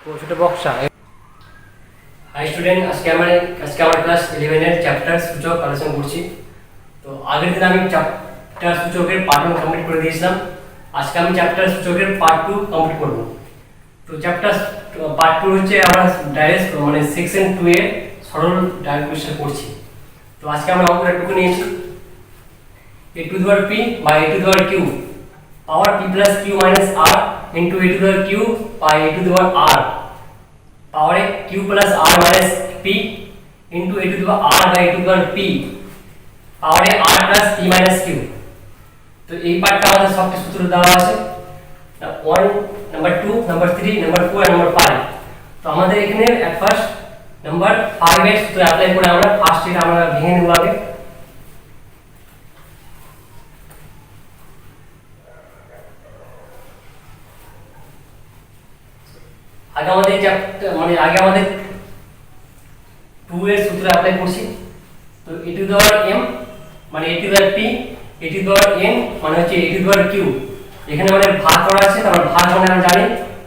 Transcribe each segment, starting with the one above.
ছোট Buxa. High student, আজকে আমরা ক্লাস 11 এর চ্যাপ্টার সূচক আলোচনা করছি। তো আগের দিন আমি চ্যাপ্টার সূচকের পার্ট 1 কমপ্লিট করে দিয়েছিলাম। আজকে আমি চ্যাপ্টার সূচকের পার্ট 2 কমপ্লিট করব। তো চ্যাপ্টার পার্ট 2 হচ্ছে আমরা ডাইরেক্ট মানে সেকশন 2 এর সরল ডাইরেক্ট কোশ্চেন করছি। তো আজকে আমরা অঙ্কটা একটু নিয়েছি a to the power p by a to the power q power p plus q minus r into a to the power q by a to the power r power q plus r minus p into a to the power r by a to the power p power r plus p minus q। তো এই পার্টটা আমাদের সবটি সূত্র দেওয়া আছে 1 number 2 number 3 number 4 আর number 5। তো আমাদের এখানে এট ফার্স্ট নাম্বার 5 এর সূত্র অ্যাপ্লাই করে আমরা ফার্স্ট এটা আমরা ভেঙে নেব। আগে আমাদের চ্যাপ্টার আগে আমাদের 2 এর সূত্র অ্যাপ্লাই করছি। তো a to the power m মানে a to the power p a to the power n মানে হচ্ছে a to the power q। এখানে আমাদের ভাগ করা আছে, তার ভাগ মানে আমরা জানি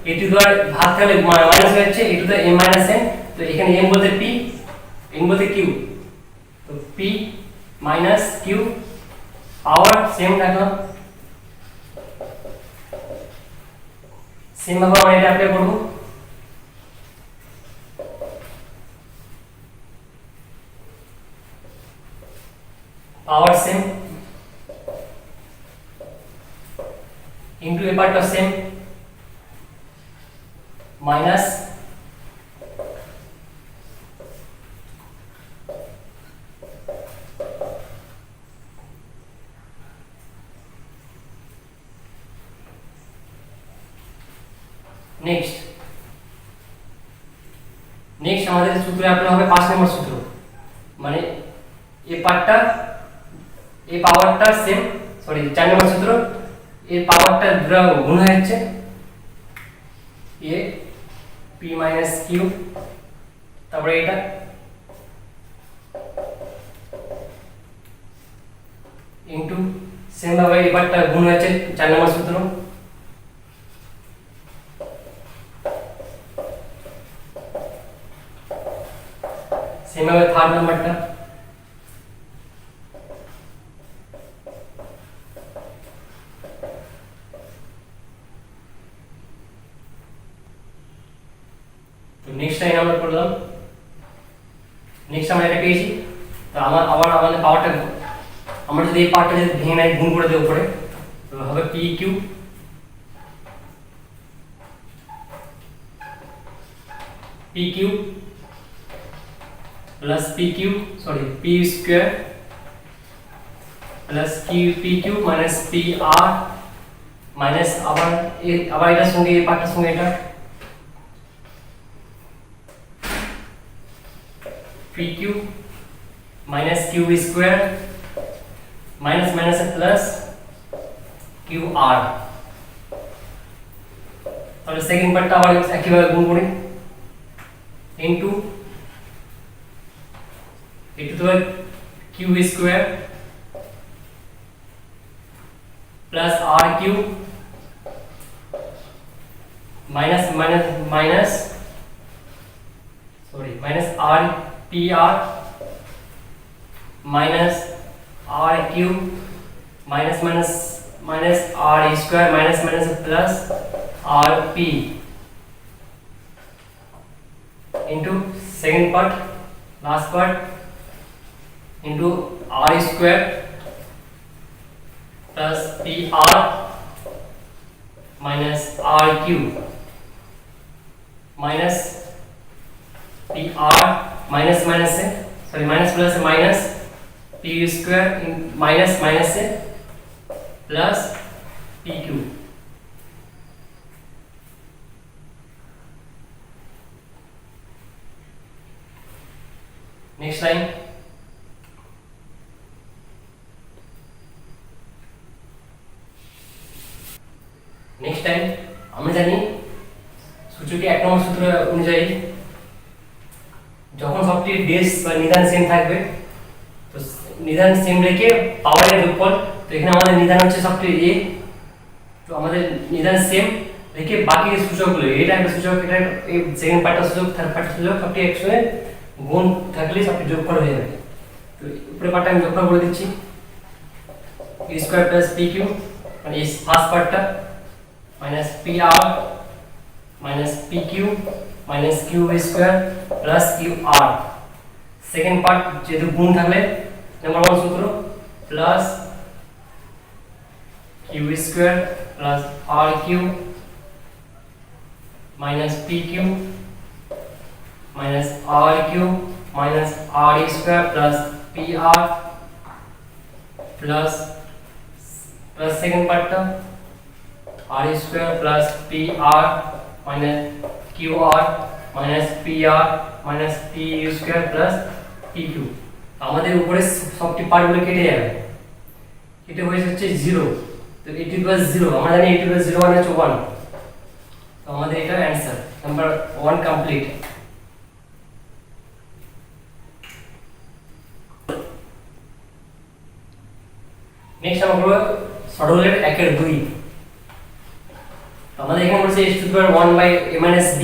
a টু দি পাওয়ার ভাগ তাহলে মাইনাস হয়ে যাচ্ছে a to the m minus n। তো এখানে m বলতে p n বলতে q, তো p মাইনাস q পাওয়ার সেম রাখো, সেম ভাবে আমরা এটা অ্যাপ্লাই করব। power same into a part of same minus next আমাদের সূত্র অ্যাপ্লাই হবে 5 নম্বর সূত্র। মানে এই পার্টটা এই পাওয়ারটা সেম, সরি 4 নম্বর সূত্র, এই পাওয়ারটা দুটো গুণ হয়ে যাচ্ছে a p minus q, তারপরে এটা ইনটু সেম ভাবে এই পার্টটা গুণ হয়েছে 4 নম্বর সূত্র, সেম ভাবে থার্ড নাম্বারটা নেক্সট টাইম আমরা করলাম। নেক্সট আমরা এটা পেয়েছি। তো আমাদের পাওয়ারটা আমরা যদি এই পার্টটা যদি ভেঙে নাই গুণ করে দেব উপরে, তো হবে pq plus pq sorry p square plus pq minus pr minus আবার এটার সঙ্গে এই পার্টটার সঙ্গে এটা pq minus q square minus minus plus qr। তাহলে সেকেন্ড পার্টটা আবার একইভাবে গুণ করি into a to the power q square plus rq minus minus r pr minus r cube minus r square minus plus rp into second part last part into r square plus pr minus r cube minus pr minus minus से sorry minus plus से minus p square minus minus से plus pq। Next line next time আমরা জানি সূচকে 1 নম্বর সূত্র অনুযায়ী যখন সবটি বেস বা নিদান সেম থাকবে, তো নিদান সেম রেখে পাওয়ারের যোগফল। তো এখানে আমাদের নিদান হচ্ছে সবটি a, তো আমাদের নিদান সেম দেখে বাকি যে সূচকগুলো, এটা একটা সূচক, এটা এই সেকেন্ড পার্টটা সূচক, থার্ড পার্টটা সূচক, সবটি একসঙ্গে গুণ থাকলে সবটি যোগফল হয়ে যাবে। তো উপরে পার্টটা আমি যোগফল করে দিচ্ছি, P square plus P Q, মানে এই ফার্স্ট পার্টটা minus P R minus P Q minus Q square plus Q R. Second part যেহেতু গুণ থাকলে নাম্বার 1 সূত্র plus Q square plus R Q minus P Q minus R Q minus R square plus P R plus plus second পার্টটা R square plus P R minus Q R minus P R minus P square plus P q. আমাদের উপরে সবটি পার্টগুলো কেটে যাবে, কেটে হচ্ছে 0। তো এটি প্লাস 0, আমরা জানি এটি প্লাস 0 মানে হচ্ছে 1। তো আমাদের এটা অ্যানসার নাম্বার 1 কমপ্লিট। নেক্সট আমরা করব সরলের 1 এর 2। আমাদের এখানে বলছে x to the power 1 by a minus b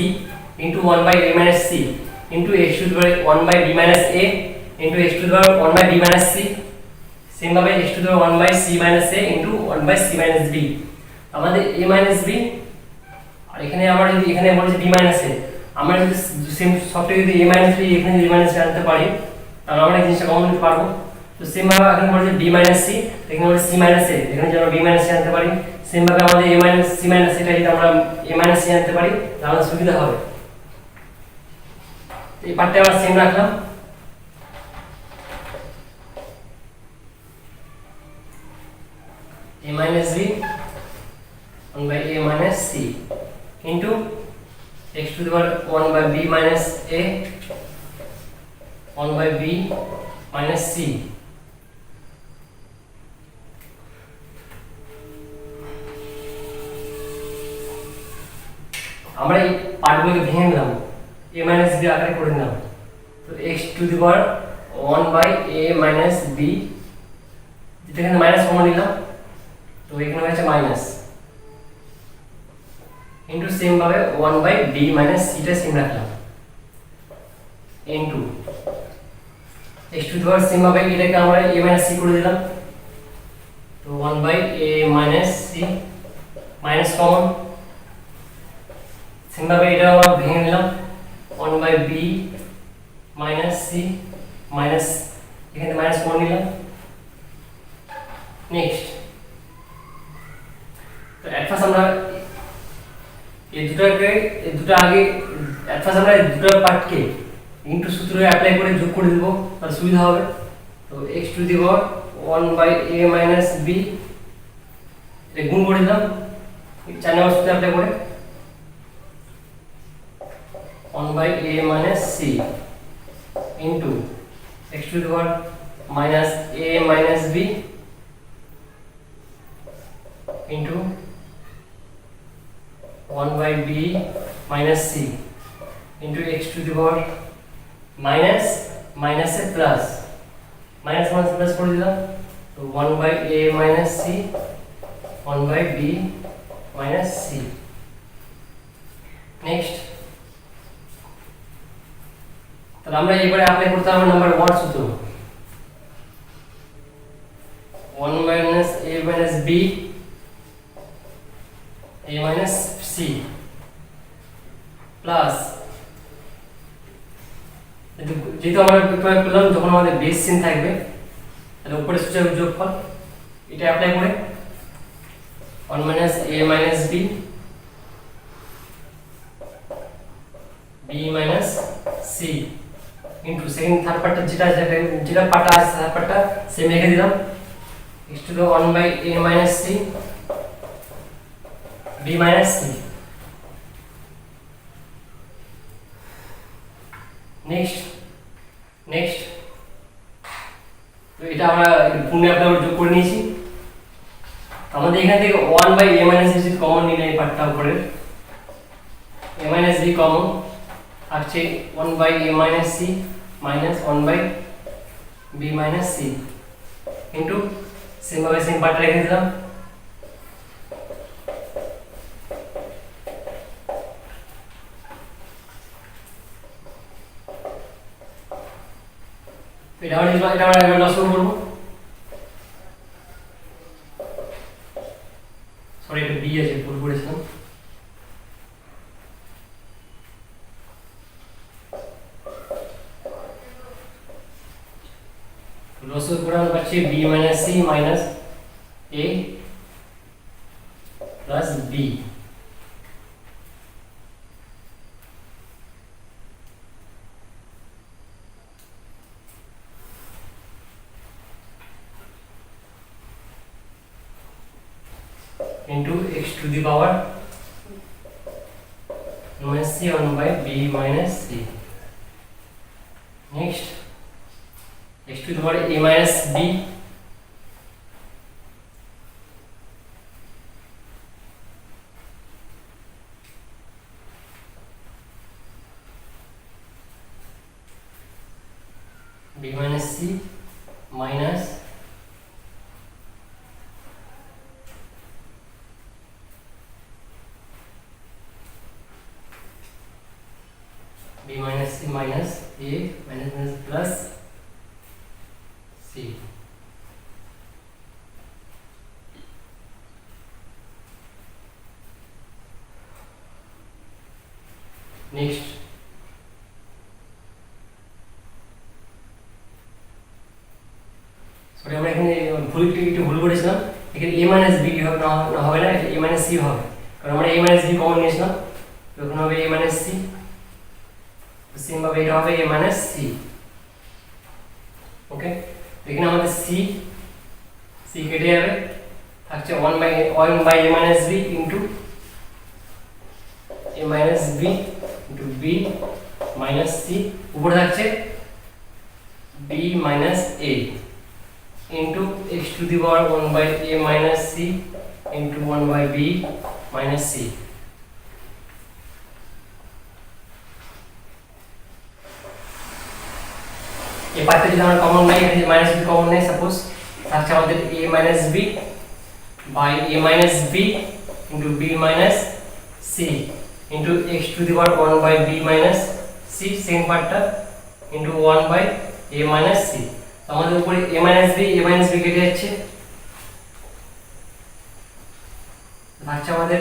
into 1 by a minus c into x to the power 1 by b minus a into x to the power 1 by b minus c, same ভাবে x to the power 1 by c minus a into 1 by c minus b। আমাদের a minus b, আর এখানে আমরা যদি এখানে বলছে b minus a, আমরা যদি সেম সবটা যদি a মাইনাস b এখানে b মাইনাস a আনতে পারি তাহলে আমরা এই জিনিসটা কমন নিতে পারবো। তো সেম ভাবে এখানে বলছে b মাইনাস c, এখানে বলছে c মাইনাস a, এখানে যদি আমরা b মাইনাস a আনতে পারি, সেম ভাবে আমাদের a মাইনাস c মাইনাস এটা যদি আমরা a মাইনাস c আনতে পারি তাহলে সুবিধা হবে। এই পার্টটা আমরা সেম রাখলাম। a minus b 1 by a minus c into x to the power 1 by b minus a 1 by b minus c। আমরা এই পার্টগুলোকে ভেঙে নিলাম, a minus b আকারে করে নিলাম। তো x to the power 1 by a minus b, যেখানে minus common নিলাম তো এখানে হচ্ছে মাইনাস ইনটু সেম ভাবে 1 বাই b মাইনাস c টা সেম রাখলাম into x to the power same ভাবে এটাকে আমরা a মাইনাস c করে দিলাম। তো 1 by a minus c minus common, same ভাবে এটা আমরা ভেঙে নিলাম 1 by b minus c minus এখানে মাইনাস কমন নিলাম। নেক্সট তো এট ফার্স্ট আমরা এই দুটো আগে এট ফার্স্ট আমরা এই দুটো পার্টকে ইনটু সূত্রে অ্যাপ্লাই করে যোগ করে দেব, তাহলে সুবিধা হবে। তো x to the power 1 by a minus b এটা গুণ করে দিলাম 4 নম্বর সূত্রে অ্যাপ্লাই করে 1 by a minus c into x to the power minus a minus b into 1 by b minus c into x to the power minus minus a plus minus minus plus করে দিলাম। তো 1 by a minus c 1 by b minus c। Next তাহলে আমরা এবারে apply করতে হবে number 1 সূত্র 1 minus a minus b a minus c plus যেহেতু আমরা প্রয়োগ করলাম যখন আমাদের বেস চিহ্ন থাকবে তাহলে উপরে সূচক যোগফল এটা অ্যাপ্লাই করে 1 minus a minus b b minus c into second third পার্টটা যেটা পার্টটা আছে থার্ড পার্টটা সেম রেখে দিলাম x to the 1 by a minus c b minus c। Next তো এটা আমরা পুনরায় আপনারা যোগ করে নিয়েছি। আমাদের এখান থেকে 1 by a minus c common নিলে এই পার্টটা উপরে a minus b কমন আসছে 1 by a minus c minus 1 by b minus c into same ভাবে সেম পার্ট রেখে দিলাম এটা আমরা লসও বলবো, সরি এটা বি আছে, ভুল করেছিলাম। লসও করে আমরা পাচ্ছি b minus c minus a plus b. into x to the power minus c 1 by b minus c. Next, x to the power a minus b b minus c minus b minus c minus a minus minus plus c. Next, sorry আমরা এখানে একটু ভুল করেছিলাম, এখানে a minus b হবে না, হবে না, a minus c হবে, কারণ আমরা a minus b কমন নিয়েছিলাম, তখন হবে a minus c, সেম ভাবে এটা হবে a minus c। ওকে, এখানে আমাদের c কেটে যাবে, থাকছে 1 by a minus b into a minus b into b minus c, উপরে থাকছে b minus a into x to the power 1 by a minus c into 1 by b minus c। এই পার্টটা যদি আমরা কমন নাই, এখানে মাইনাস বি কমন নাই, suppose থাকছে আমাদের a minus b by a minus b into b minus c into x to the power 1 by b minus c, same পার্টটা into 1 by a minus c। তো আমাদের উপরে a minus b কেটে যাচ্ছে, থাকছে আমাদের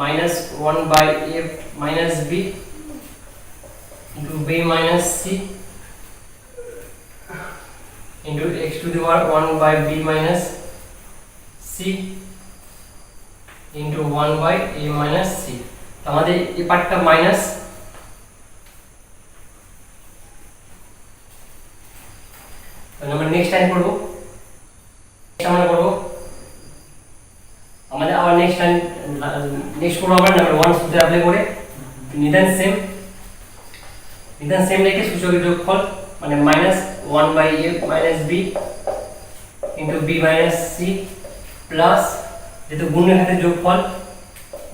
minus 1 by a minus b into b minus c into x to the power 1 by b minus c into 1 by a minus c। তো আমাদের এই পার্টটা মাইনাস, আমরা নেক্সট টাইম করব, আমাদের আবার নেক্সট করবো আমরা নাম্বার 1 সূত্রে অ্যাপ্লাই করে নিদান সেম রেখে সূচকের যোগফল মানে minus 1 by a minus b into b minus c plus যেহেতু গুণের ক্ষেত্রে যোগফল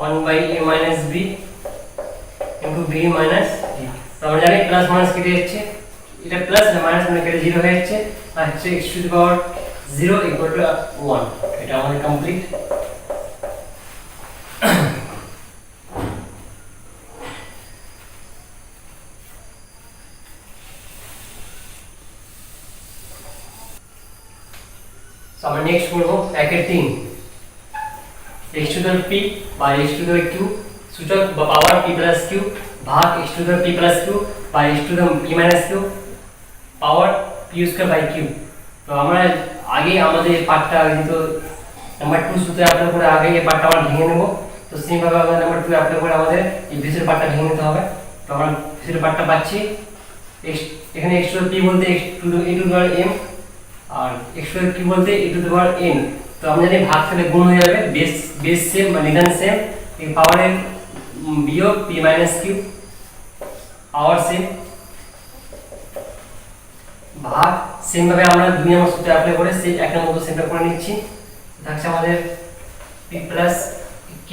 1 by a minus b into b minus c। তো আমরা জানি প্লাস মাইনাস কেটে যাচ্ছে, এটা প্লাস আর মাইনাস মানে কেটে 0 হয়ে যাচ্ছে, আর হচ্ছে x to the power 0 equal to 1। এটা আমাদের কমপ্লিট। তো আমরা নেক্সট করব 1-3 x to the power p by x to the power q সূচক বা পাওয়ার p plus q ভাগ x to the power p plus q by x to the power p minus q power p square by q। তো আমরা আগে আমাদের এই পার্টটা যেহেতু নাম্বার 2 সূত্রে অ্যাপ্লাই করে আগে এই পার্টটা আমরা ভেঙে নেব, তো সেম ভাবে আমরা নাম্বার 2 অ্যাপ্লাই করে আমাদের এই ভিতরের পার্টটা ভেঙে নিতে হবে। তো আমরা ভিতরের পার্টটা পাচ্ছি x, এখানে x to the p বলতে x to the a to the power m R x to the q বলতে a to the power n। তো আমরা জানি ভাগ করলে গুণ হয়ে যাবে, বেস সেম বা নিদান সেম, এই পাওয়ারের বিয়োগ p minus q পাওয়ার সেম ভাগ সেম ভাবে আমরা 2 নম্বর সূত্রে অ্যাপ্লাই করে সেই এক নম্বর মতো সেমটা করে নিচ্ছি। থাকছে আমাদের p plus q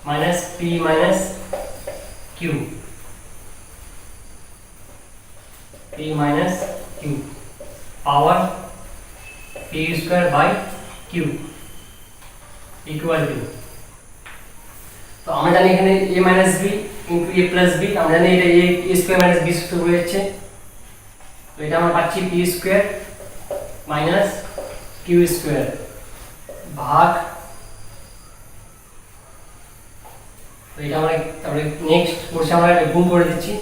minus p minus q p minus q power p square by q equal to, তো আমরা জানি এখানে a minus b into a plus b, আমরা জানি এটা a স্কয়ার মাইনাস b সূত্র হয়ে যাচ্ছে। তো এটা আমরা পাচ্ছি p square minus q square ভাগ, তো এটা আমরা তারপরে নেক্সট করছি আমরা এটা গুণ করে দিচ্ছি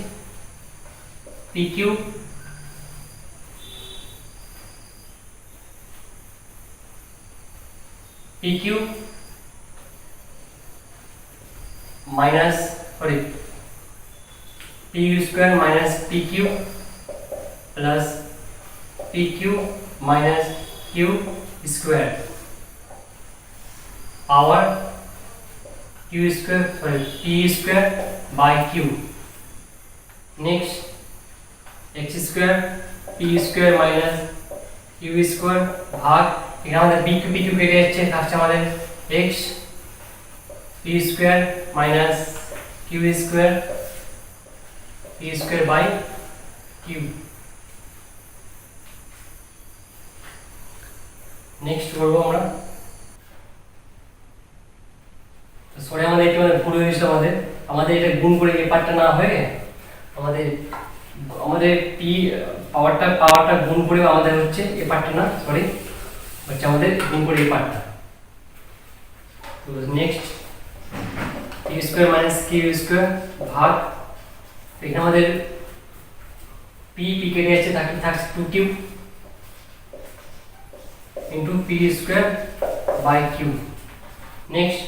pq minus sorry P square minus P Q plus P Q minus Q square power Q square sorry P square by Q. Next x square P square minus Q square भाग এখানে আমাদের P Q কেটে যাচ্ছে, থাকছে আমাদের x p square minus q square p square by q। Next করব আমরা, তো সরি আমাদের একটু ভুল হয়ে গেছিল, আমাদের এটা গুণ করে এই পার্টটা না হয়ে আমাদের p পাওয়ারটা গুণ করে আমাদের হচ্ছে এই পার্টটা না, সরি হচ্ছে আমাদের গুণ করে এই পার্টটা। তো next p square minus Q square ভাগ, এখানে আমাদের পি কেটে যাচ্ছে, থাকছে 2q into p square by q. Next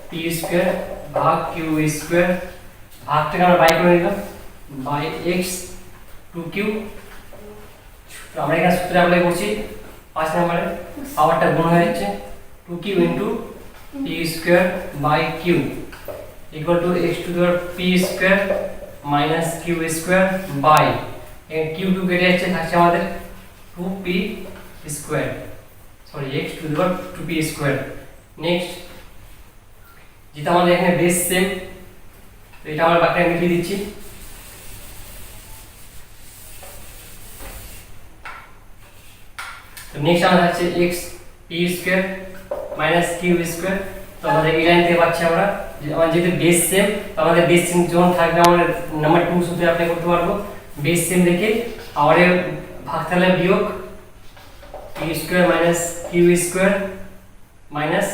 p square ভাগ কিউ স্কয়ার, ভাগটাকে আমরা বাই করে নিলাম বাই x 2q। তো আমরা এখানে সূত্র অ্যাপ্লাই করছি 5 নম্বরে, পাওয়ারটা গুণ হয়ে যাচ্ছে 2q into p square by q equal to x to the power p square minus q square by, এখানে q কেটে যাচ্ছে, থাকছে আমাদের 2p square sorry x to the power 2p square. Next যেটা আমাদের এখানে বেস সেম, তো এটা আমরা বাকিটা মিলিয়ে দিচ্ছি। তো নেক্সট আমাদের আছে x p square minus q square. তো আমাদের এই লাইন থেকে পাচ্ছি আমরা আমাদের যেহেতু বেস সেম, তো আমাদের বেস সেম যখন থাকবে আমরা নাম্বার 2 সূত্রে অ্যাপ্লাই করতে পারবো। বেস সেম দেখে আমাদের ভাগ থাকলে বিয়োগ p square minus q square minus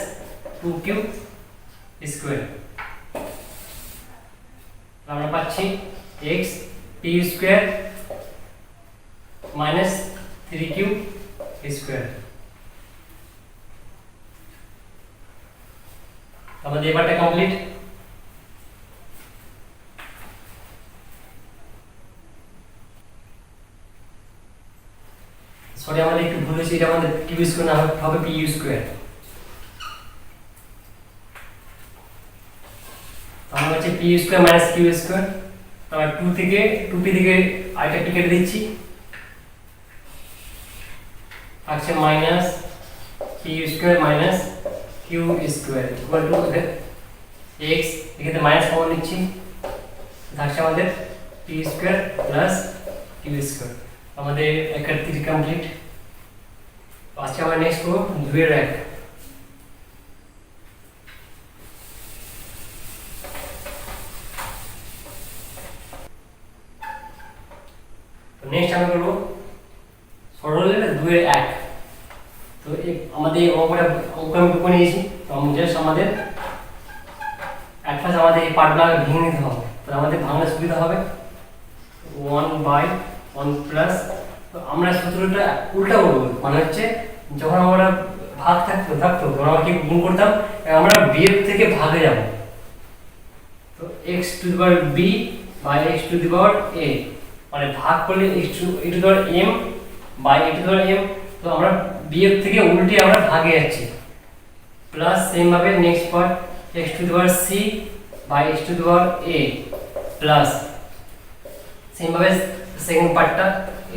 2q square, আমরা পাচ্ছি x p square minus 3q square. আমাদের এবারটা কমপ্লিট। সরি আমাদের একটু ভুল হয়েছে, এটা আমাদের কিউ স্কয়ার না হবে পি ইউ স্কয়ার। আমরা হচ্ছে p u square minus Q square, তারপর 2p থেকে আইটা টি কেটে দিচ্ছি, আছে minus p u square minus Q square equal to x, এখানে মাইনাস কমন নিচ্ছি, থাকছে আমাদের p square plus Q square. আমাদের একাত্তর কমপ্লিট। আজকে আমরা নেক্সট করব 2 এর এক। তো নেক্সট আমরা করব সরলের 2 এর এক। তো আমাদের এই অঙ্কটা আমি টুকু নিয়েছি, তো আমি জাস্ট আমাদের ফার্স্ট আমাদের এই পার্টগুলো ভেঙে নিতে হবে, তো আমাদের ভাঙলে সুবিধা হবে 1/1 প্লাস। তো আমরা সূত্রটা উল্টা করব, মানে হচ্ছে যখন আমরা ভাগ থাকতো তখন আমরা কি গুণ করতাম, আমরা বিয়োগ থেকে ভাগে যাব। তো x to the power b by x to the power a, মানে ভাগ করলে x to the power m by a to the power m, তো আমরা বিয়োগ থেকে উল্টে আমরা ভাগে যাচ্ছি। প্লাস সেম ভাবে next part x to the power c by x to the power a plus same ভাবে সেকেন্ড পার্টটা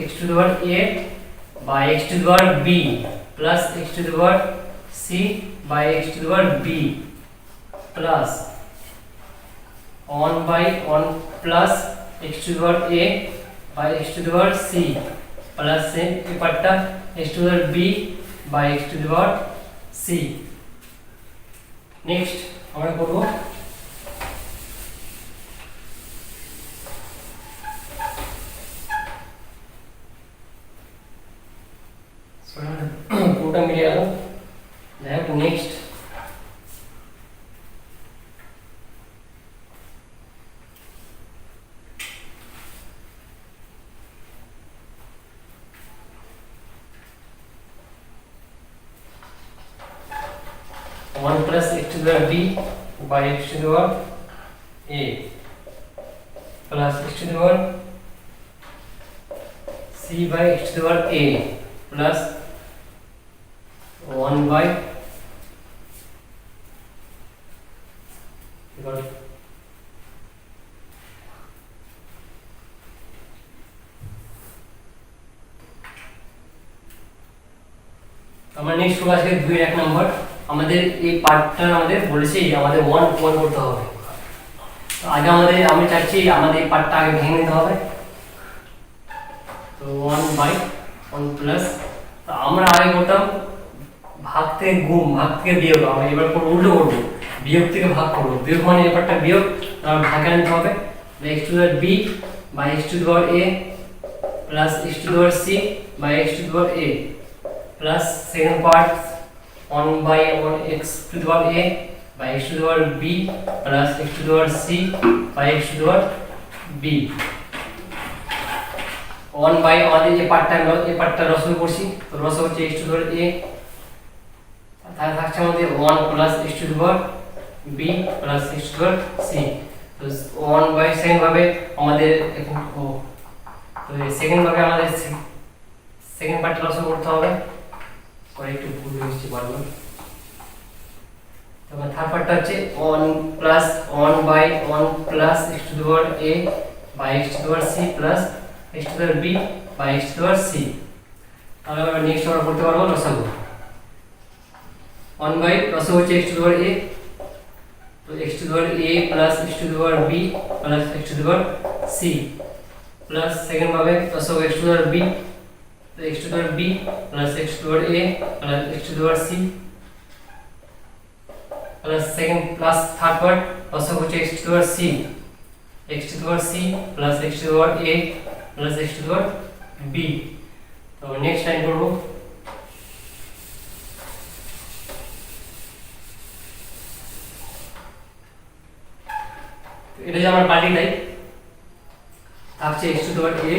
x to the power a by x to the power b plus x to the power c by x to the power b plus 1/1 plus x to the power a by x to the power c plus same এই পার্টটা x to the power b by x to the power c। Next আমরা করব পুরোটা মিলে গেল। যাই হোক, next one plus x to the power b by x to the power a plus x to the power c by x to the power a plus 1 by আমরা next ক্লাসে 2 নম্বর আমাদের এই পার্টটা আমাদের বলেছি আমাদের 1 করতে হবে। তো আগে আমি চাচ্ছি আমাদের এই পার্টটা আগে ভেঙে নিতে হবে। তো 1 by 1 প্লাস, তো আমরা আগে করতাম ভাগ থেকে গুণ, ভাগ থেকে বিয়োগ। আমরা এবার উল্টো করবো, বিয়োগ থেকে ভাগ করবো। বিয়োগ মানে এবারটা বিয়োগ, তারপর ভাগে আনতে হবে। x to the b by x to the power a plus x to the power c by x to the power a plus second part 1 by 1 x to the power a by x to the power b plus x to the power c by x to the power b 1 by আমাদের এই পার্টটা রসগোল করছি। তো রসগোল হচ্ছে x to the power a, তাহলে থাকছে আমাদের 1 plus x to the power b plus x to the power c। তো 1 by সেকেন্ড ভাবে আমাদের তো সেকেন্ড ভাবে আমাদের সেকেন্ড পার্টটা রসগোল করতে হবে। পরে একটু ভুল হয়েছে বারবার। তখন থার্ড পার্টটা হচ্ছে 1 plus 1 by 1 plus x to the power a by x to the power c plus x to the power b by x to the power c। তাহলে আমরা নেক্সট আমরা করতে পারবো রসগোল 1 by রসগোল হচ্ছে x to the power a, तो x to the power a plus x to the power b plus x to the power c plus second Bhave रसगोल x to the power b, तो x to the power b plus x to the power a plus x to the power c plus second plus third part रसगोल হচ্ছে x to the power c, x to the power c plus x to the power a plus x to the power b। तो next line করব এটা যে আমরা পাল্টি দেই থাকছে x to the power a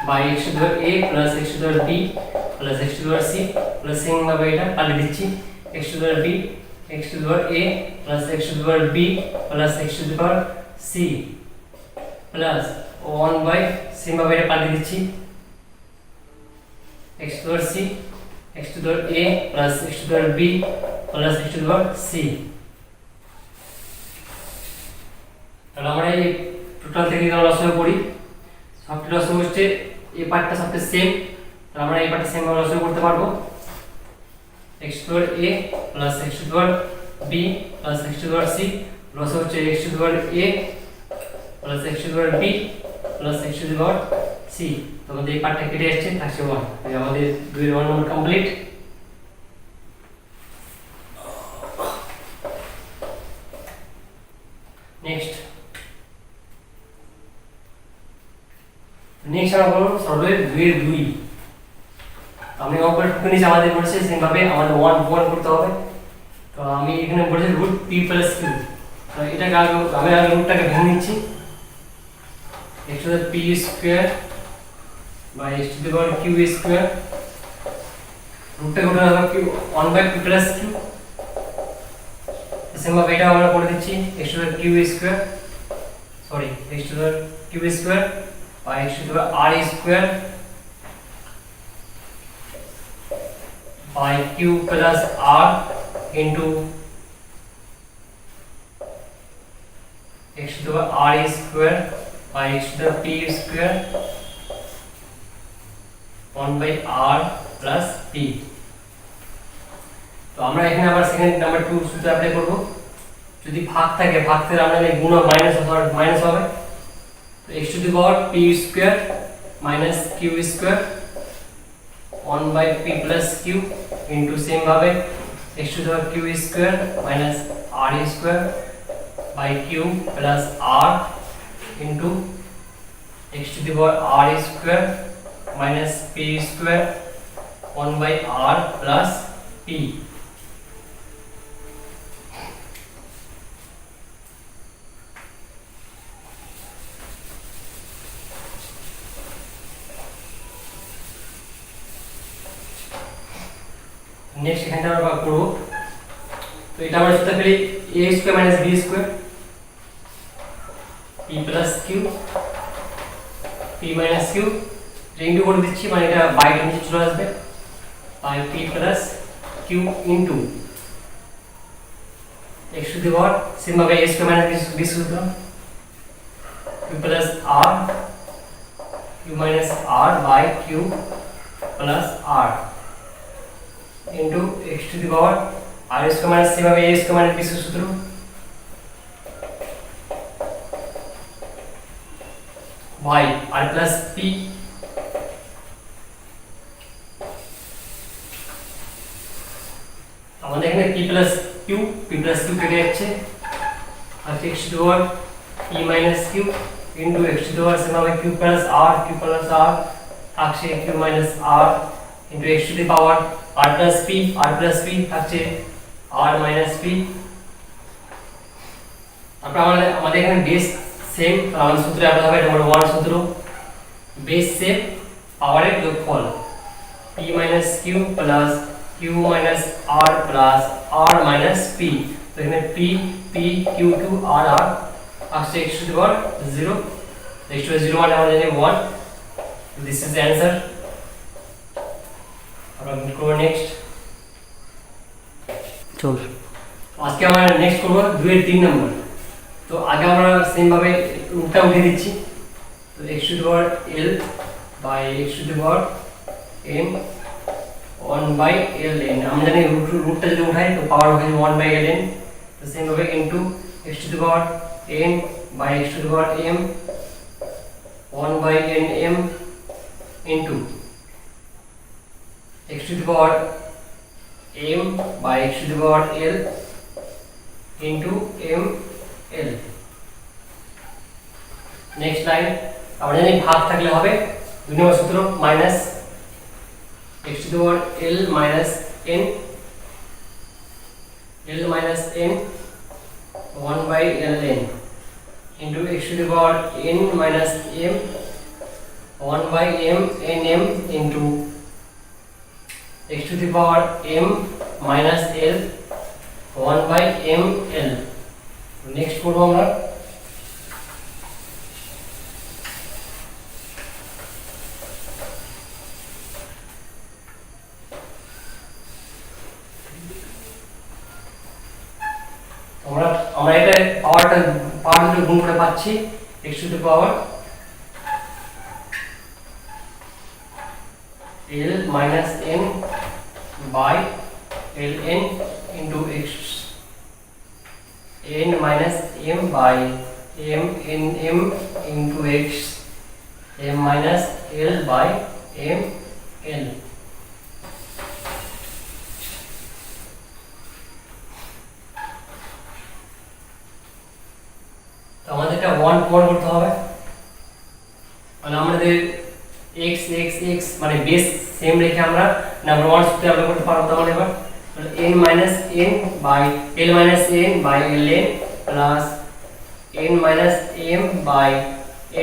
by x to the power a plus x to the power b plus x to the power c plus same ভাবে এটা পাল্টি দিচ্ছি x to the power b x to the power a plus x to the power b plus x to the power c plus 1 by same ভাবে এটা পাল্টি দিচ্ছি x to the power c x to the power a plus x to the power b plus x to the power c। তাহলে আমরা এই total থেকে রসগোল করি, সবটি রসগোল হচ্ছে এই পার্টটা সবটা সেম। তাহলে আমরা এই পার্টটা সেম ভাবে রসগোল করতে পারবো x to the power a plus x to the power b plus x to the power c রসগোল হচ্ছে x to the power a plus x to the power b plus x to the power c। তো আমাদের এই পার্টটা কেটে যাচ্ছে, থাকছে 1। তাহলে আমাদের 2 নম্বর কমপ্লিট। নেক্সট আমরা করব সরলের 2 এর 2। আমি অপারেট করে নিচে আমাদের বলেছে সেম ভাবে আমাদের 1 করতে হবে। তো আমি এখানে বলেছি রুট p প্লাস q। তো এটাকে আমি আগে রুটটাকে ভেঙে নিচ্ছি x to the p square by x to the power q square রুটটা কত হবে q 1 by p plus q। Same ভাবে এটা আমরা করে দিচ্ছি x to the q square x to the q square by x to the power r square by q plus r into x to the power r square by x to the p square 1 by r plus p। তো আমরা এখানে আবার second number 2 সূত্র apply করব। যদি ভাগ থাকে ভাগ থেকে আমরা এই গুণ মাইনাস হবে। তো x to the power p square minus q square 1 by p plus q into same Bhave x to the power q square minus r square by q plus r into x to the power r square minus p square 1/r plus p। Next এখানে আমরা ভাগ করব। তো এটা আমরা সূত্র পেলি a square minus b square p plus q p minus q into করে দিচ্ছি, মানে এটা বাইরে নিচে চলে আসবে, by p plus q into x to the power same ভাবে a স্কয়ার মাইনাস b সূত্র q plus r q minus r by q plus r into x to the power r square minus c ভাবে a square minus b সূত্র y r plus p আমাদের এখানে p plus q কেটে যাচ্ছে, আর x to the power p minus q into x to the power same ভাবে q plus r থাকছে q minus r into x to the power r plus p থাকছে r minus p। তারপর আমাদের এখানে base same, আমাদের সূত্রে apply হবে নম্বর 1 সূত্র, বেস সেম পাওয়ারের যোগফল p minus q plus q minus r plus r minus p। তো এখানে p q r আসছে x to the power 0, x to the 0 মানে আমরা জানি 1, this is the answer। আমরা করব নেক্সট চল। আজকে আমরা নেক্সট করব 2 এর 3 নম্বর। তো আগে আমরা সেম ভাবে রুটটা উঠিয়ে দিচ্ছি, তো x to the power l by x to the power n 1/ln, আমরা জানি রুটটা যদি উঠাই তো পাওয়ার হবে 1/ln, তো সেম ভাবে into x to the power n by x to the power m 1/nm into x to the power m by x to the power l into ml। Next line আমরা জানি ভাগ থাকলে হবে 2 নম্বর সূত্র minus x to the power l minus n 1/ln into x to the power n minus m 1/m into x to the power m minus l 1/ml। Next করব আমরা আমরা এটা পাওয়ার দুটো গুণ করে পাচ্ছি x to the power l minus n by ln into x n minus m by m n m into x m minus l by m l। তো আমাদের এটা 1 প্রমাণ করতে হবে, মানে আমাদের x মানে বেস সেম রেখে আমরা নাম্বার 1 সূত্রে অ্যাপ্লাই করতে পারবো। তাহলে এবার n minus n by l minus n by ln plus n minus m by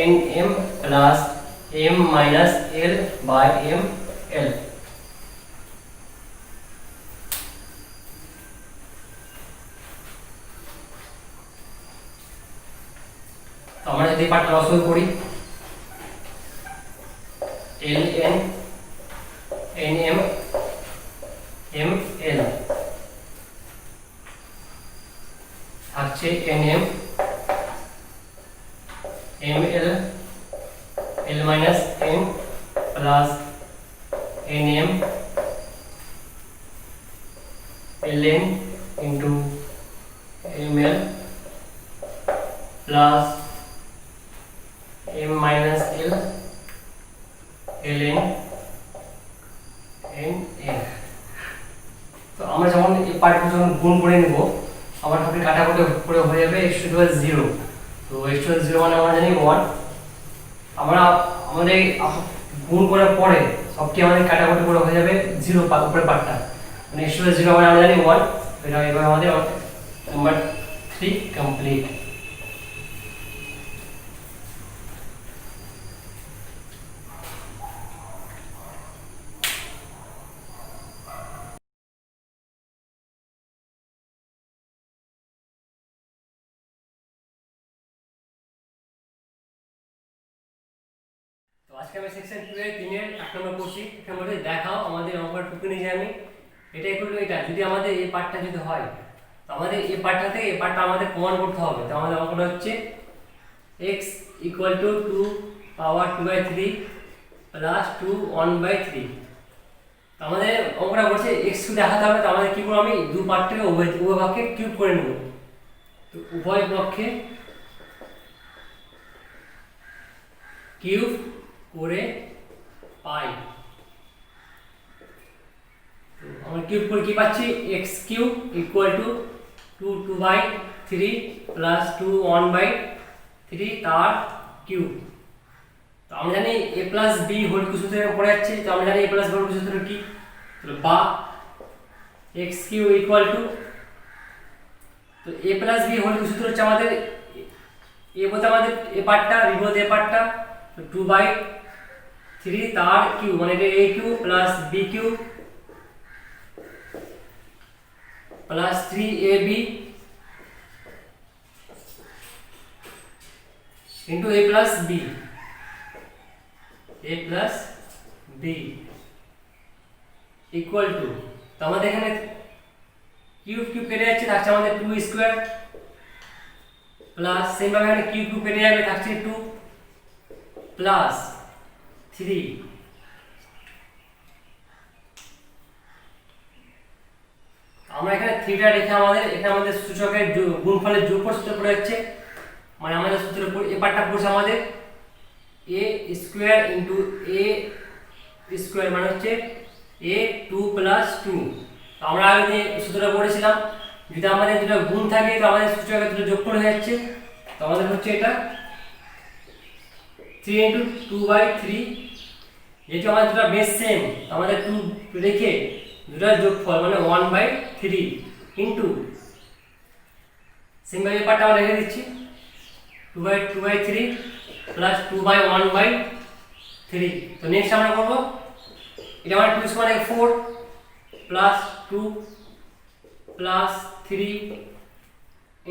nm plus m minus l by ml। তো আমরা যদি পার্ট লসও করি ln nm ml থাকছে nm ml l minus n plus nm ln into ml plus m minus l ln nm। তো আমরা যখন এই পার্টগুলো যখন গুণ করে নেব আমার সবই কাটাকুটি করে হয়ে যাবে x টু দি পাওয়ার 0। তো x টু দি পাওয়ার 0 মানে আমরা জানি 1। আমরা আমাদের গুণ করার পরে সবটি আমাদের কাটাকুটি করে হয়ে যাবে 0 উপরে পার্টটা, মানে x = 0 মানে আমরা জানি 1। এটা এবার আমাদের নাম্বার 3 কমপ্লিট। তো আজকে আমি সেকশন 2 এর 3 এর 1 নম্বর করছি। এখানে বলে দেখাও আমাদের অঙ্কটা টুকু নিয়ে যাই আমি, এটা ইকুয়াল টু এটা, যদি আমাদের এই পার্টটা যদি হয় তো আমাদের এই পার্টটা থেকে এই পার্টটা আমাদের প্রমাণ করতে হবে। তো আমাদের অঙ্কটা হচ্ছে x = 2 পাওয়ার 2/3 প্লাস 2 1/3। তো আমাদের অঙ্কটা বলছে x কে দেখাতে হবে, তো আমাদের কি করব, আমি দুই পার্টটাকে উভয় পক্ষে কিউব করে নেব। তো উভয় পক্ষে কিউব করে পাই, তো আমরা কিউব করে কি পাচ্ছি, x³ = 2 2/3 প্লাস 2 1/3 তার কিউব। তো আমরা জানি a প্লাস b হোল সূত্রে পড়ে যাচ্ছে, তো আমরা জানি a প্লাস b হোল সূত্র কি, তো বা x³ তো a প্লাস b হোল সূত্র হচ্ছে আমাদের a বলতে আমাদের a পার্টটা, b বলতে a পার্টটা, তো 2/3 তার কিউব, মানে এটা a³ plus b³ plus 3ab into a plus b equal to, তো আমাদের এখানে কিউব কিউব কেটে যাচ্ছে, থাকছে আমাদের 2² প্লাস সেম ভাবে এখানে কিউব কিউব কেটে যাবে, থাকছে 2 প্লাস 3। আমরা এখানে 3টা রেখে আমাদের এখানে আমাদের সূচকের গুণফলের যোগফল সূত্র পড়ে যাচ্ছে, মানে আমাদের সূত্র এই পার্টটা পড়ছে আমাদের a square into a square মানে হচ্ছে a 2 প্লাস 2। তো আমরা আগে যে সূত্রটা পড়েছিলাম, যদি আমাদের দুটো গুণ থাকে তো আমাদের সূচকের দুটো যোগফল হয়ে যাচ্ছে। তো আমাদের হচ্ছে এটা 3 ইনটু 2/3, যেহেতু আমাদের দুটো বেস সেম, তো আমাদের 2 রেখে দুটোর যোগফল মানে 1/3 ইনটু সেম ভাবে পার্টটা আমরা রেখে দিচ্ছি 2/3 প্লাস 2/1/3। তো নেক্সট আমরা করব, এটা মানে 2 সমান 4 প্লাস 2 প্লাস 3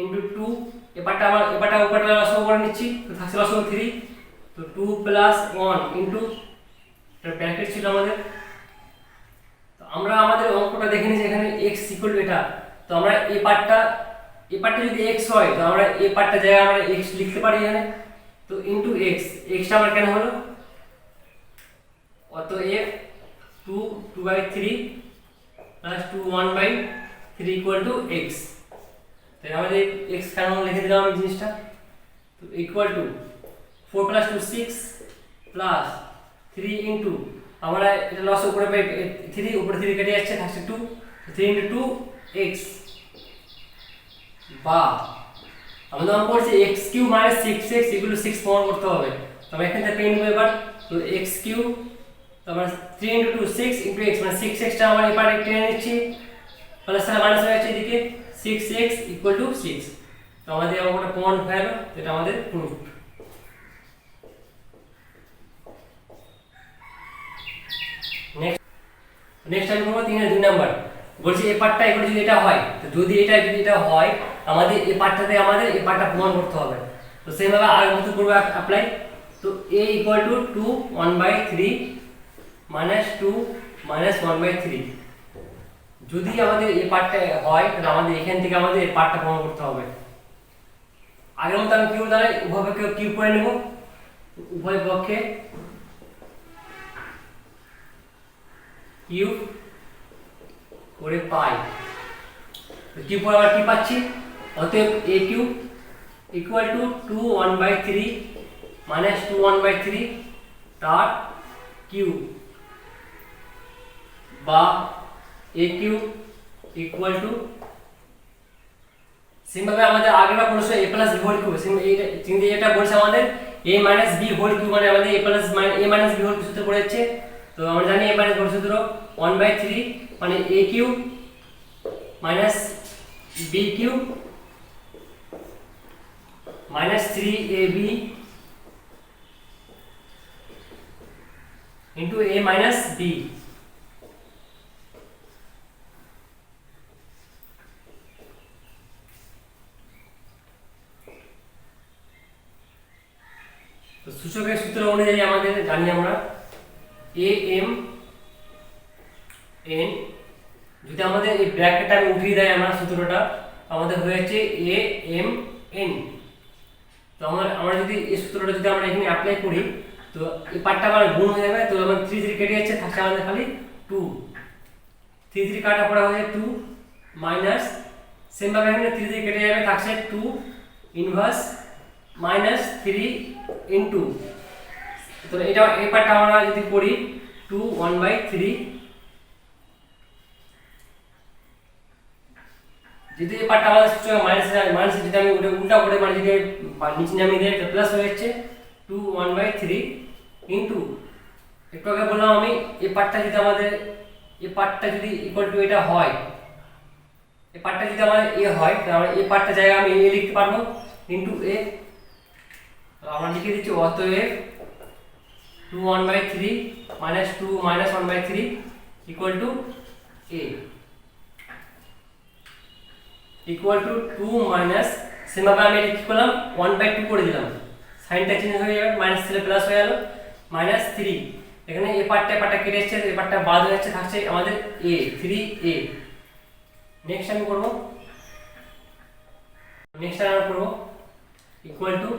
ইনটু 2, এপারটা উপরটা লসাগু করে নিচ্ছি, তো থাকছে লসাগু 3, তো 2 প্লাস 1 ইনটু, এটা ব্র্যাকেট ছিল আমাদের। তো আমরা আমাদের অঙ্কটা দেখে নিই যে এখানে x = এটা, তো আমরা এই পার্টটা যদি x হয় তো আমরা এই পার্টটা জায়গায় আমরা x লিখতে পারি এখানে, তো ইনটু x, টা আমার কেন হলো, অতএব 2/3 প্লাস 2 1/3 ইকুয়াল টু x। তাই আমাদের x কেন লিখে দিলাম এই জিনিসটা, তো equal to 4 plus 2 6 plus 3 into, আমরা এটা লস উপরে পাই 3, উপরে 3 কেটে যাচ্ছে, থাকছে 2, 3 ইনটু 2x, বা আমাদের অঙ্ক করছে x³ - 6x ইকুয়াল টু 6 প্রমাণ করতে হবে। তো আমরা এখান থেকে পেয়ে নেব এবার, তো x³ তো আমরা 3 ইনটু 2 6 ইনটু x, মানে 6x টা আমরা এবারে টেনে নিচ্ছি, প্লাস আর মাইনাস হয়ে যাচ্ছে এদিকে, 6x ইকুয়াল টু 6। তো আমাদের অঙ্কটা প্রমাণ হয়ে গেল, এটা আমাদের প্রুফ। নেক্সট আমি করব 3 এর 2 নাম্বার, বলছি এই পার্টটা এগুলো যদি এটা হয়, তো যদি এটা হয় আমাদের এই পার্টটাতে আমাদের এই পার্টটা প্রমাণ করতে হবে। তো সেম ভাবে আর মত করব অ্যাপ্লাই, তো a = 2 1/3 -2 -1/3, যদি আমাদের এই পার্টটা হয় তাহলে আমাদের এখান থেকে আমাদের এই পার্টটা প্রমাণ করতে হবে। আগের মতো আমি কিউব দ্বারা উভয় পক্ষে কিউব করে নেব, উভয় পক্ষে কিউব করে পাই, তো কিউব করে আবার কি পাচ্ছি, অতএব a³ = 2 1/3 -2 1/3 তার কিউব, বা a³ সেম ভাবে আমাদের আগেরবার বলেছে a plus b whole cube, same এটা বলছে আমাদের a minus b whole cube, মানে আমাদের a plus a minus b whole সূত্র পড়ে যাচ্ছে, তো আমরা জানি এ মাইনাস বড় সূত্র 1/3 মানে a cube minus b cube minus 3ab into a minus b। তো সূচকের সূত্র অনুযায়ী আমাদের জানি আমরা a m n, যদি আমাদের এই ব্র্যাকেটটা আমি উঠিয়ে দেয় আমরা সূত্রটা আমাদের হয়ে যাচ্ছে a m n। তো আমরা যদি এই সূত্রটা যদি আমরা এখানে অ্যাপ্লাই করি তো এই পার্টটা আমার গুণ হয়ে যাবে, তো আমার 3 3 কেটে যাচ্ছে, থাকছে আমাদের খালি 2, 3 3 কাটা পড়া হয়ে 2 মাইনাস সেম ভাবে এখানে 3 3 কেটে যাবে, থাকছে 2 ইনভার্স মাইনাস 3 ইনটু, তো এটা এই পার্টটা আমরা যদি করি 2 1/3, যদি এই পার্টটা আমাদের সূচক মাইনাস মাইনাস যদি আমি উল্টা করে মানে যদি নিচে নামিয়ে দেই তো প্লাস হয়ে যাচ্ছে 2 1/3 ইনটু, একটু আগে বললাম আমি এই পার্টটা যদি আমাদের এই পার্টটা যদি ইকুয়াল টু এটা হয়, এই পার্টটা যদি আমাদের a হয় তাহলে আমরা এই পার্টটা জায়গায় আমি a লিখতে পারবো ইনটু a। তো আমরা লিখে দিচ্ছি অতএব 2 1/3 minus 2 minus 1/3 equal to a equal to 2 minus সেমভাবে আমি এটা কি করলাম 1/2 করে দিলাম, সাইনটা চেঞ্জ হয়ে যাবে, মাইনাস থেকে প্লাস হয়ে গেল মাইনাস 3, এখানে এই পার্টটা কেটে যাচ্ছে, এই পার্টটা বাদ হয়ে যাচ্ছে, থাকছে আমাদের a 3a। নেক্সট আমি করব equal to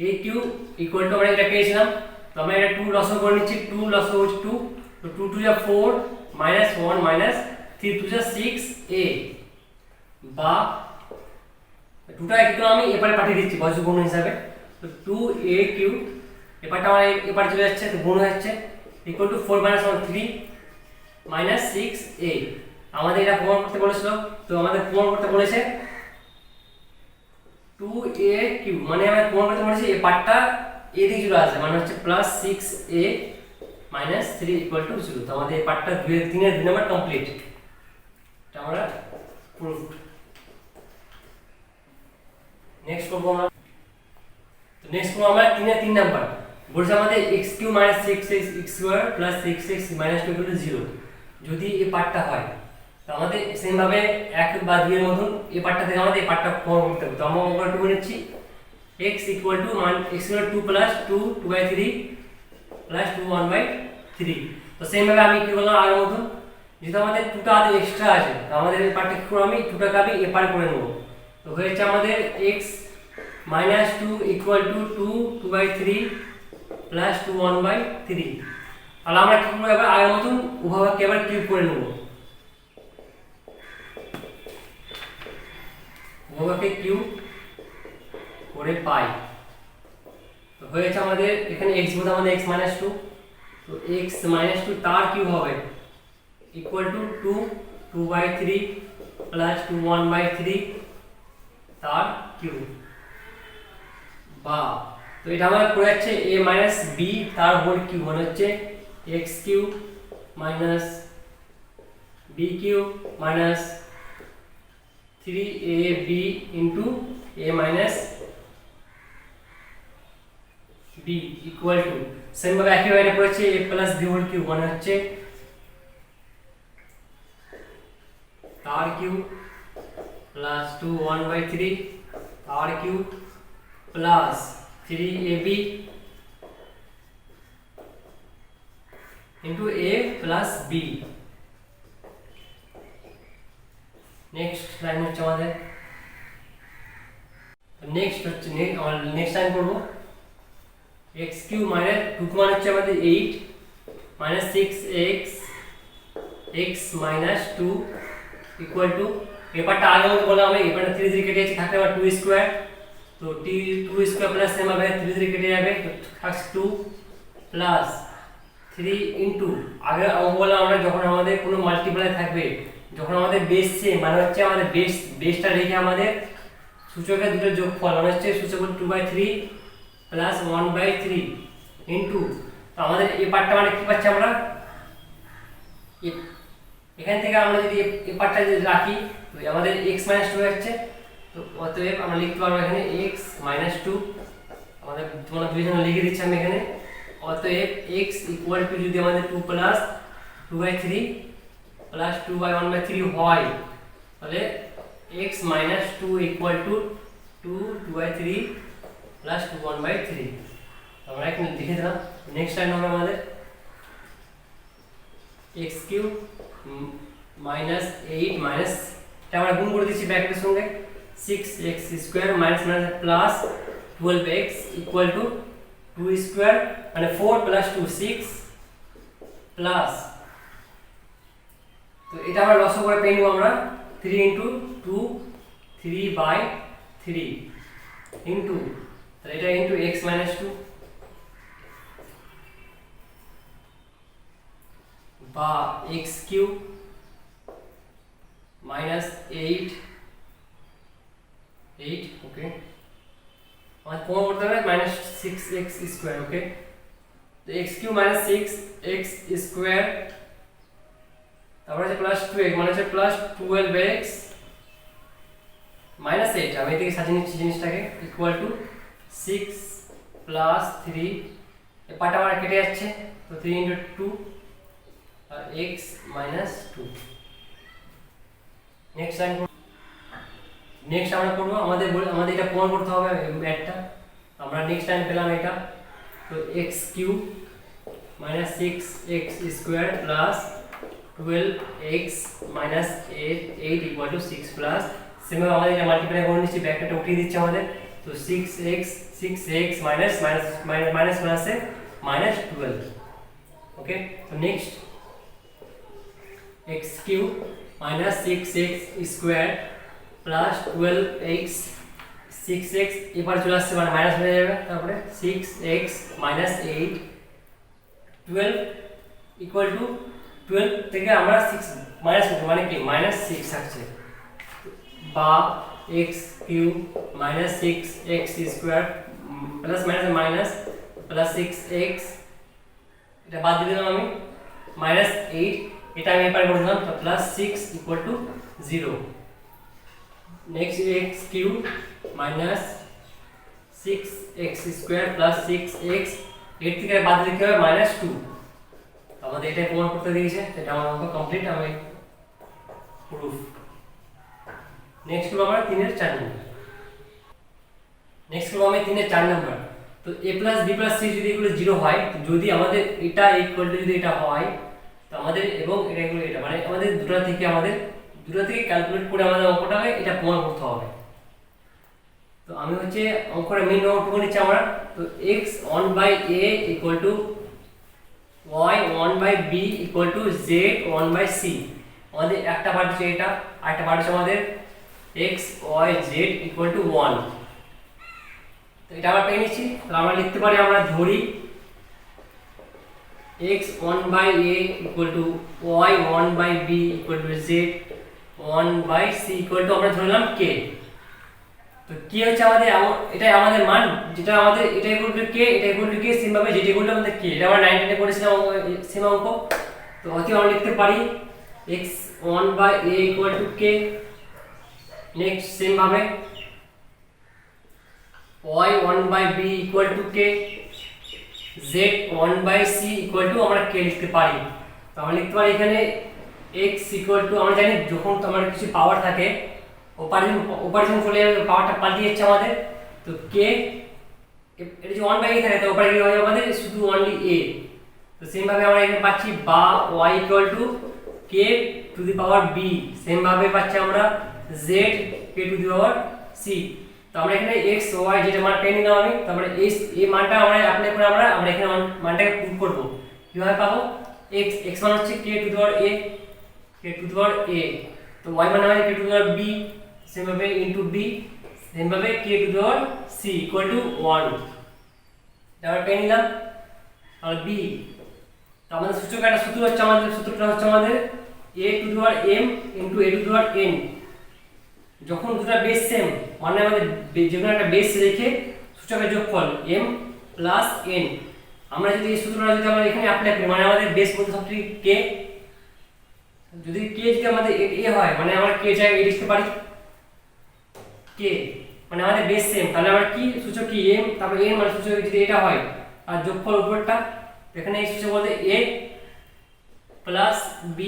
a cube equal two আমরা এটা পেয়েছিলাম, তো আমরা এটা 2 লসও করে নিচ্ছি, 2 লসও হচ্ছে 2, তো 2 2 যা 4 minus 1 minus 3 2 যা 6a, বা দুটো একটু আমি এপারে পাঠিয়ে দিচ্ছি বজ্র গুণ হিসাবে, তো 2a কিউব এপারটা আমার এপারে চলে যাচ্ছে, তো গুণ হয়ে যাচ্ছে equal to 4 minus 1 3 minus 6a। আমাদের এটা প্রমাণ করতে বলেছিল, তো আমাদের প্রমাণ করতে বলেছে 2a কিউব, মানে আমরা প্রমাণ করতে বলেছি এই পার্টটা এদিকে চলে আসে, মানে হচ্ছে plus 6a minus 3 equal to 0। তো আমাদের এই পার্টটা 2 এর 3 এর 2 নাম্বার কমপ্লিট, এটা আমরা প্রুফড। নেক্সট করব আমরা, তো নেক্সট করব আমরা 3 এর 3 নাম্বার, বলছে আমাদের x3 6x x square 6x 2 0। যদি এই পার্টটা হয় তো আমাদের সেম ভাবে 1 বা 2 এর মতন এই পার্টটা থেকে আমাদের এই পার্টটা প্রমাণ করতে হবে। তো আমরা ওভার 2 নিচ্ছি, x equal to x equal to 2 plus 2 2/3 plus 2 1/3। তো সেম ভাবে আমি কি বললাম আগের মতন, যেহেতু আমাদের 2টা আগে এক্সট্রা আছে তো আমাদের এই পার্টটা কি করব, আমি 2টাকে আমি এপারে করে নেব। তো হয়েছে আমাদের x minus 2 equal to 2 2/3 plus 2 1/3। তাহলে আমরা কি করব, এবার আগের মতন উভয়কে এবার কিউব করে নেব, উভয়কে কিউব করে পাই। তো হয়েছে আমাদের এখানে x বলতে আমাদের x minus 2, তো x minus 2 তার কিউব হবে equal to 2 2/3 plus 2 1/3 তার কিউব, বা তো এটা আমার পড়ে যাচ্ছে a minus b তার হোল কিউব, মানে হচ্ছে x cube minus b cube minus 3ab into a minus b equal to same ভাবে একই ভাবে পড়েছে a plus b whole cube, মানে হচ্ছে তার কিউব plus 2 1/3 তার cube plus 3ab into a plus b। Next line হচ্ছে আমাদের, নেক্সট হচ্ছে আমরা নেক্সট লাইন করব x কিউব মাইনাস 2 মানে হচ্ছে আমাদের 8 minus 6x x minus 2 equal to এবারটা আগে মতো বললাম আমি, এবারটা 3 3 কেটে যাচ্ছে, থাকবে আবার 2 স্কয়ার, তো 2 স্কয়ার প্লাস সেম হবে 3 3 কেটে যাবে, তো থাকছে 2 প্লাস 3 ইনটু আগে বললাম আমরা যখন আমাদের কোনো মাল্টিপ্লাই থাকবে, যখন আমাদের বেস সেম মানে হচ্ছে আমাদের বেসটা রেখে আমাদের সূচকের দুটো যোগফল মানে হচ্ছে সূচক 2/3 প্লাস 1/3 ইনটু তো আমাদের এই পার্টটা মানে কি পাচ্ছি আমরা, এখান থেকে আমরা যদি এই পার্টটা যদি রাখি তো আমাদের x - 2 হচ্ছে। তো অতএব আমরা লিখতে পারবো এখানে x - 2, আমাদের তোমরা দুইজন লিখে দিচ্ছি আমি এখানে। অতএব x = যদি আমাদের 2 + 2/3 + 2/1/3 হয়, তাহলে x - 2 = 2 2/3 + 2/1/3। আমরা এখানে লিখে দিলাম। নেক্সট টাইম হবে আমাদের x³ - 8 এটা আমরা গুণ করে দিচ্ছি ব্র্যাকেটের সঙ্গে 6x² - প্লাস 12x = 2² মানে 4 + 2 6 প্লাস, তো এটা আমরা লসাগু করে পেয়ে নেব আমরা 3 × 2 3/3 ইনটু, তাহলে এটা ইনটু x - 2 বা x³ - 8 ওকে, আমাদের কোন করতে হবে -6x², ওকে। তো x³ - 6x², তারপরে আছে +2x মানে হচ্ছে +12x - 8, আমি এদিকে সাজিয়ে নিচ্ছি জিনিসটাকে, = 6 + 3, এই পার্টটা আমার কেটে যাচ্ছে, তো 3 × 2 আর x - 2। নেক্সট আমরা করব, আমাদের এটা প্রমাণ করতে হবে ম্যাথটা। আমরা নেক্সট টাইম পেলাম এটা, তো x³ - 6x² plus 12x - 8 = 6 plus, সেমভাবে আমাদের এটা মাল্টিপ্লাই করে নিচ্ছি, ব্র্যাকেটটা উঠিয়ে দিচ্ছি আমাদের, তো 6x মাইনাস প্লাসে -12, ওকে। তো next x³ - 6x² plus 12x 6x এবার চলে আসছে মানে মাইনাস হয়ে যাবে, তারপরে 6x - 8 12 = 12 থেকে আমরা 6 মাইনাস করব মানে কি -6 আসছে, বা x³ - 6x² plus minus plus 6x, এটা বাদ দিয়ে দিলাম আমি -8, এটা আমি এপারে করে দিলাম, তো +6 = 0। Next x³ - 6x² plus 6x, এর থেকে বাদ দিতে হবে -2, তো আমাদের এটা প্রমাণ করতে দিয়েছে, এটা আমার অঙ্ক কমপ্লিট, আমি প্রুফ। নেক্সট করব আমরা 3 এর 4 নাম্বার। তো a + b + c যদি এগুলো 0 হয়, যদি আমাদের এটা ইকুয়াল টু যদি এটা হয়, তো আমাদের এবং এটা ইকুয়াল এটা মানে আমাদের দুটো থেকে ক্যালকুলেট করে আমাদের অঙ্কটাকে এটা প্রমাণ করতে হবে। তো আমি হচ্ছে অঙ্কটা মেইন অঙ্কটুকু নিচ্ছি আমরা, তো x 1/a = y 1/b = z 1/c, আমাদের একটা পার্ট হচ্ছে এটা, আরেকটা পার্ট হচ্ছে আমাদের x y z = 1, তো এটা আমরা পেয়ে নিচ্ছি। তাহলে আমরা লিখতে পারি, আমরা ধরি x 1/a = y 1/b = z 1/c আমরা ধরলাম k, তো কি হচ্ছে আমাদের এটাই আমাদের মান, যেটা আমাদের এটা = k, এটা = k, সেমভাবে যেটা = আমাদের k, এটা আমরা 19 এ করেছিলাম সেম অঙ্ক। তো অতএব আমরা লিখতে পারি x 1/a = k, next same ভাবে y 1/b = k, z 1/c আমরা k লিখতে পারি। তো আমরা লিখতে পারি এখানে x আমরা জানি যখন তোমার কিছু পাওয়ার থাকে অপারেশন চলে যাবে, পাওয়ারটা পাল্টে যাচ্ছে আমাদের, তো k এটা যে 1/a থাকে, তো ওপারে কি হয় আমাদের শুধু অনলি a, তো সেম ভাবে আমরা এখানে পাচ্ছি বা y = k to the power b, same ভাবে পাচ্ছি আমরা z k to the power c। তো আমরা এখানে x y যেটা মান পেয়ে নিলাম আমি, তো আমরা এই মানটা আমরা অ্যাপ্লাই করে আমরা এখানে মানটাকে প্রুফ করব। কিভাবে পাবো, x মান হচ্ছে k to the power a, তো y মান হবে k to the power b, same ভাবে ইনটু b, সেম ভাবে k to the power c = 1, এটা আমরা পেয়ে নিলাম। আর b, তো আমাদের সূত্রটা হচ্ছে আমাদের a to the power m into a to the power n, যখন দুটো বেস সেম মানে আমাদের যে কোনো একটা বেস রেখে সূচকের যোগফল m + n, আমরা যদি এই সূত্রটা যদি আমরা এখানে অ্যাপ্লাই করি মানে আমাদের বেস বলতে সবটি কে, যদি কে যদি আমাদের এ হয় মানে আমরা কে চাই এ লিখতে পারি কে মানে আমাদের বেস সেম, তাহলে আমরা কি সূচক কি m তারপর n মানে সূচক যদি এটা হয় আর যোগফল উপরটা এখানে এই সূচক বলতে a plus b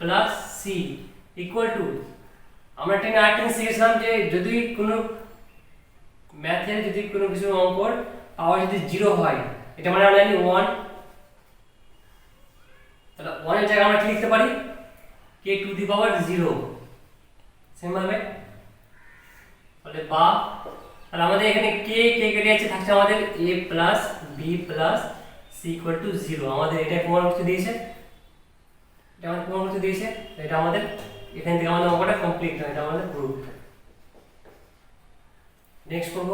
plus c equal two, আমরা এটা আরেকটা শিখেছিলাম যে যদি কোনো ম্যাথের যদি কোনো কিছু অঙ্কর পাওয়ার যদি 0 হয় এটা মানে আমরা জানি 1, তাহলে 1 এর জায়গায় আমরা কি লিখতে পারি k to the power 0 same ভাবে, তাহলে বা তাহলে আমাদের এখানে k কেটে যাচ্ছে থাকছে আমাদের a plus b plus c equal to 0, আমাদের এটা প্রমাণ করতে দিয়েছে, এটা আমাদের প্রমাণ করতে দিয়েছে, এটা আমাদের এখান থেকে আমাদের অঙ্কটা কমপ্লিট হয়, এটা আমাদের প্রুফ। নেক্সট করব,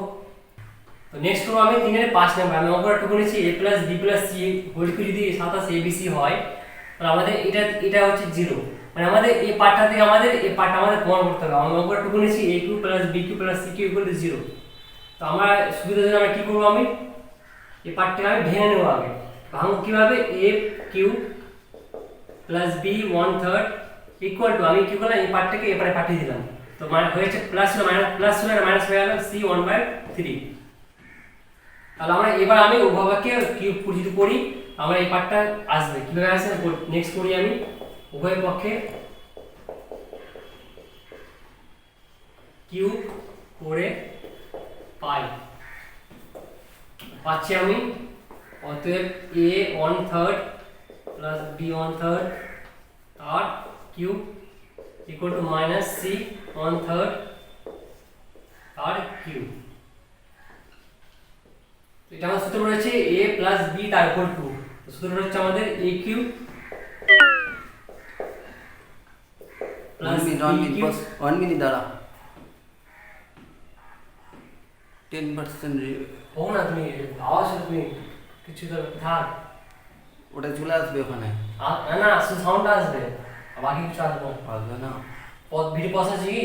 তো নেক্সট করব আমি 3 এর 5 নাম্বার, আমি অঙ্কটা টুকু নিয়েছি a plus b plus c whole cube যদি 27 abc হয় তাহলে আমাদের এটা হচ্ছে 0, মানে আমাদের এই পার্টটা থেকে আমাদের এই পার্টটা আমাদের প্রমাণ করতে হবে, আমি অঙ্কটা টুকু নিয়েছি a cube plus b cube plus c cube equal to 0, তো আমরা সুবিধার জন্য আমরা কি করব, আমি এই পার্টটাকে আমি ভেঙে নেব আগে, ভাঙব কিভাবে a cube plus b 1/3 equal to, আমি কি করলাম এই পার্টটাকে এপারে পাঠিয়ে দিলাম, তো মানে হয়েছে প্লাস ছিল মাইনাস, প্লাস ছিল মাইনাস হয়ে গেল c 1/3, তাহলে আমরা এবার আমি উভয়কে কিউব যদি করি আমরা এই পার্টটা আসবে কিভাবে আসবে, নেক্সট করি আমি উভয় পক্ষে কিউব করে পাই, পাচ্ছি আমি অতএব a 1/3 প্লাস b 1/3 আর cube equal to minus c 1/3 আর কিউব, এটা আমার সূত্র রয়েছে a প্লাস b তার উপর 2, তো সূত্র হচ্ছে আমাদের a cube plus b cube 1 minute দাঁড়া 10% ও না তুমি আওয়াজ তুমি কিছু তো থাক, ওটা চলে আসবে ওখানে, না না শুধু সাউন্ডটা আসবে আর বাকি কিছু আসবে না, আসবে না ভিডিও পজ আছে কি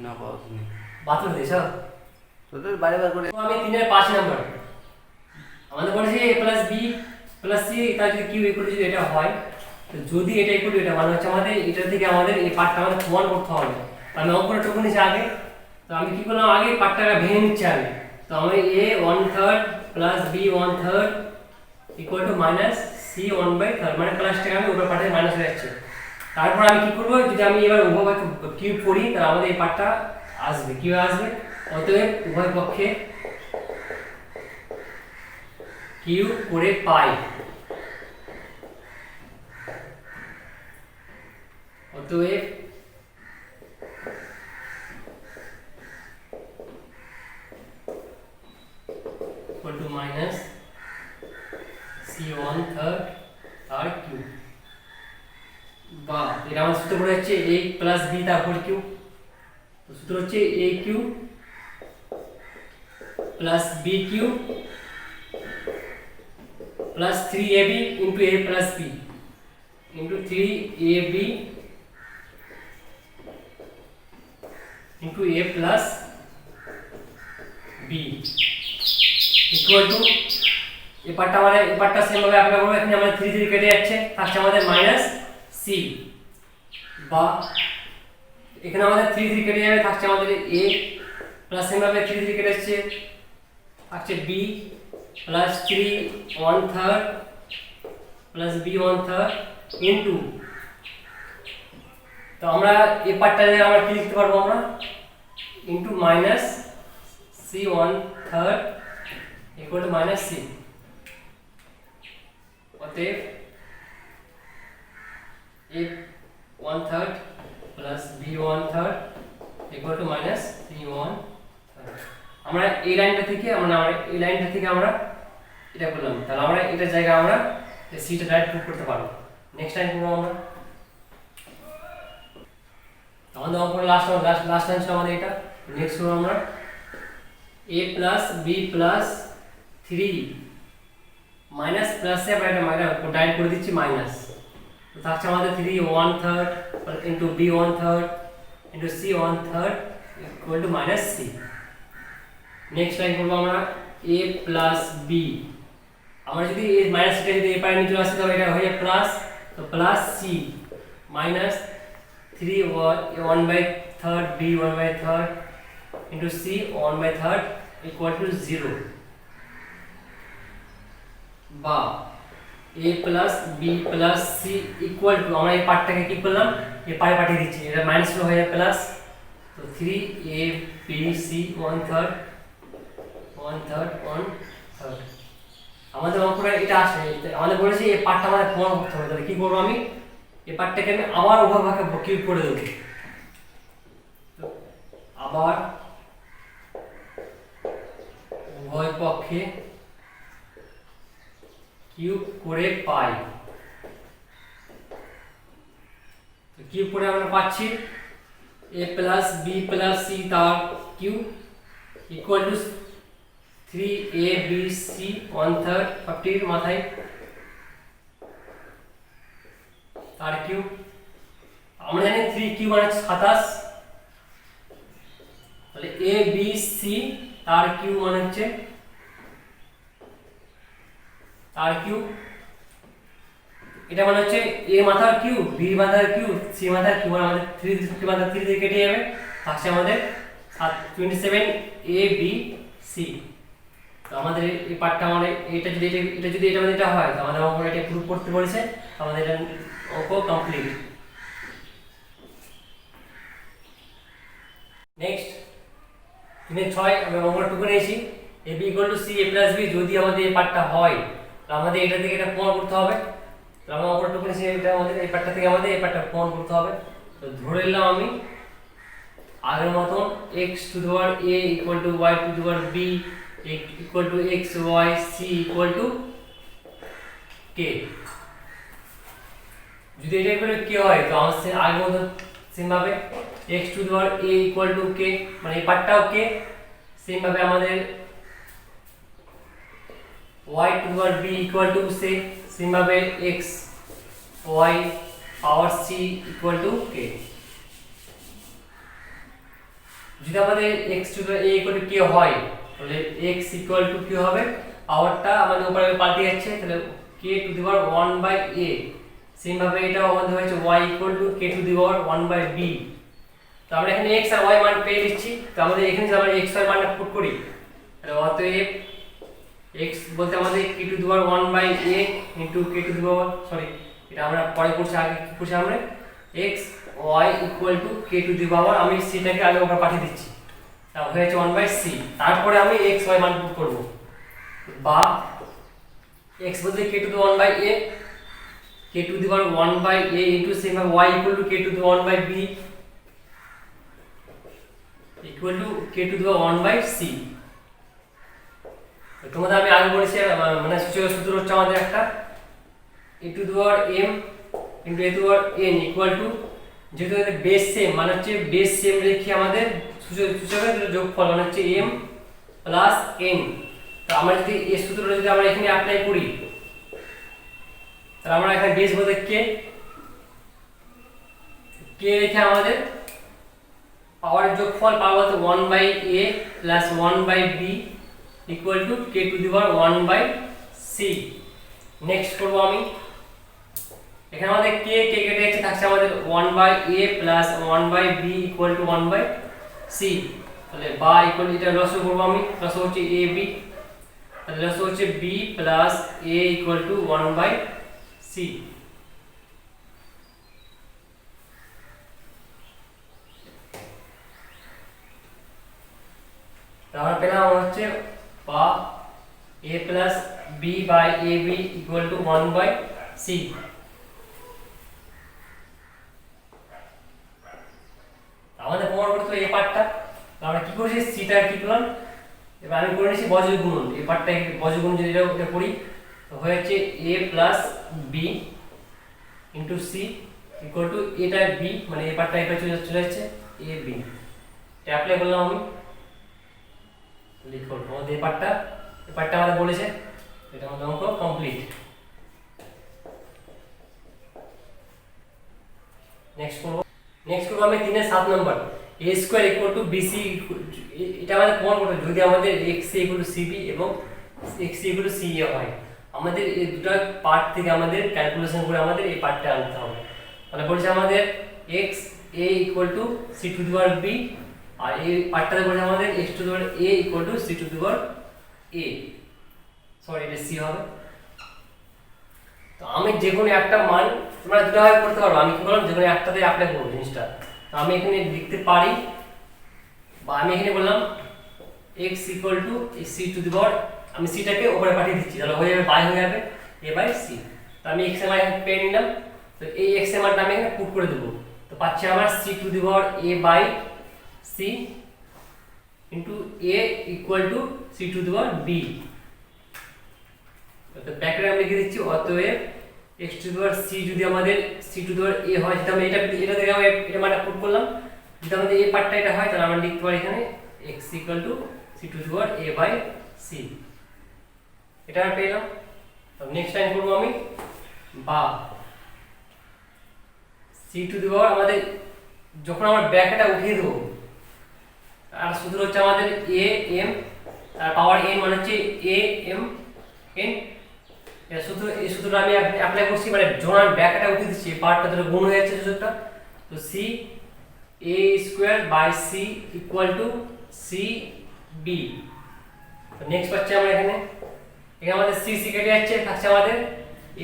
না পাওয়া নেই বাথরুম দিছ, তোদের বারে বার করে আমি 3 এর 5 নাম্বার আমাদের বলেছে a plus b plus c তার যদি কিউ ইকুয়াল টু এটা হয়, তো যদি এটা ইকুয়াল টু এটা মানে হচ্ছে আমাদের এটা থেকে আমাদের এই পার্টটা আমাদের প্রমাণ করতে হবে, আমি অঙ্কটা টুকু নিচে আগে, তো আমি কি করলাম আগে পার্টটাকে ভেঙে নিচ্ছি আগে, তো আমি a 1/3 plus b 1/3 equal to minus c 1/3 মানে প্লাসটাকে আমি উপর পার্টে মাইনাস হয়ে যাচ্ছে, তারপর আমি কি করব যদি আমি এবার উভয় কিউব করি তাহলে আমাদের এই পার্টটা আসবে, কিভাবে আসবে, অতএব উভয় পক্ষে কিউব করে পাই, অতএব ইকুয়াল টু মাইনাস c 1/3 আর কিউব, বা এটা আমার সূত্র পড়ে যাচ্ছে a প্লাস b তারপর কিউব, তো সূত্র হচ্ছে a cube plus b cube plus 3ab into a plus b into 3ab into a plus b equal to এই পার্টটা সেম ভাবে অ্যাপ্লাই করব, এখানে আমাদের 3 3 কেটে যাচ্ছে থাকছে আমাদের মাইনাস c, বা এখানে আমাদের 3 3 কেটে যাবে থাকছে আমাদের a প্লাস সেম ভাবে 3 3 কেটে যাচ্ছে থাকছে b plus 3 1/3 plus b 1/3 into, তো আমরা এই পার্টটা আমরা কি লিখতে পারবো আমরা into minus c 1/3 equal to minus c, অতএব a 1/3 plus b 1/3 equal to minus c 1/3, আমরা এই লাইনটা থেকে আমরা এটা করলাম, তাহলে আমরা এটার জায়গায় আমরা এই সিটা ডাইরেক্ট প্রুফ করতে পারবো, নেক্সট টাইম করব আমরা, আমাদের অঙ্কটা লাস্ট টাইম ছিল আমাদের এটা, নেক্সট করব আমরা a plus b plus 3 minus প্লাসে আমরা এটা মাইনাস ডাইরেক্ট করে দিচ্ছি মাইনাস, তো থাকছে আমাদের 3 1/3 into b 1/3 into c 1/3 equal to minus c, next line করব আমরা a প্লাস b আমরা যদি এই মাইনাস এটা যদি এই পারে নিচে আসে তবে এটা হয়ে যায় প্লাস, তো plus C minus 3 1/3 b 1/3 into c 1/3 equal to 0 বা a plus b plus c equal to আমরা এই পার্টটাকে কি করলাম এই পারে পাঠিয়ে দিচ্ছি, এটা মাইনাস হয়ে যায় প্লাস, তো 3a b c 1/3 আমাদের অঙ্কটা এটা আসে, আমাদের বলেছি এই পার্টটা আমাদের প্রমাণ করতে হবে। তাহলে কি করব আমি এই পার্টটাকে আমি আবার উভয় ভাগে কিউব করে দেব, তো আবার উভয় পক্ষে কিউব করে পাই, তো কিউব করে আমরা পাচ্ছি a plus b plus c তার cube equal two 3a b c 1/3 50 মাথায় তার কিউব, আমরা জানি 3 কিউব মানে 27, তাহলে a b c তার কিউব মানে হচ্ছে তার কিউব, এটা মানে হচ্ছে a মাথার কিউব b মাথার কিউব c মাথার কিউব, আমাদের 3 মাথার 3 দিয়ে কেটে যাবে, থাকছে আমাদের 27 a b c। তো আমাদের এই পার্টটা মানে এটা যদি এটা মানে এটা হয়, তো আমাদের অঙ্ক এটা প্রুফ করতে বলেছে, আমাদের এটা অঙ্ক কমপ্লিট। নেক্সট 3-6 আমরা অঙ্কটা টুকু নিয়েছি ab c a b যদি আমাদের এই পার্টটা হয় তো আমাদের এটা থেকে এটা প্রমাণ করতে হবে, তো আমরা অঙ্কটা টুকু নিয়েছি, এটা আমাদের এই পার্টটা থেকে আমাদের এই পার্টটা প্রমাণ করতে হবে। তো ধরে নিলাম আমি আগের মতন x to the power a equal to y to the power b equal to x y c equal to k, যদি এটা ইকুয়াল টু k হয় তো আমাদের আগের মতো সেম ভাবে x to the power a equal to k মানে এই পার্টটাও k, সেম ভাবে আমাদের y to the power b equal to same ভাবে x y power c equal to k, যদি আমাদের x to the power a equal to k হয় তাহলে x equal two কি হবে, পাওয়ারটা আমাদের উপরে পাল্টে যাচ্ছে, তাহলে k to the power 1/a, same ভাবে এটাও আমাদের হয়েছে y equal to k to the power 1/b। তো আমরা এখানে x আর y মান পেয়ে দিচ্ছি, তো আমাদের এখানে যদি আমরা x y মানটা পুট করি তাহলে অতএব x বলতে আমাদের k to the power 1/a into k to the power এটা আমরা পরে করছি, আগে কি করছি আমরা x y equal to k to the power, আমি সেটাকে আগে উপরে পাঠিয়ে দিচ্ছি, তাহলে হয়েছে 1/c, তারপরে আমি x y মান পুট করব, বা x বলতে k to the 1/a k to the power 1/a into same y equal to k to the 1/b equal to k to the power 1/c। তো তোমাদের আমি আগে বলেছি মানে সূচকের সূত্র হচ্ছে আমাদের একটা a to the power m into a to the power n equal to, যেহেতু এদের বেস সেম মানে হচ্ছে বেস সেম রেখে আমাদের সূচকের যোগফল মানে হচ্ছে m প্লাস n। তো আমরা যদি এই সূত্রটা যদি আমরা এখানে অ্যাপ্লাই করি তাহলে আমরা এখানে বেস বলতে k রেখে আমাদের পাওয়ারের যোগফল পাওয়া বলতে 1/a plus 1/b equal to k to the power 1/c। Next করব আমি এখানে আমাদের k কেটে যাচ্ছে, থাকছে আমাদের 1/a plus 1/b equal to 1/c, তাহলে বা ইকুয়াল এটা লসও করব আমি, লসও হচ্ছে ab, তাহলে লসও হচ্ছে b plus a equal to 1/c। তাহলে পেলাম হচ্ছে বা a plus b by ab equal to 1/c। আমাদের প্রমাণ করতে হবে এই পার্টটা, আমরা কি করেছি সিটা কি করলাম, এবার আমি করে নিয়েছি বজ্র গুণন, এই পার্টটা বজ্র গুণন যদি এটা করি তো হয়ে যাচ্ছে a plus b into c equal two এটা b মানে এই পার্টটা এটা চলে যাচ্ছে a b, এটা অ্যাপ্লাই করলাম আমি, লিখো আমাদের এই পার্টটা আমাদের বলেছে, এটা আমাদের অঙ্ক কমপ্লিট। নেক্সট করব আমি 3-7 number a square equal two bc, এটা আমাদের প্রমাণ করতে যদি আমাদের x ইকুয়াল টু cb এবং x ইকুয়াল টু ca হয়, আমাদের এই দুটো পার্ট থেকে আমাদের ক্যালকুলেশন করে আমাদের এই পার্টটা আনতে হবে। তাহলে বলছে আমাদের x a equal to c to the power b, আর এই পার্টটাতে বলছে আমাদের x to the power a equal to c to the power a, sorry এটা c হবে। তো আমি যে কোনো একটা মান, তোমরা দুটো ভাবে করতে পারো, আমি কি বললাম যে কোনো একটাতে অ্যাপ্লাই করব জিনিসটা। তো আমি এখানে লিখতে পারি, বা আমি এখানে বললাম x equal to c to the power, আমি c টাকে উপরে পাঠিয়ে দিচ্ছি, তাহলে হয়ে যাবে বাই হয়ে যাবে a বাই c। তো আমি x এর মান পেয়ে নিলাম, তো এই x এর মানটা আমি এখানে পুট করে দেব। তো পাচ্ছি আমার c to the power a by c into a equal to c to the power b। তো ব্র্যাকেটে আমি লিখে দিচ্ছি অতএব x to the power c যদি আমাদের c to the power a হয়, যেটা আমি এটা থেকে আমি এটা মানে পুট করলাম, যদি আমাদের এই পার্টটা এটা হয় তাহলে আমরা লিখতে পারি এখানে x equal to c to the power a by c, এটা আমি পেলাম। তো নেক্সট টাইম করব আমি, বা c টু দি পাওয়ার আমাদের যখন আমরা ব্র্যাকেটটা উঠিয়ে দেব, আর সূত্র হচ্ছে আমাদের a m R power n মানে হচ্ছে a m n, এই সূত্রটা আমি অ্যাপ্লাই করছি, মানে যখন আমি ব্র্যাকেটটা উঠিয়ে দিচ্ছি পার্টটা ধরে গুণ হয়ে যাচ্ছে সূত্রটা। তো c a square by c equal to c b। তো নেক্সট পাচ্ছি আমরা এখানে আমাদের c c কেটে যাচ্ছে, থাকছে আমাদের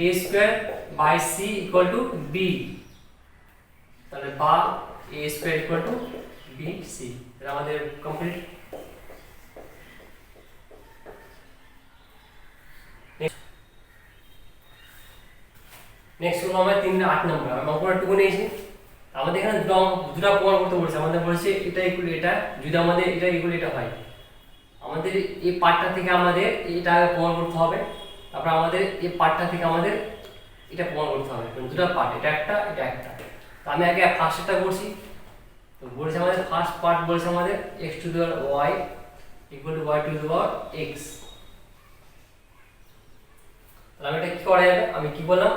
a square by c equal to b, তাহলে বা a square equal to b c, এটা আমাদের কমপ্লিট। নেক্সট হলো আমাদের 3 8 নম্বর, আমি অঙ্কটা টুকু নিয়েছি। আমাদের এখানে দুটো প্রমাণ করতে বলেছে, আমাদের বলেছে এটা ইকুয়াল এটা, যদি আমাদের এটা ইকুয়াল এটা হয়, আমাদের এই পার্টটা থেকে আমাদের এটা প্রমাণ করতে হবে, তারপর আমাদের এই পার্টটা থেকে আমাদের এটা প্রমাণ করতে হবে। দুটো পার্ট, এটা একটা এটা একটা। তো আমি আগে ফার্স্টটা করছি। তো বলেছে আমাদের ফার্স্ট পার্ট বলেছে আমাদের x to the power y equal to y to the power x। তাহলে আমি এটা কি করা যাবে, আমি কি বললাম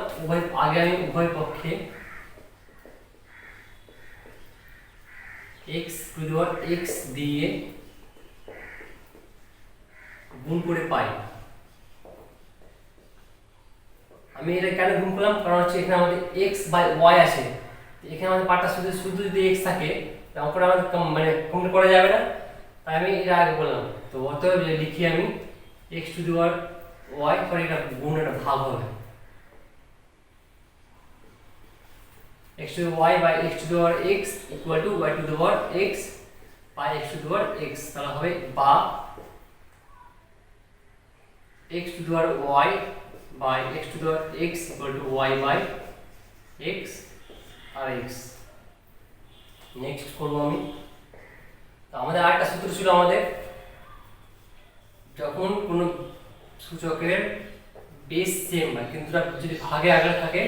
আগে আমি উভয় পক্ষে x to the power x দিয়ে গুণ করে পাই। আমি এটা কেন গুণ করলাম, কারণ হচ্ছে এখানে আমাদের x বাই y আছে, এখানে আমাদের পার্টটা শুধু যদি x থাকে অঙ্কটা আমাদের মানে কমপ্লিট করা যাবে না, তাই আমি এটা আগে বললাম। তো অতএব লিখি আমি x to the power y, sorry এটা গুণ, এটা ভাগ হবে x to the y by x to the power x equal to y to the power x by x to the power x, তাহলে হবে বা x to the power y by x to the power x equal to y by x আর x। Next করব আমি, তো আমাদের আরেকটা সূত্র ছিল, আমাদের যখন কোনো সূচকের বেস সেম হয় কিন্তু যদি ভাগে আগে থাকে,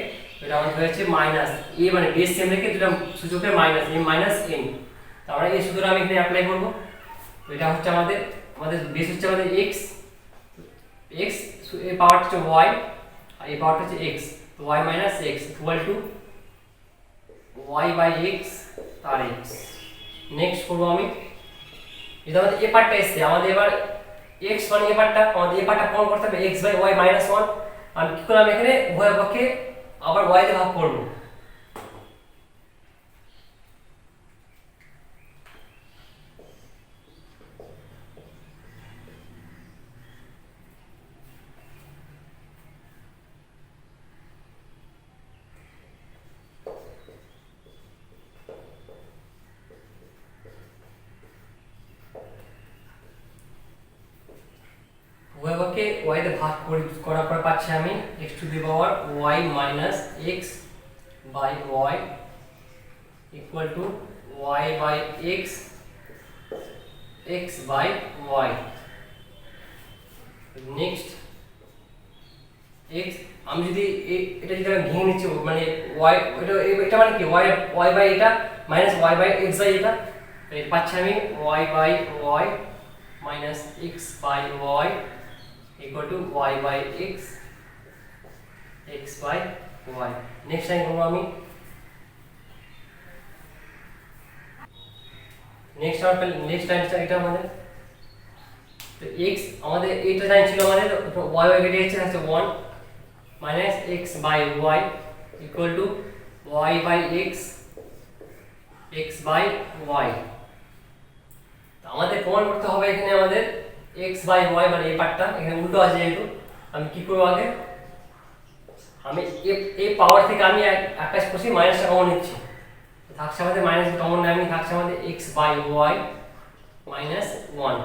এটা আমাদের হয়েছে মাইনাস a, মানে বেস সেম রেখে দুটো সূচকের মাইনাস m মাইনাস n। তো আমরা এই সূত্রটা আমি এখানে অ্যাপ্লাই করব। তো এটা হচ্ছে আমাদের বেস হচ্ছে আমাদের x, x এই পাওয়ারটা হচ্ছে y আর এই পাওয়ারটা হচ্ছে x, তো y minus x equal to y by x আর x। নেক্সট করব আমি, এটা আমাদের এই পার্টটা এসেছে, আমাদের এবার x মানে এই পার্টটা, আমাদের এই পার্টটা প্রমাণ করতে হবে x বাই y মাইনাস 1। আমি কি করলাম, এখানে উভয় পক্ষে আবার y দিয়ে ভাগ করব। উভয়কে y দিয়ে ভাগ করার পর পাচ্ছি আমি x to the power y minus x by y equal to y by x x by y। Next x, আমি যদি এটা যদি আমি ভেঙে নিচ্ছি, মানে y এটা মানে কি y বাই এটা minus y by x by এটা, তো এই পাচ্ছি আমি y by y minus x by y equal to y by x x by y। Next time করব আমি, নেক্সট টাইমটা এটা আমাদের, তো তো x আমাদের এটা জানি ছিল আমাদের y y কেটে যাচ্ছে আছে 1 minus x by y equal to y by x x by y। তো আমাদের প্রমাণ করতে হবে এখানে আমাদের x বাই y মানে এই পার্টটা এখানে উল্টো আছে যেহেতু আমি কি করব আগে আমি এই পাওয়ার থেকে আমি আকাশ কষি মাইনাসটা কমন নিচ্ছি থাকছে আমাদের মাইনাস কমন নেই আমি থাকছে আমাদের x বাই y মাইনাস 1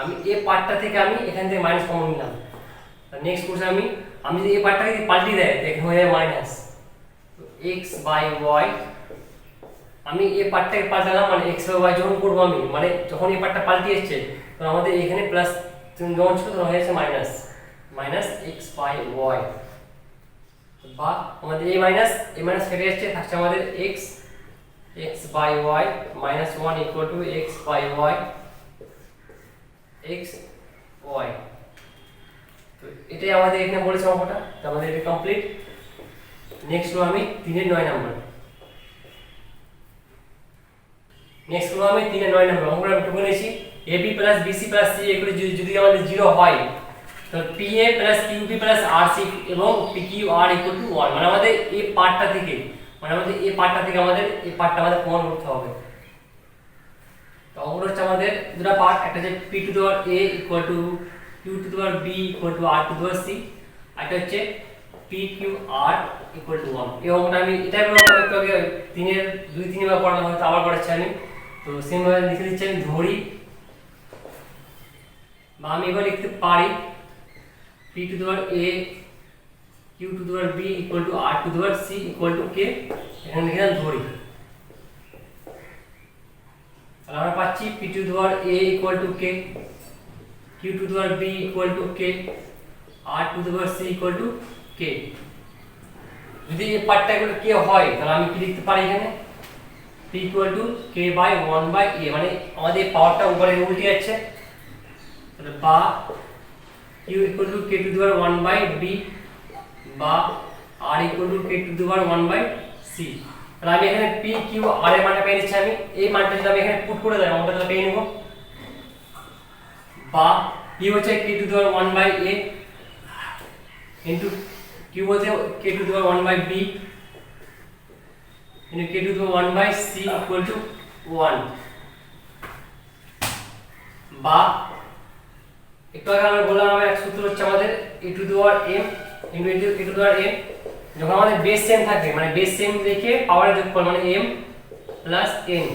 আমি এই পার্টটা থেকে আমি এখান থেকে মাইনাস কমন নিলাম নেক্সট কোর্সে আমি যদি এই পার্টটাকে যদি পাল্টি দেয় দেখো হয়ে যায় মাইনাস তো x বাই y আমি এই পার্টটাকে পাল্টালাম মানে x বাই y যখন করব আমি মানে যখন এই পার্টটা পাল্টি আসছে তখন আমাদের এখানে প্লাস যখন ছিল তখন হয়ে যাচ্ছে মাইনাস x বাই y বা আমাদের এই মাইনাস কেটে যাচ্ছে থাকছে আমাদের x by y minus 1 equal to x by y x y। তো এটাই আমাদের এখানে বলেছে অঙ্কটা তো আমাদের এটা কমপ্লিট। নেক্সট হলো আমি 3 এর 9 নাম্বার অঙ্কটা আমি বলেছি ab plus bc plus c এগুলো যদি আমাদের 0 হয় তো pa plus qb plus rc এবং pqr ইকুয়াল টু 1 মানে আমাদের এই পার্টটা থেকে আমাদের এই পার্টটা আমাদের প্রমাণ করতে হবে। তো অঙ্কটা হচ্ছে আমাদের দুটো পার্ট একটা হচ্ছে p two the power a equal two q two the power b equal two r two the power c একটা হচ্ছে pqr ইকুয়াল টু 1। এই অঙ্কটা আমি এটাই একটু আগে 2-3 বার পড়ালাম হয়তো আবার পড়াচ্ছি আমি তো সেম ভাবে লিখে দিচ্ছি আমি ধরি বা আমি এবার লিখতে পারি p two the power a q two the power b equal two r two the power c equal to k এখানে লিখে দিলাম ধরি তাহলে আমরা পাচ্ছি p two the power a equal to k q two the power b equal to k r two the power c equal to k। যদি এই পার্টটা এগুলো k হয় তাহলে আমি কি লিখতে পারি এখানে p equal to k by 1 by a মানে আমাদের পাওয়ারটা উপরে উল্টে যাচ্ছে তাহলে বা q equal to k to the power 1 by b বা r equal to k to the power 1 by c। তাহলে আমি এখানে p q r এর মানটা পেয়ে নিচ্ছি আমি এই মানটা যদি আমি এখানে পুট করে দেই আমরা তাহলে পেয়ে নেব বা p হচ্ছে k to the power 1 by a into q হচ্ছে k to the power 1 by b into k to the power 1 by c equal to 1 বা একটু আগে আমরা বললাম আমরা এক সূত্র হচ্ছে আমাদের a to the power m into a to the power m যখন আমাদের বেস সেম থাকবে মানে বেস সেম রেখে পাওয়ারের যোগফল মানে m প্লাস n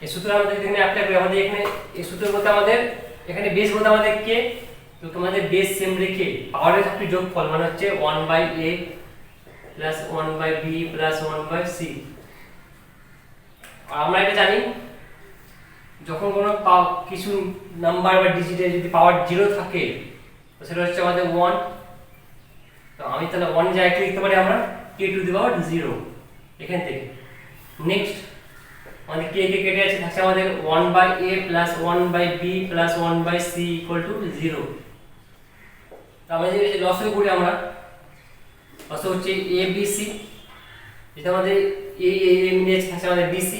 এই সূত্র আমাদের এখানে অ্যাপ্লাই করি আমাদের এখানে এই সূত্র বলতে আমাদের এখানে বেস বলতে আমাদের k তো তোমাদের বেস সেম রেখে পাওয়ারের সবটি যোগফল মানে হচ্ছে 1 by a plus 1 by b plus 1 by c। আর আমরা এটা জানি যখন কোনো কিছু নাম্বার বা ডিজিটে যদি পাওয়ার 0 থাকে তো সেটা হচ্ছে আমাদের 1 তো আমি তাহলে 1 জায়গায় লিখতে পারি আমরা k টু দি পাওয়ার 0 এখান থেকে। নেক্সট আমাদের k কে কেটে আছে থাকছে আমাদের 1 by a plus 1 by b plus 1 by c equal to 0। তো আমরা যদি লসাগু করি আমরা লসাগু হচ্ছে a b c যেটা আমাদের a মিলে আছে থাকছে আমাদের bc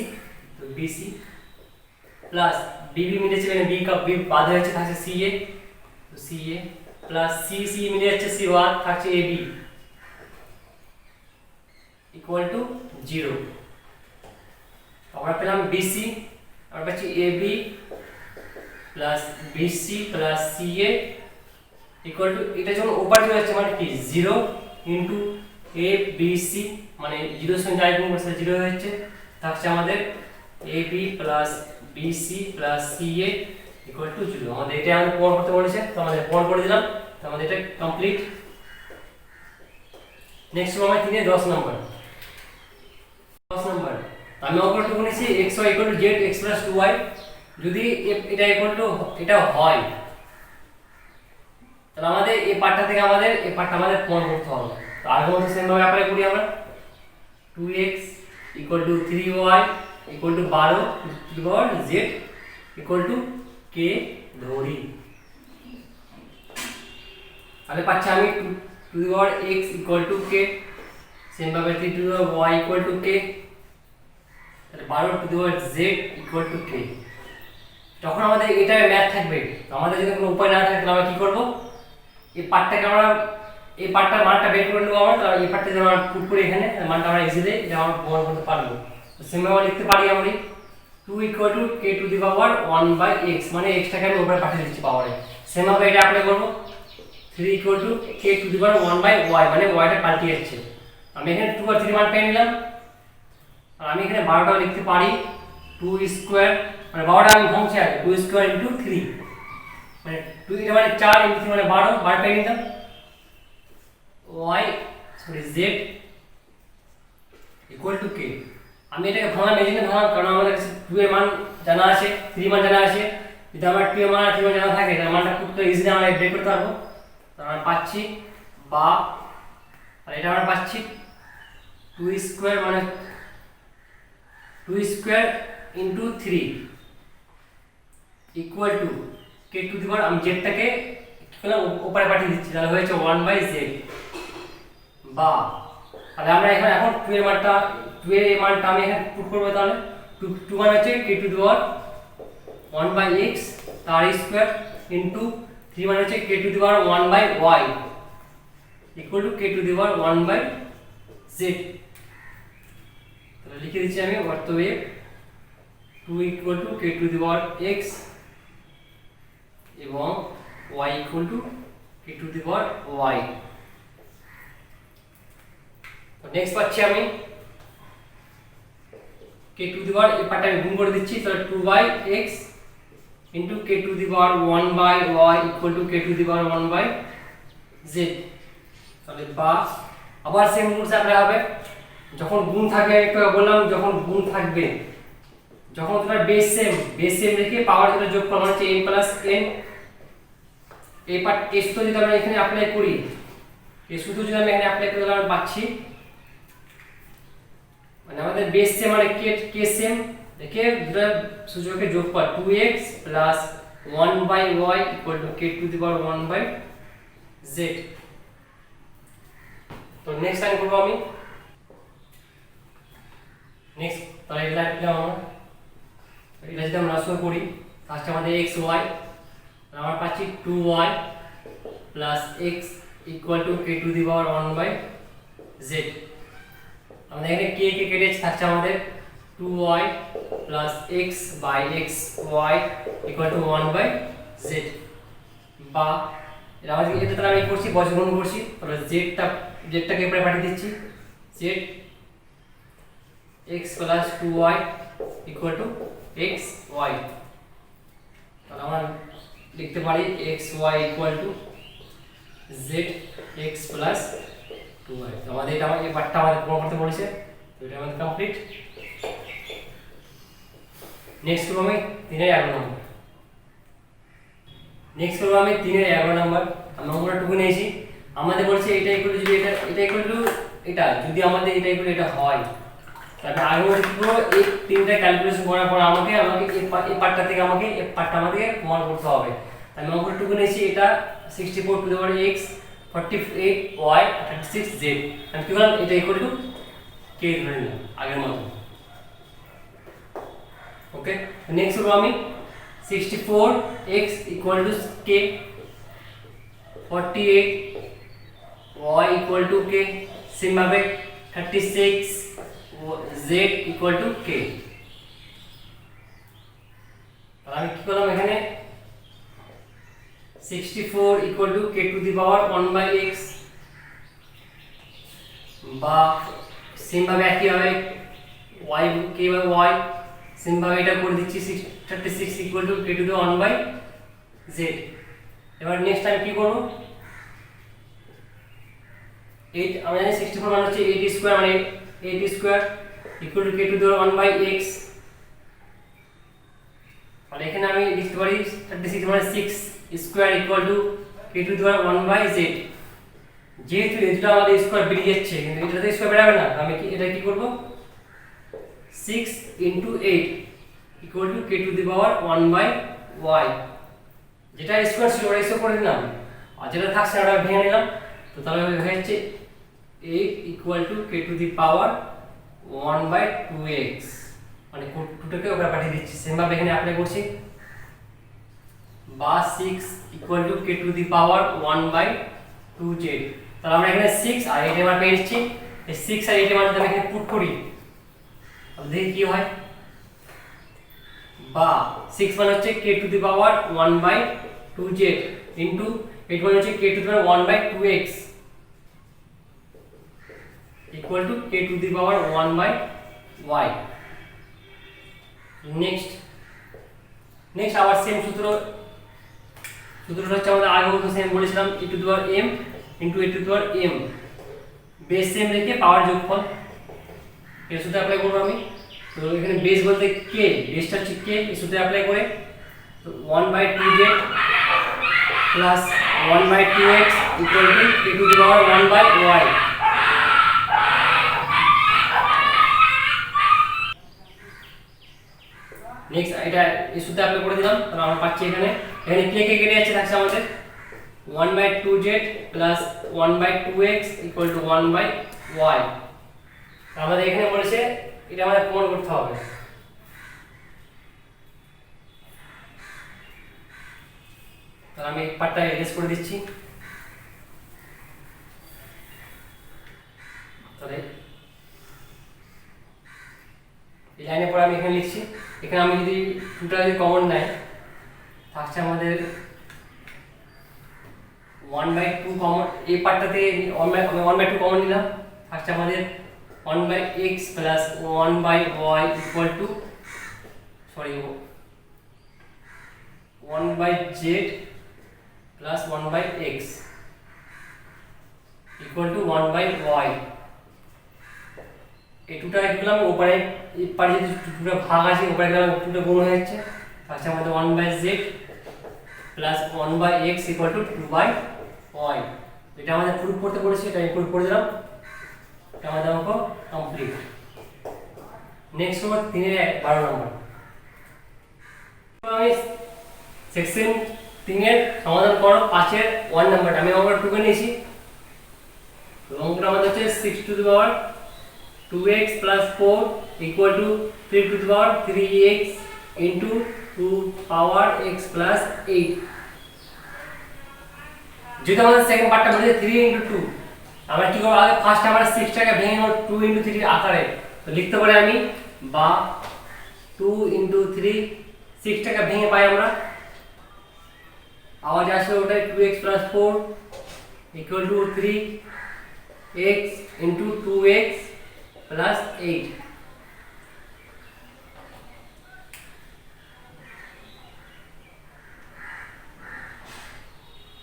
তো bc প্লাস bb মিলে আছে মানে b বাদ হয়ে যাচ্ছে থাকছে ca তো ca প্লাস c মিলে যাচ্ছে c বাদ থাকছে ab ইকুয়াল টু 0। আমরা পেলাম BC আমরা পাচ্ছি AB plus BC plus CA equal to এটা যখন ওপার চলে যাচ্ছে মানে কি 0 ইনটু ABC মানে 0 এর সঙ্গে আইগুণ করলে 0 হয়ে যাচ্ছে থাকছে আমাদের AB plus BC plus CA equal to 0। আমাদের এটা আমি প্রমাণ করতে বলেছে তো আমাদের প্রমাণ করে দিলাম তো আমাদের এটা কমপ্লিট। নেক্সট হলো আমার 3 এর 10 নাম্বার আমি অঙ্কটা বলেছি xy z x 2y যদি এটা এটা হয় তাহলে আমাদের এই পার্টটা থেকে আমাদের এই পার্টটা আমাদের প্রমাণ করতে হবে। তো আগে মতো সেম ভাবে অ্যাপ্লাই করি আমরা 2x 3y 12 two the power z k ধরি তাহলে পাচ্ছি আমি two the power x k same ভাবে 3 two the power y k তাহলে 12 two the power z equal to k। যখন আমাদের এটা ম্যাথ থাকবে, তো আমাদের যদি কোনো উপায় না থাকে তাহলে আমরা কি করব, এই পার্টটাকে আমরা এই পার্টটার মানটা বের করে নেব আমরা, তাহলে এই পার্টটা যদি আমরা পুট করি এখানে মানটা আমরা ইজিলি এটা আমরা প্রমাণ করতে পারবো। তো সেমভাবে লিখতে পারি আমরা 2 equal to k to the power 1/x, মানে x টাকে আমি উপরে পাঠিয়ে দিচ্ছি পাওয়ারে। সেমভাবে এটা অ্যাপ্লাই করব 3 equal to k to the power 1/y, মানে y টা পাল্টিয়ে যাচ্ছে। আমি এখানে 2 আর 3 মান পেয়ে নিলাম, আর আমি এখানে 12টা লিখতে পারি 2 স্কয়ার, মানে 12টা আমি ভাঙছি আগে 2 স্কয়ার ইনটু 3, মানে 2 এটা মানে 4 ইনটু 3 মানে 12 পেয়ে নিলাম। z equal to k। আমি এটাকে ভাঙা মেজিনে ভাঙা, কারণ আমাদের কাছে 2 এর মান জানা আছে, 3 মান জানা আছে। যদি আমার 2 এর মান আর 3 মান জানা থাকে তাহলে মানটা খুব ইজিলি আমরা বের করতে পারবো। তাহলে আমরা পাচ্ছি বা, আর এটা আমরা পাচ্ছি 2 স্কয়ার, মানে 2 square into 3 equal to k to the power, আমি z টাকে কি করলাম উপরে পাঠিয়ে দিচ্ছি, তাহলে হয়েছে 1/z বা, তাহলে আমরা এখন 2 এর মানটা আমি এখানে পুট করব। তাহলে 2 মানে হচ্ছে k to the power 1/x তার স্কয়ার ইনটু 3 মানে হচ্ছে k to the power 1/y equal to k to the power 1/z। তাহলে লিখে দিচ্ছি আমি অতএব 2 equal to k to the power x এবং y equal to k to the power y। তো নেক্সট পাচ্ছি আমি k টু দি পাওয়ার এই পার্টটা আমি গুণ করে দিচ্ছি, তাহলে 2/x into k to the power 1/y equal to k to the power 1/z। তাহলে বা, আবার সেম রুলস অ্যাপ্লাই হবে। যখন গুণ থাকবে, একটু বললাম যখন গুণ থাকবে, যখন তোমার বেস সেম রেখে পাওয়ার যেটা যোগ করা হচ্ছে n প্লাস n, এই পার্ট s তো যদি আমরা এখানে অ্যাপ্লাই করি, এই সূত্র যদি আমি এখানে অ্যাপ্লাই করি তাহলে আমরা পাচ্ছি, মানে আমাদের বেস সেম মানে k সেম দেখে দুটো সূচকের যোগফল 2x plus 1/y equal to k to the power 1/z। তো নেক্সট টাইম করব আমি নেক্সট, তাহলে এটা লিখলাম আমরা, এটা যদি আমরা রাশি করি ফার্স্ট আমাদের x y, আমরা পাচ্ছি 2y plus x equal to k to the power 1/z। আমাদের এখানে k কেটে থাকছে আমাদের 2y plus x by xy equal to 1/z বা, এটা আমাদের এটা তাহলে আমি করছি বজ্রগুণ করছি, তাহলে z টাকে উপরে পাঠিয়ে দিচ্ছি, z x plus 2y equal to xy। তাহলে আমরা লিখতে পারি xy equal two zx plus 2y। তো আমাদের এটা এই পার্টটা আমাদের প্রমাণ করতে বলেছে, তো এটা আমাদের কমপ্লিট। নেক্সট করব আমি 3 এর 11 নম্বর। আমি অঙ্কটা টুকু নিয়েছি। আমাদের বলছে এটা ইকুয়াল টু, যদি এটা ইকুয়াল টু এটা, যদি আমাদের এটা ইকুয়াল টু এটা হয়, তাহলে আগে বলছি কি করব, এই তিনটা ক্যালকুলেশন করার পর আমাকে এই পার্টটা থেকে আমাকে এই পার্টটা আমাদের প্রমাণ করতে হবে। আমি অঙ্কটা টুকু নিয়েছি, এটা 64 two the power x 48y 36z, আমি কি করলাম এটা ইকুয়াল টু k ধরে নিলাম আগের মতো। ওকে, নেক্সট করব আমি 64x equal to k, 48y equal to k, same ভাবে 36z ইকুয়াল টু k। তাহলে আমি কি করলাম এখানে 64 equal to k to the power 1/x বা, সেম ভাবে একই ভাবে y k by y, same ভাবে এটা করে দিচ্ছি 36 equal to k to the 1/z। এবার নেক্সট টাইম কি করব, 8 আমরা জানি 64 মানে হচ্ছে 8 স্কয়ার, মানে 8 square equal to k to the 1/x। আর এখানে আমি লিখতে পারি 36 মানে 6 square equal to k to the 1/z। যেহেতু এই দুটো আমাদের স্কয়ার বেরিয়ে যাচ্ছে, কিন্তু এটাতে স্কয়ার বেরাবে না, আমি এটা কি করব 6 into 8 equal to k to the power 1/y। যেটা স্কয়ার ছিল ওটা স্কয়ার করে দিলাম, আর যেটা থাকছে ওটা ভেঙে নিলাম। তো তাহলে হয়ে যাচ্ছে 8 equal to k to the power 1/2x। মানে টুটাকে ওপরে পাঠিয়ে দিচ্ছি। সেমভাবে এখানে অ্যাপ্লাই করছি, বা 6 equal to k to the power 1/2z। তাহলে আমরা এখানে 6 আর 8 আমরা পেয়ে যাচ্ছি। এই 6 আর 8 মানে আমি এখানে পুট করি, তাহলে দেখি কি হয়। বা 6 মানে হচ্ছে k to the power 1/2z into 8 মানে হচ্ছে k to the power 1/2x equal to k to the power 1/y। Next আবার সেম সূত্রটা হচ্ছে আমাদের আগে মতো সেম বলেছিলাম, e to the power m into e to the power m, base same রেখে পাওয়ার যোগফল। এর সূত্র অ্যাপ্লাই করব আমি। তো এখানে বেস বলতে k, বেসটা হচ্ছে k, এই সূত্র অ্যাপ্লাই করে তো 1/2z plus 1/2x equal to k to the power 1/y। Next এটা এই সূত্র অ্যাপ্লাই করে দিলাম, তাহলে আমরা পাচ্ছি এখানে k কেটে যাচ্ছে, থাকছে আমাদের 1/2z plus 1/2x equal two 1/y। আমাদের এখানে বলেছে এটা আমাদের প্রমাণ করতে হবে। তাহলে আমি এই পার্টটা এরেজ করে দিচ্ছি। তাহলে এই লাইনে পরে আমি এখানে লিখছি, এখানে আমি যদি টুটা যদি কমন নেয় থাকছে আমাদের 1/2 কমন, এই পার্টটাতে 1/2 কমন নিলাম, থাকছে আমাদের 1/x plus 1/y equal to 1/z plus 1/x equal to 1/y। এই টুটা লিখলাম, উপরে এই পারে যদি টুটা ভাগ আছে উপরে গেলাম টুটা গুণ হয়ে যাচ্ছে, থাকছে আমাদের 1/z plus 1/x equal to 2/y। এটা আমাদের প্রুফ করতে বলেছি, এটা প্রুফ করে দিলাম, এটা আমাদের অঙ্ক কমপ্লিট। নেক্সট হলো 3 এর 12 নম্বর। আমি সেকশন 3 এর সমাধান করো 5 এর 1 নাম্বার, আমি অঙ্কটা 2 কে নিয়েছি। অঙ্কটা আমাদের হচ্ছে 6 two the power 2x plus 4 equal to 3 to the power 3x into 2 power x plus 8। যেটা আমাদের সেকেন্ড পার্টটা বলেছে 3 into 2, আমরা কি করব, আগে ফার্স্ট আমরা 6 টাকে ভেঙে নেব 2 into 3 আকারে। তো লিখতে পারি আমি বা 2 into 3, 6 টাকে ভেঙে পাই আমরা, আবার আসবে ওটাই 2x plus 4 equal to 3x into 2x plus 8।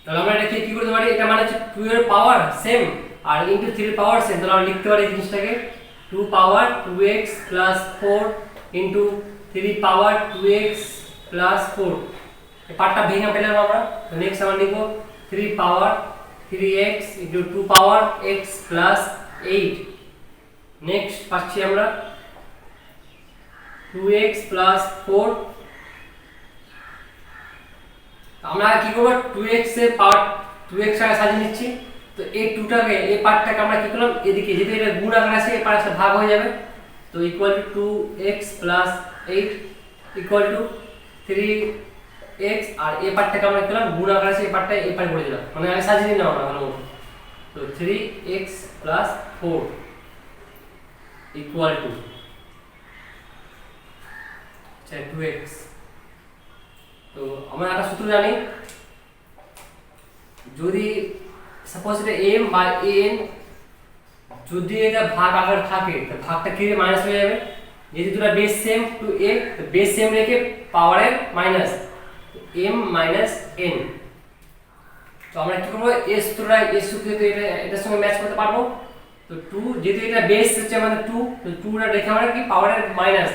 তাহলে আমরা এটাকে কি করতে পারি, এটা মানে হচ্ছে 2 এর পাওয়ার সেম আর ইনটু 3 এর পাওয়ার সেম, তাহলে আমরা লিখতে পারি এই জিনিসটাকে 2 পাওয়ার 2x plus 4 ইনটু 3 পাওয়ার 2x plus 4। এই পার্টটা ভেঙে পেলাম আমরা। তো নেক্সট আমরা লিখব 3 পাওয়ার 3x ইনটু 2 পাওয়ার x plus 8। নেক্সট পাচ্ছি আমরা 2x plus 4। আমরা কি করব, 2x এর পাওয়ার 2x টাকে সাজিয়ে নিচ্ছি। তো এই 2টাকে এই পার্টটাকে আমরা কি করলাম, এদিকে যেহেতু এটা গুণ আকারে আছে এই পার্টটা ভাগ হয়ে যাবে, তো equal to 2x plus 8 equal to 3x, আর এই পার্টটাকে আমরা কি করলাম গুণ আকারে আছে এই পার্টটা এই পারে বলে দিলাম, মানে আমি সাজিয়ে নিলাম আমরা ভালো মতো। তো 3x plus 4 equal to 2x। তো আমরা একটা সূত্র জানি, যদি সাপোজ এটা m বা n, যদি এটা ভাগ আকারে থাকে তো ভাগটা কি মাইনাস হয়ে যাবে, যেহেতু দুটো বেস সেম টু a, তো বেস সেম রেখে পাওয়ারের মাইনাস m মাইনাস n। তো আমরা কি করব, s সূত্রটা এটার সঙ্গে ম্যাচ করতে পারবো। তো 2 যেহেতু এটা বেস হচ্ছে আমাদের 2, তো 2 টা রেখে আমরা কি পাওয়ারের মাইনাস,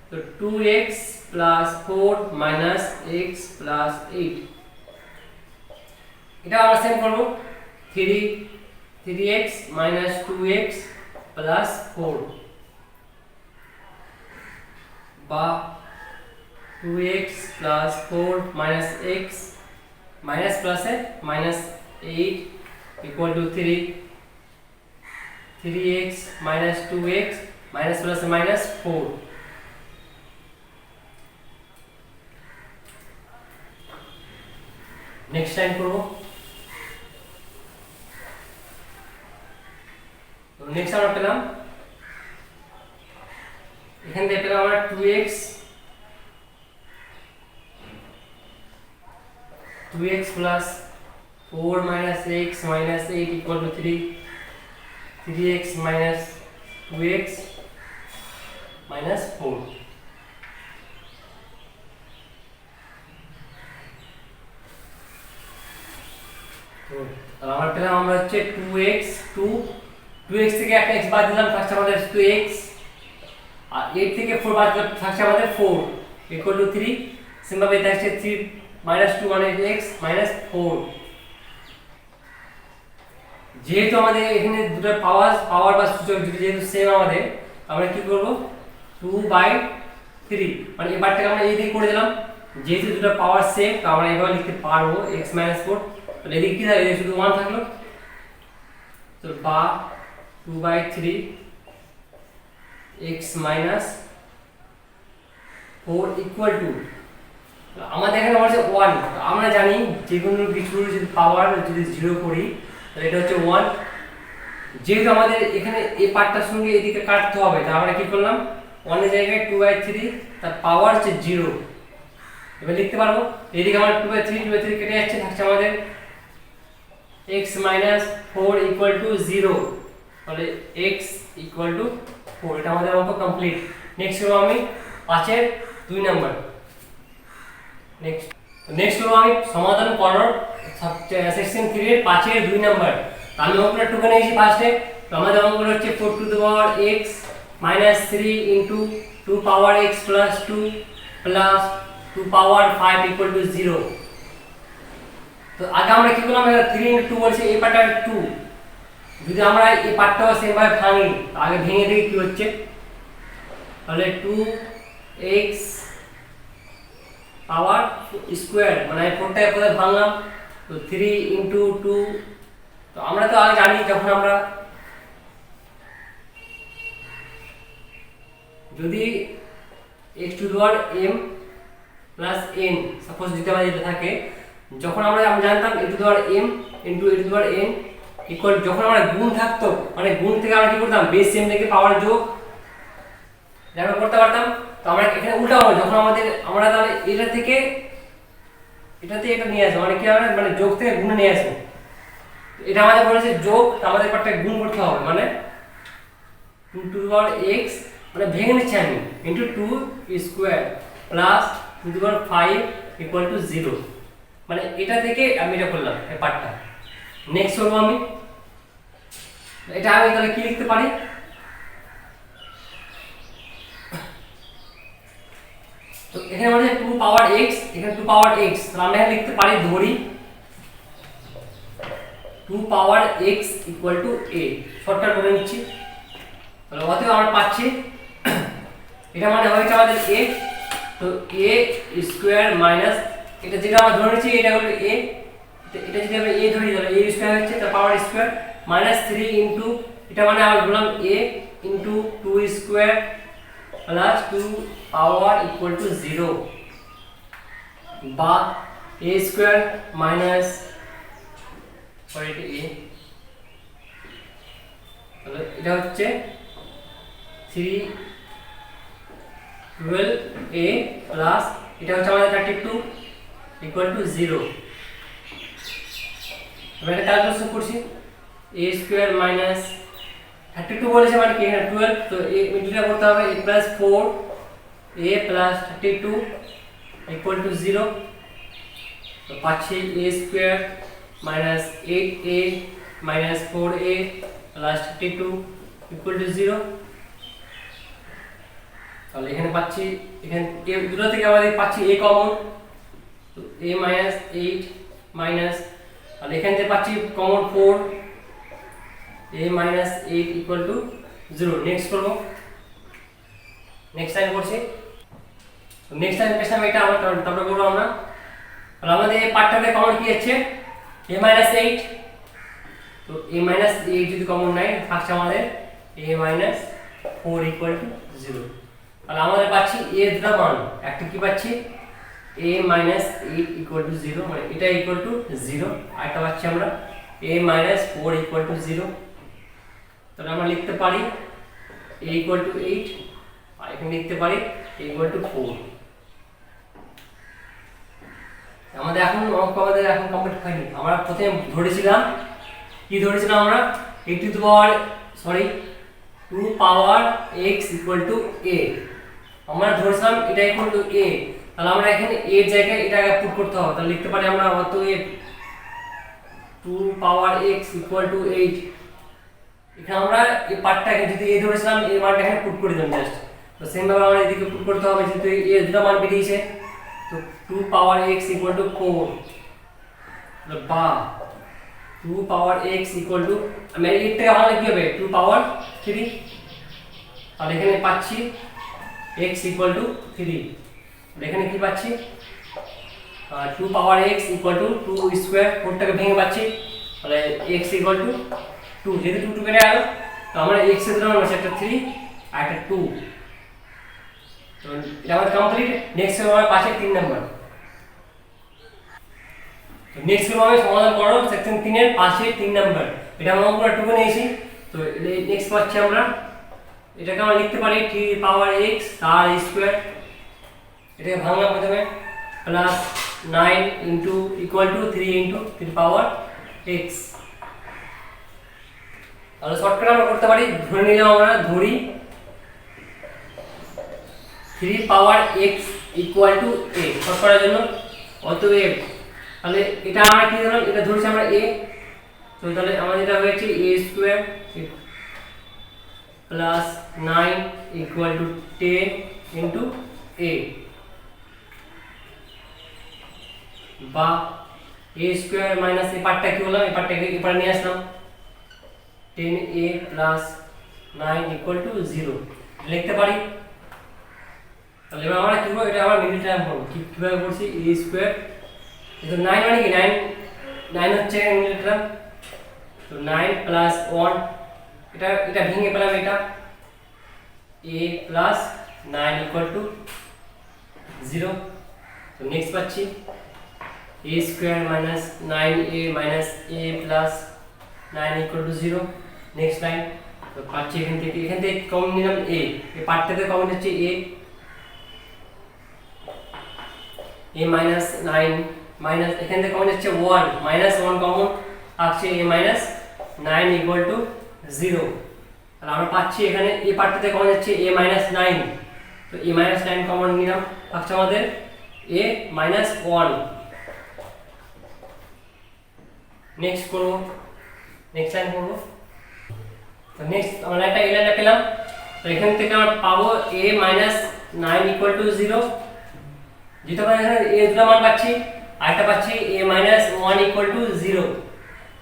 তো 2x plus 4 minus x plus 8। এটা আমরা সেম করব 3x minus 2x plus 4 বা 2x plus 4 minus x minus plus है minus 8 equal to 3x minus 2x minus plus minus 4। Next line করব। তো নেক্সট আমরা পেলাম এখান থেকে পেলাম আমরা 2x plus 4 minus x minus 8 equal to 3x minus 2x minus 4। আমার পেলাম আমরা হচ্ছে 2x থেকে একটা x বাদ দিলাম থাকছে আমাদের 2x, আর 8 থেকে 4 বাদ দিলাম থাকছে আমাদের 4 equal to 3। সিম্পলি থাকছে 3 minus 2 মানে x minus 4। যেহেতু আমাদের এখানে দুটো পাওয়ার বা সূচক যেহেতু সেম আমাদের, আমরা কি করব 2/3 মানে এই পার্টটাকে আমরা এই দিকে করে দিলাম। যেহেতু দুটো পাওয়ার সেম তো আমরা এভাবে লিখতে পারবো x 4। তাহলে এদিকে কি থাকে, শুধু 1 থাকলো, তো বা 2/3 x 4 equal to, আমাদের এখানে বলছে 1। আমরা জানি যে কোনো কিছুর যদি পাওয়ার যদি 0 করি তাহলে এটা হচ্ছে 1। যেহেতু আমাদের এখানে এই পার্টটার সঙ্গে এদিকে কাটতে হবে, তাহলে আমরা কি করলাম 1 এর জায়গায় 2/3 তার পাওয়ার হচ্ছে 0 এবার লিখতে পারবো। এদিকে আমরা 2/3 কেটে যাচ্ছে, থাকছে আমাদের x 4 equal to 0। তাহলে x equal to 4। এটা আমাদের অঙ্ক কমপ্লিট। নেক্সট করব আমি 5 এর 2 নাম্বার। নেক্সট করব আমি সমাধান করার সেকশন 3 এর 5 এর 2 নাম্বার। আমি অঙ্কটা টুকে নিয়েছি ফার্স্টে। তো আমাদের অঙ্কটা হচ্ছে 4 to the power x minus 3 into 2 power x plus 2 plus 2 power 5 equal to 0। তো আগে আমরা কি করলাম, 3 into 2 বলছে এই পার্টটা 2। যদি আমরা এই পার্টটাও সেম ভাবে ভাঙি, আগে ভেঙে দেখি কি হচ্ছে। তাহলে 2x পাওয়ার স্কয়ার মানে 4টাকে কোথায় ভাঙলাম, তো 3 into 2। তো আমরা তো আগে জানি যখন আমরা যদি x to the power m plus n suppose যদি আমাদের এটা থাকে, যখন আমরা জানতাম a to the power m into a to the power n equal, যখন আমরা গুণ থাকতো মানে গুণ থেকে আমরা কি করতাম বেস m থেকে পাওয়ার যোগ আমরা করতে পারতাম। তো আমরা এখানে উল্টা হবে, যখন আমরা তাহলে এটা থেকে এটাতে এটা নিয়ে আসবো, মানে কি হবে মানে যোগ থেকে গুণে নিয়ে আসবো। এটা আমাদের বলেছে যোগ, আমাদের পার্টটা গুণ করতে হবে, মানে 2 to the power x মানে ভেঙে নিচ্ছি আমি into 2 square plus 2 to the power 5 equal to 0। মানে এটা থেকে আমি এটা করলাম এই পার্টটা। নেক্সট করব আমি এটা, আমি তাহলে কি লিখতে পারি, তো এখানে আমাদের 2 পাওয়ার x, এখানে 2 পাওয়ার x, তাহলে আমরা এখানে লিখতে পারি ধরি 2 পাওয়ার x equal to a। Shortcut করে নিচ্ছি। তাহলে অতএব আমরা পাচ্ছি এটা মানে হয়েছে আমাদের a, তো a স্কয়ার মাইনাস এটা যেটা আমরা ধরে নিচ্ছি এটা হলো a, এটা যদি আমরা a ধরি তাহলে a স্কয়ার হচ্ছে তার পাওয়ার স্কয়ার মাইনাস 3 ইনটু এটা মানে আমরা বললাম a into 2 square plus 2 power equal to 0 বা a স্কয়ার মাইনাস a, তাহলে এটা হচ্ছে 312a প্লাস এটা হচ্ছে আমাদের 32 ইকুয়াল টু 0। আমরা এটা ক্যালকুলেশন করছি a স্কয়ার মাইনাস 32 বলেছে মানে কি এখানে 12, তো a ইন্টিগ্রেট করতে হবে a plus 4a plus 32 equal to 0। তো পাচ্ছি a square minus 8a minus 4a plus 32 equal to 0। তাহলে এখানে পাচ্ছি, এখানে দুটো থেকে আমাদের পাচ্ছি a কমন, তো a মাইনাস 8 মাইনাস, তাহলে এখান থেকে পাচ্ছি common 4, a minus 8 equal to 0। Next করব, নেক্সট টাইম করছি। তো নেক্সট টাইম পেছাম এটা আমরা তারপরে করব আমরা। তাহলে আমাদের এই পার্টটাতে কমন কি আছে a মাইনাস 8, তো a মাইনাস 8 যদি কমন নাই থাকছে আমাদের a মাইনাস 4 ইকুয়াল টু 0। তাহলে আমাদের পাচ্ছি a এর দুটো মান, একটা কি পাচ্ছি a minus 8 equal to 0, মানে এটা equal to 0, আরেকটা পাচ্ছি আমরা a minus 4 equal to 0। তাহলে আমরা লিখতে পারি a equal to 8, আর এখানে লিখতে পারি a equal to 4। আমাদের এখন কমপ্লিট হয়নি। আমরা প্রথমে ধরেছিলাম আমরা a to the power 2 power x equal to a, আমরা ধরেছিলাম এটা ইকুয়াল টু a। তাহলে আমরা এখানে a এর জায়গায় এটা আগে পুট করতে হবে। তাহলে লিখতে পারি আমরা অতএব 2 পাওয়ার x ইকুয়াল টু 8। এখানে আমরা এই পার্টটাকে যদি a ধরেছিলাম এই মানটা এখানে পুট করে দিলাম জাস্ট। তো সেম ভাবে আমরা এদিকে পুট করতে হবে, যেহেতু a দুটো মান বেরিয়েছে। তো 2 পাওয়ার x ইকুয়াল টু 4, বা 2 পাওয়ার x ইকুয়াল টু, আমি এর থেকে ভাঙলে কি হবে 2 পাওয়ার 3। তাহলে এখানে পাচ্ছি x ইকুয়াল টু 3। এখানে কি পাচ্ছি 2 পাওয়ার x ইকুয়াল টু 2 স্কয়ার, 4 টাকে ভেঙে পাচ্ছি। তাহলে x ইকুয়াল টু 2, যেহেতু 2 2 কেটে গেল, তো আমরা x এর জন্য আছে একটা 3 আর একটা 2। তো এটা আমাদের কমপ্লিট। নেক্সট হবে আমার পাশে 3 নাম্বার। তো নেক্সট হবে আমি সমাধান করব সেকশন 3 এর পাশে 3 নাম্বার। এটা আমরা পুরো টুকু নিয়েছি। তো নেক্সট পাচ্ছি আমরা, এটাকে আমরা লিখতে পারি 3 পাওয়ার x তার স্কয়ার, এটাকে ভাঙলাম প্রথমে, plus 9 into equal to 3 into 3 power x। তাহলে শর্টকাট আমরা করতে পারি, ধরে নিলাম আমরা ধরি 3 power x equal to a short করার জন্য। অতএব তাহলে এটা আমরা কি ধরলাম, এটা ধরেছি আমরা a। তো তাহলে আমাদের এটা হয়েছে a square plus 9 equal to 10 into a, বা a স্কয়ার মাইনাস এই পার্টটা কি হলো, এই পার্টটাকে এই পারে নিয়ে আসলাম 10a প্লাস 9 ইকুয়াল টু 0 লিখতে পারি। তাহলে এবার আমরা কি করব, এটা আমরা মিডল টার্ম করব। কিভাবে করছি, a স্কয়ার, তো 9 মানে কি 9 হচ্ছে মিডল টার্ম। তো 9 প্লাস 1, এটা ভেঙে পেলাম, এটা a প্লাস 9 ইকুয়াল টু 0। তো নেক্সট পাচ্ছি a square minus 9a minus a plus 9 equal to 0। Next line, তো পাচ্ছি এখান থেকে কমন নিলাম a, এই পার্টটাতে কমন হচ্ছে a মাইনাস 9 মাইনাস এখান থেকে কমন হচ্ছে 1, মাইনাস 1 কমন আসছে a মাইনাস 9 ইকুয়াল টু 0। তাহলে আমরা পাচ্ছি এখানে এই পার্টটাতে কমন হচ্ছে a মাইনাস 9। তো a মাইনাস 9 কমন নিলাম, পাচ্ছি আমাদের a মাইনাস 1। নেক্সট করব, নেক্সট লাইন করব। তো নেক্সট আমরা একটা এই লাইনটা পেলাম। তো এখান থেকে আমরা পাবো a মাইনাস 9 ইকুয়াল টু 0, যেটা আমরা এখানে a দুটো মান পাচ্ছি, আরেকটা পাচ্ছি a মাইনাস 1 ইকুয়াল টু 0।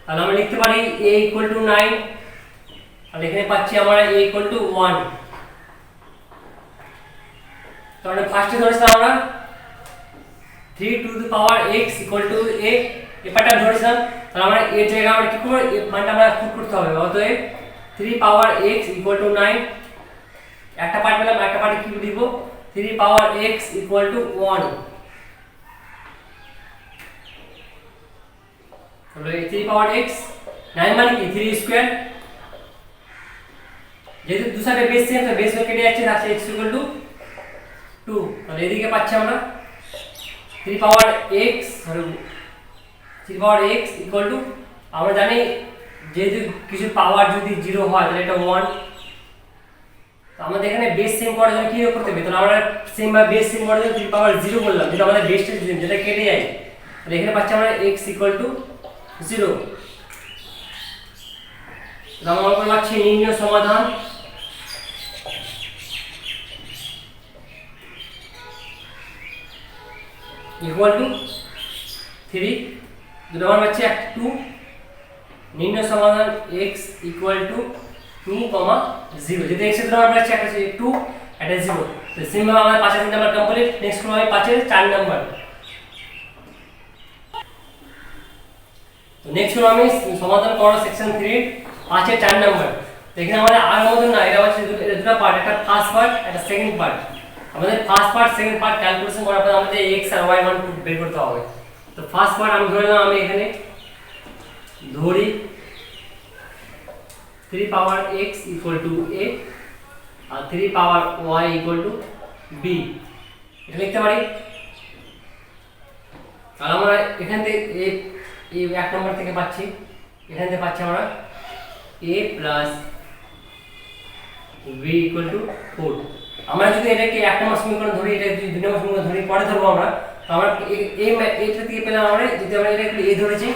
তাহলে আমরা লিখতে পারি a ইকুয়াল টু 9, আর এখানে পাচ্ছি আমরা a ইকুয়াল টু 1। তাহলে ফার্স্টে ধরেছিলাম আমরা 3 two the power x equal to a, এই পার্টটা ধরেছিলাম। তাহলে আমরা এর জায়গায় আমরা কি করব, এই মানটা আমরা পুট করতে হবে। অতএব 3 পাওয়ার x ইকুয়াল টু 9, একটা পার্ট পেলাম, একটা পার্টে কি দিব 3 পাওয়ার x ইকুয়াল টু 1। তাহলে 3 পাওয়ার x 9 মানে কি 3 স্কয়ার, যেহেতু দুই সাইডে বেস সেম, তো বেস কেটে যাচ্ছে, থাকছে x ইকুয়াল টু 2। তাহলে এদিকে পাচ্ছি আমরা 3 পাওয়ার x ইকুয়াল টু, আমরা জানি যেহেতু কিছু পাওয়ার যদি 0 হয় তাহলে এটা 1। তো আমাদের এখানে বেস সেম করার জন্য কি করতে হবে, তাহলে আমরা সেম বা বেস সেম করার জন্য 3 পাওয়ার 0 বললাম, যেটা আমাদের বেসটা যেটা কেটে যায়। তাহলে এখানে পাচ্ছি আমরা x ইকুয়াল টু 0। তাহলে আমরা পাচ্ছি নির্ণয় সমাধান ইকুয়াল টু 3, দুটো মান পাচ্ছি 1 2। নির্ণয় সমাধান x ইকুয়াল টু 2, 0, যেটা x এর দুটো মান পাচ্ছি, একটা 2 একটা 0। তো সিম্বল আমার 5 3 নাম্বার কমপ্লিট। নেক্সট করব আমি 5 এর 4 নাম্বার। তো নেক্সট করব আমি সমাধান করব সেকশন 3 5 এর 4 নাম্বার। তো এখানে আমাদের আর মত না, এটা হচ্ছে দুটো পার্ট, একটা ফার্স্ট পার্ট একটা সেকেন্ড পার্ট। আমাদের first part second part calculation করার পর আমাদের x আর y মান বের করতে হবে। তো ফার্স্ট পার্ট আমি ধরে নিলাম, আমি এখানে ধরি 3 power x equal to a আর 3 power y equal to b, এটা লিখতে পারি। আর আমরা এখান থেকে এই এক নম্বর থেকে পাচ্ছি, এখান থেকে পাচ্ছি আমরা a plus b equal to 4। আমরা যদি এটাকে এক নম্বর সমীকরণ ধরি, এটা যদি দুই নম্বর সমীকরণ ধরি, পরে ধরবো আমরা। তো আমরা এইটা থেকে পেলাম আমরা, যদি আমরা এটা a ধরেছি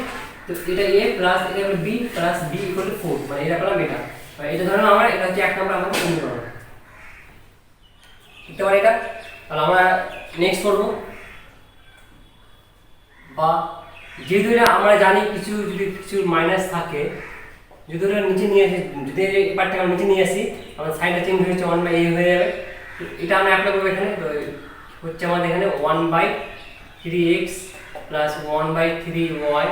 তো এটা a প্লাস এটা হলো b plus b equal to 4, মানে এটা পেলাম এটা। এটা ধরলাম আমরা, এটা হচ্ছে এক নম্বর আমাদের সমীকরণ, লিখতে পারি এটা। তাহলে আমরা নেক্সট করবো, বা যেহেতু এটা আমরা জানি কিছু যদি কিছু মাইনাস থাকে, যদি ওটা নিচে নিয়ে আসি, যদি এই পার্টটাকে আমরা নিচে নিয়ে আসি, আমাদের সাইডটা চেঞ্জ হয়েছে 1/a হয়ে যাবে। তো এটা আমরা অ্যাপ্লাই করবো এখানে। তো হচ্ছে আমাদের এখানে 1/3x plus 1/3y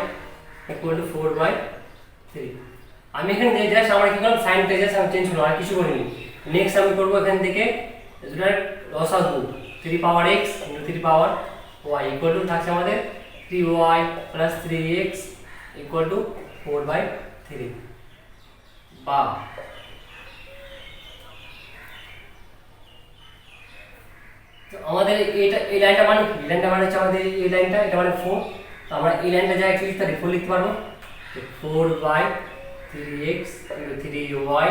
equal to 4/3। আমি এখানে জাস্ট আমরা কি করলাম, সাইনটা জাস্ট আমি চেঞ্জ করলাম, আর কিছু করিনি। নেক্সট আমি করবো এখান থেকে লসাগু 3 power x into 3 power y equal two থাকছে আমাদের 3y plus 3x equal two 4/3। বা তো আমাদের এটা এই লাইনটা মানে কি, লাইনটা মানে হচ্ছে আমাদের এই লাইনটা, এটা মানে 4। তো আমরা এই লাইনটা যা কি লিখতে পারি, 4 লিখতে পারবো। 4/3x into 3y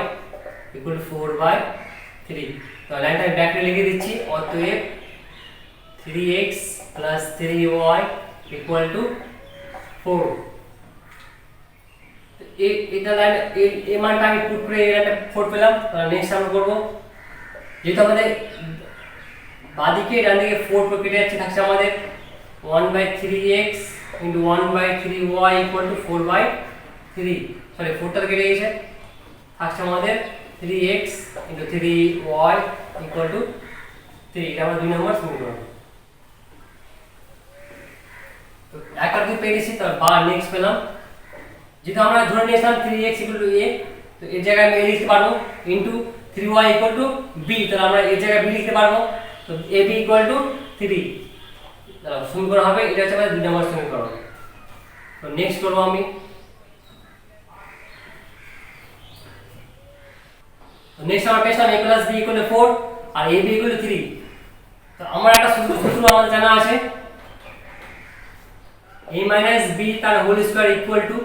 equal to 4/3। তো লাইনটা আমি ব্যাকে লিখে দিচ্ছি, অতএব 3x plus 3y equal to 4। এটা লাইন এই মানটা আমি পুট করে এই লাইনটা 4 পেলাম। নেক্সট আমরা করব, যেহেতু আমাদের বাঁদিকে ডান দিকে 4 কেটে যাচ্ছে, থাকছে আমাদের 1/3x into 1/3y equal to 4/3। Sorry 4টা কেটে গেছে, থাকছে আমাদের 3x into 3y equal to 3। এটা আমরা 2 নম্বর সমীকরণ। তো এক আর দুই পেয়ে গেছি, তার বা নেক্সট পেলাম। যেহেতু আমরা ধরে নিয়েছিলাম 3x ইকুয়াল টু a, তো এর জায়গায় আমি a লিখতে পারবো into 3y equal to b, তাহলে আমরা এর জায়গায় b লিখতে পারবো। তো ab ইকুয়াল টু 3 সমীকরণ হবে। এটা হচ্ছে আমাদের 2 নম্বর সমীকরণ। তো নেক্সট করব আমি, তো নেক্সট আমরা পেয়েছিলাম a plus b equal to 4 আর ab ইকুয়াল টু 3। তো আমার একটা সূত্র আমাদের জানা আছে, a minus b তার হোল স্কয়ার ইকুয়াল টু,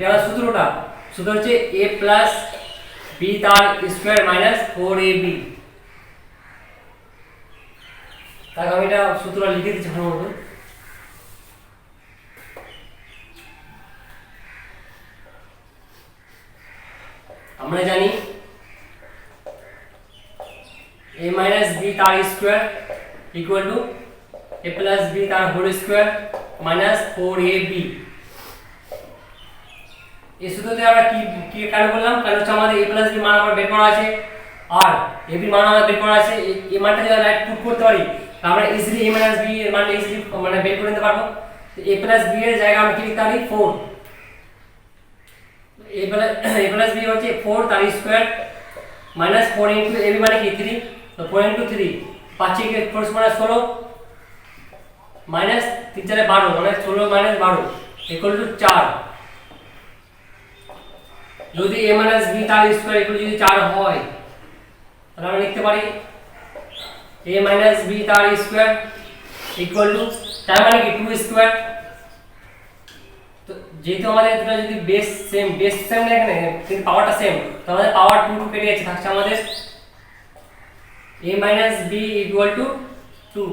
এটা সূত্রটা সূত্র হচ্ছে a প্লাস b তার স্কয়ার মাইনাস 4ab। তাহলে আমি এটা সূত্র লিখে দিচ্ছি ভালো মতো। আমরা জানি a minus b তার square equal to a plus b তার হোল স্কয়ার মাইনাস 4ab। এই সূত্রতে আমরা কি কি কাজ করলাম, কারণ হচ্ছে আমাদের a plus b মান আমরা বের করা আছে আর ab মান আমরা বের করা আছে। এই মানটা যদি রাইট পুট করতে পারি, তাহলে আমরা ইজিলি a minus b এর মান ইজিলি মানে বের করে নিতে পারবো। তো a plus b এর জায়গায় আমরা কি লিখতে পারি 4। a plus b হচ্ছে 4 তার স্কয়ার মাইনাস 4 ইনটু ab মানে কি 3। তো 4 ইনটু 3 পাচ্ছি কি 4 মানে 16 মাইনাস 3 4 12 মানে 16 মাইনাস 12 ইকুয়াল টু 4। যদি a মাইনাস b তার স্কয়ার ইকুয়াল যদি 4 হয়, তাহলে আমরা লিখতে পারি a মাইনাস b তার স্কয়ার ইকুয়াল টু, তার মানে কি 2 স্কয়ার। তো যেহেতু আমাদের দুটো যদি বেস সেম না এখানে, কিন্তু পাওয়ারটা সেম, তো আমাদের পাওয়ার 2 কেটে যাচ্ছে, থাকছে আমাদের a minus b equal two 2।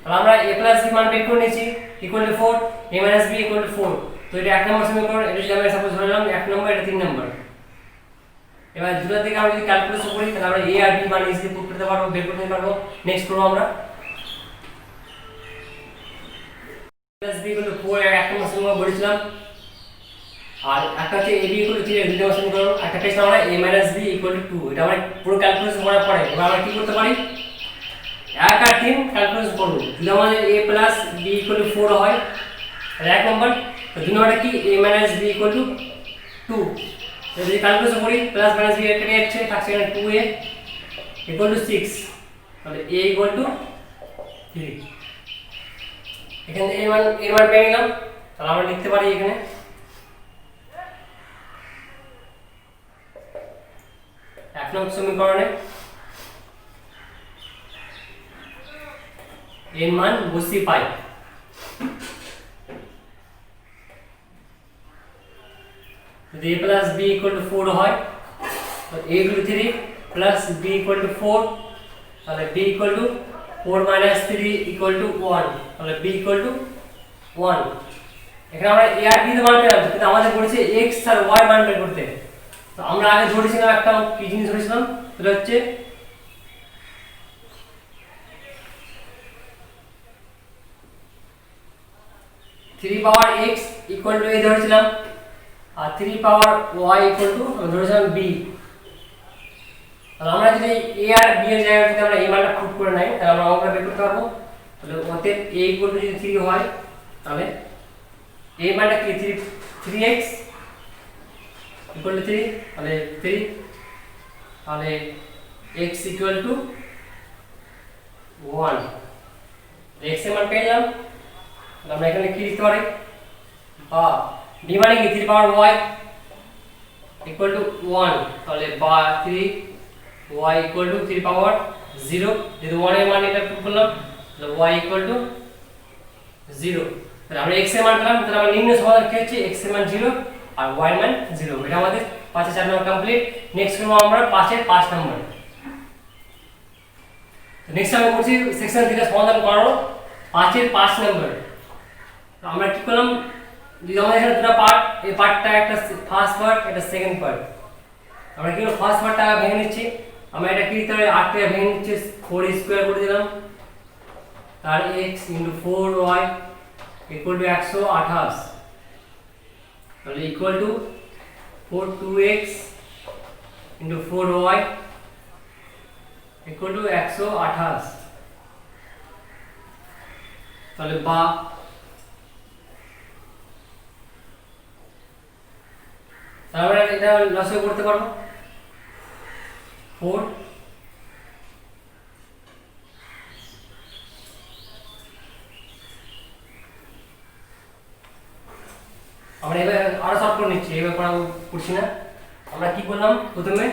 তাহলে আমরা a প্লাস b মান বের করে নিয়েছি equal to 4, a minus b equal to 4। তো এটা এক নম্বর সমীকরণ, এটা যদি আমরা সাপোজ ধরে নিলাম এক নম্বর, এটা 3 নম্বর। এবার দুটো থেকে আমরা যদি ক্যালকুলেশন করি, তাহলে আমরা a আর b মান ইজিলি পুট করতে পারবো, বের করতে পারবো। নেক্সট করব আমরা প্লাস b ইকুয়াল টু 4 এর এক নম্বর সমীকরণ বলেছিলাম, আর একটা হচ্ছে ab ইকুয়াল টু 3 এর দ্বিতীয় সমীকরণ, একটা পেয়েছিলাম আমরা a minus b equal two 2। এটা আমরা পুরো ক্যালকুলেশন করার পরে এবার আমরা কি করতে পারি, 1 আর 3 ক্যালকুলেশন করব। যদি আমাদের a plus b equal to 4 হয়, তাহলে এক নম্বর। তো দুই নম্বরটা কি a minus b equal two 2। যদি ক্যালকুলেশন করি প্লাস মাইনাস b কেটে যাচ্ছে, থাকছে এখানে 2a ইকুয়াল টু 6। তাহলে a ইকুয়াল টু 3। এখানে এর মান পেয়ে গেলাম। তাহলে আমরা লিখতে পারি এখানে এক নম্বর সমীকরণে এর মান বসিয়ে পাই। যদি a plus b equal to 4 হয় তো a equal to 3 plus b equal to 4, তাহলে b equal to 4 minus 3 equal to 1, তাহলে b ইকুয়াল টু 1। এখানে আমরা a আর b এর মান পেলাম, কিন্তু আমাদের বলেছে x আর y মান বের করতে। তো আমরা আগে ধরেছিলাম একটা কি জিনিস ধরেছিলাম, সেটা হচ্ছে three power x equal to a ধরেছিলাম, আর 3 পাওয়ার y ইকুয়াল টু আমরা ধরেছিলাম b। তাহলে আমরা যদি a আর b এর জায়গায় যদি আমরা a মানটা পুট করে নেই, তাহলে আমরা অঙ্কটা বের করতে পারবো। তাহলে অতএব a ইকুয়াল টু যদি 3 হয়, তাহলে a মানটা কি 3x ইকুয়াল টু 3, তাহলে 3, তাহলে x ইকুয়াল টু 1। x এর মান পেলাম, তাহলে আমরা এখানে কি লিখতে পারি, বা b মানে কি 3 পাওয়ার y ইকুয়াল টু 1, তাহলে বা 3 y ইকুয়াল টু 3 পাওয়ার 0। যদি 1 এর মান এটা পুট করলাম, তাহলে y ইকুয়াল টু 0। তাহলে আমরা x এর মান পেলাম। তাহলে আমরা নিম্ন সমাধান কি হচ্ছে, x এর মান 0 আর y এর মান 0। এটা আমাদের 5 এর 4 নম্বর কমপ্লিট। নেক্সট করব আমরা 5 এর 5 নম্বর। তো নেক্সট আমরা করছি সেকশন থেকে সমাধান করব 5 এর 5 নম্বর। তো আমরা কি করলাম, যদি আমাদের এখানে দুটো পার্ট, এই পার্টটা একটা ফার্স্ট পার্ট, এটা সেকেন্ড পার্ট। আমরা কি ফার্স্ট পার্টটা ভেঙে নিচ্ছি। আমরা এটা কি তাহলে 8 টা ভেঙে নিচ্ছি, 4 স্কয়ার করে দিলাম, তার x 4y ইকুয়াল টু 128, তাহলে equal to 2x 4y equal to 128। তাহলে বা তাহলে এটা লসাগু করতে পারবো 4 আমরা এবার আরো সলভ করে নিচ্ছি, এবার করছি না। আমরা কি করলাম, প্রথমে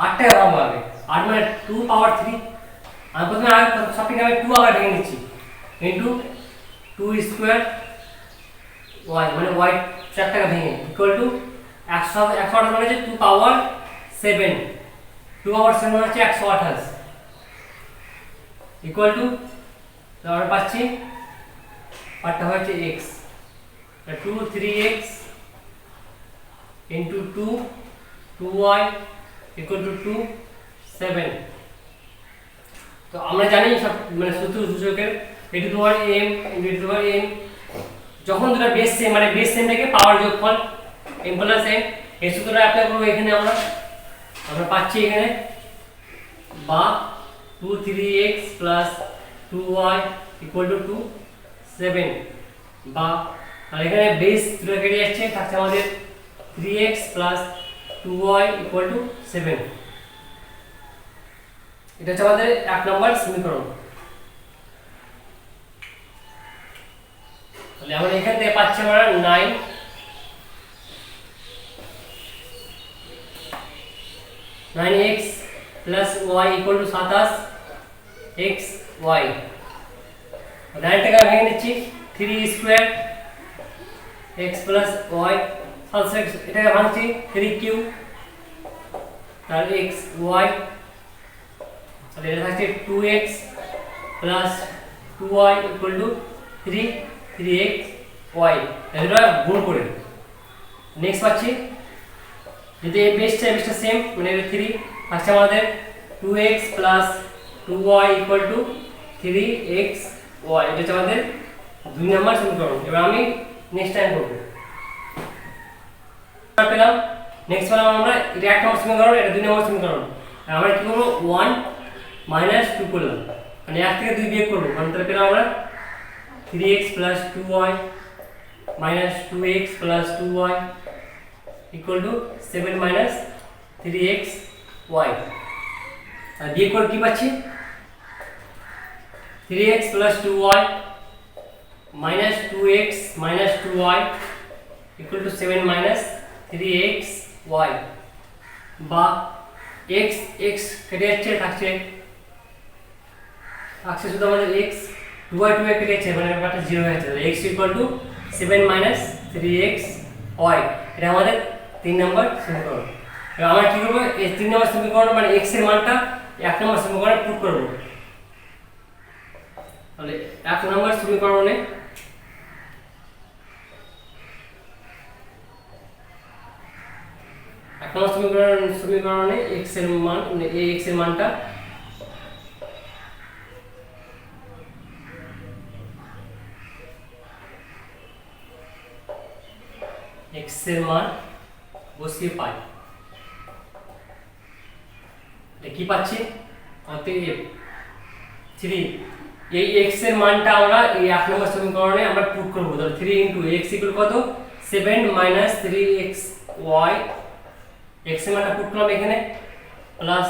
8 টা ভাঙবো আগে, 8 মানে 2 পাওয়ার 3। আমি প্রথমে সবটিকে আমি 2 আগে ভেঙে নিচ্ছি, ইনটু 2 স্কয়ার y মানে y 4 টাকা ভেঙে ইকুয়াল টু 128 মানে হচ্ছে 2 পাওয়ার 7, 2 পাওয়ার 7 মানে হচ্ছে 128 ইকুয়াল টু, আমরা পাচ্ছি পার্টটা হচ্ছে x, 2 3x into 2 2y equal to 2 7। তো আমরা জানি সব মানে সূচকের a to the power m into a to the power n, যখন দুটো বেস সেম মানে বেস সেম থেকে পাওয়ার যোগফল m প্লাস n, এই সূত্রটা অ্যাপ্লাই করব এখানে। আমরা পাচ্ছি এখানে বা 2 3x plus 2y equal to 2 7, বা আর এখানে বেস দুটো কেটে যাচ্ছে, থাকছে আমাদের 3x plus 2y equal to 7। এটা হচ্ছে আমাদের 1 নম্বর সমীকরণ। তাহলে আমরা এখান থেকে পাচ্ছি আমরা 9x plus y equal to 27 x y। 9 টাকা ভেঙে নিচ্ছি, 3 স্কয়ার x plus y, এটাকে ভাঙছি 3 কিউ, তার x y, তাহলে এটা থাকছে 2x plus 2y equal to 3x y। এটা গুণ করে নেক্সট পাচ্ছি, যদি এই বেসটা সেম মানে 3 থাকছে আমাদের 2x plus 2y equal to 3x y। এটা হচ্ছে আমাদের 2 নম্বর সমীকরণ। এবার আমি নেক্সট টাইম করব, পেলাম নেক্সট পেলাম আমরা এটা 1 নম্বর সমীকরণ, এটা 2 নম্বর সমীকরণ। আর আমরা কি করব 1 - 2 করলাম, মানে 1 থেকে 2 বিয়োগ করব, মানে তাহলে পেলাম আমরা 3x plus 2y minus 2x plus 2y equal to 7 minus 3xy। আর বিয়োগ করে কি পাচ্ছি 3x plus 2y minus 2x minus 2y equal to 7 minus 3xy বা x x কেটে যাচ্ছে থাকছে শুধু আমাদের x 2y 2y কেটে যাচ্ছে মানে ব্যাপারটা 0 হয়ে যাচ্ছে x equal to 7 minus 3xy এটা আমাদের 3 নম্বর সমীকরণ। এবার আমরা কি করব এই 3 নম্বর সমীকরণ মানে x এর মানটা 1 নম্বর সমীকরণে পুট করব। তাহলে 1 নম্বর সমীকরণে সমীকরণে x এর মান মানে এই x এর মানটা x এর মান বসিয়ে পাই। এটা কি পাচ্ছি অতএব 3 এই x এর মানটা আমরা এই 1 নম্বর সমীকরণে আমরা পুট করব। তাহলে 3 x কত 7 3xy x এর মানটা পুট করলাম এখানে প্লাস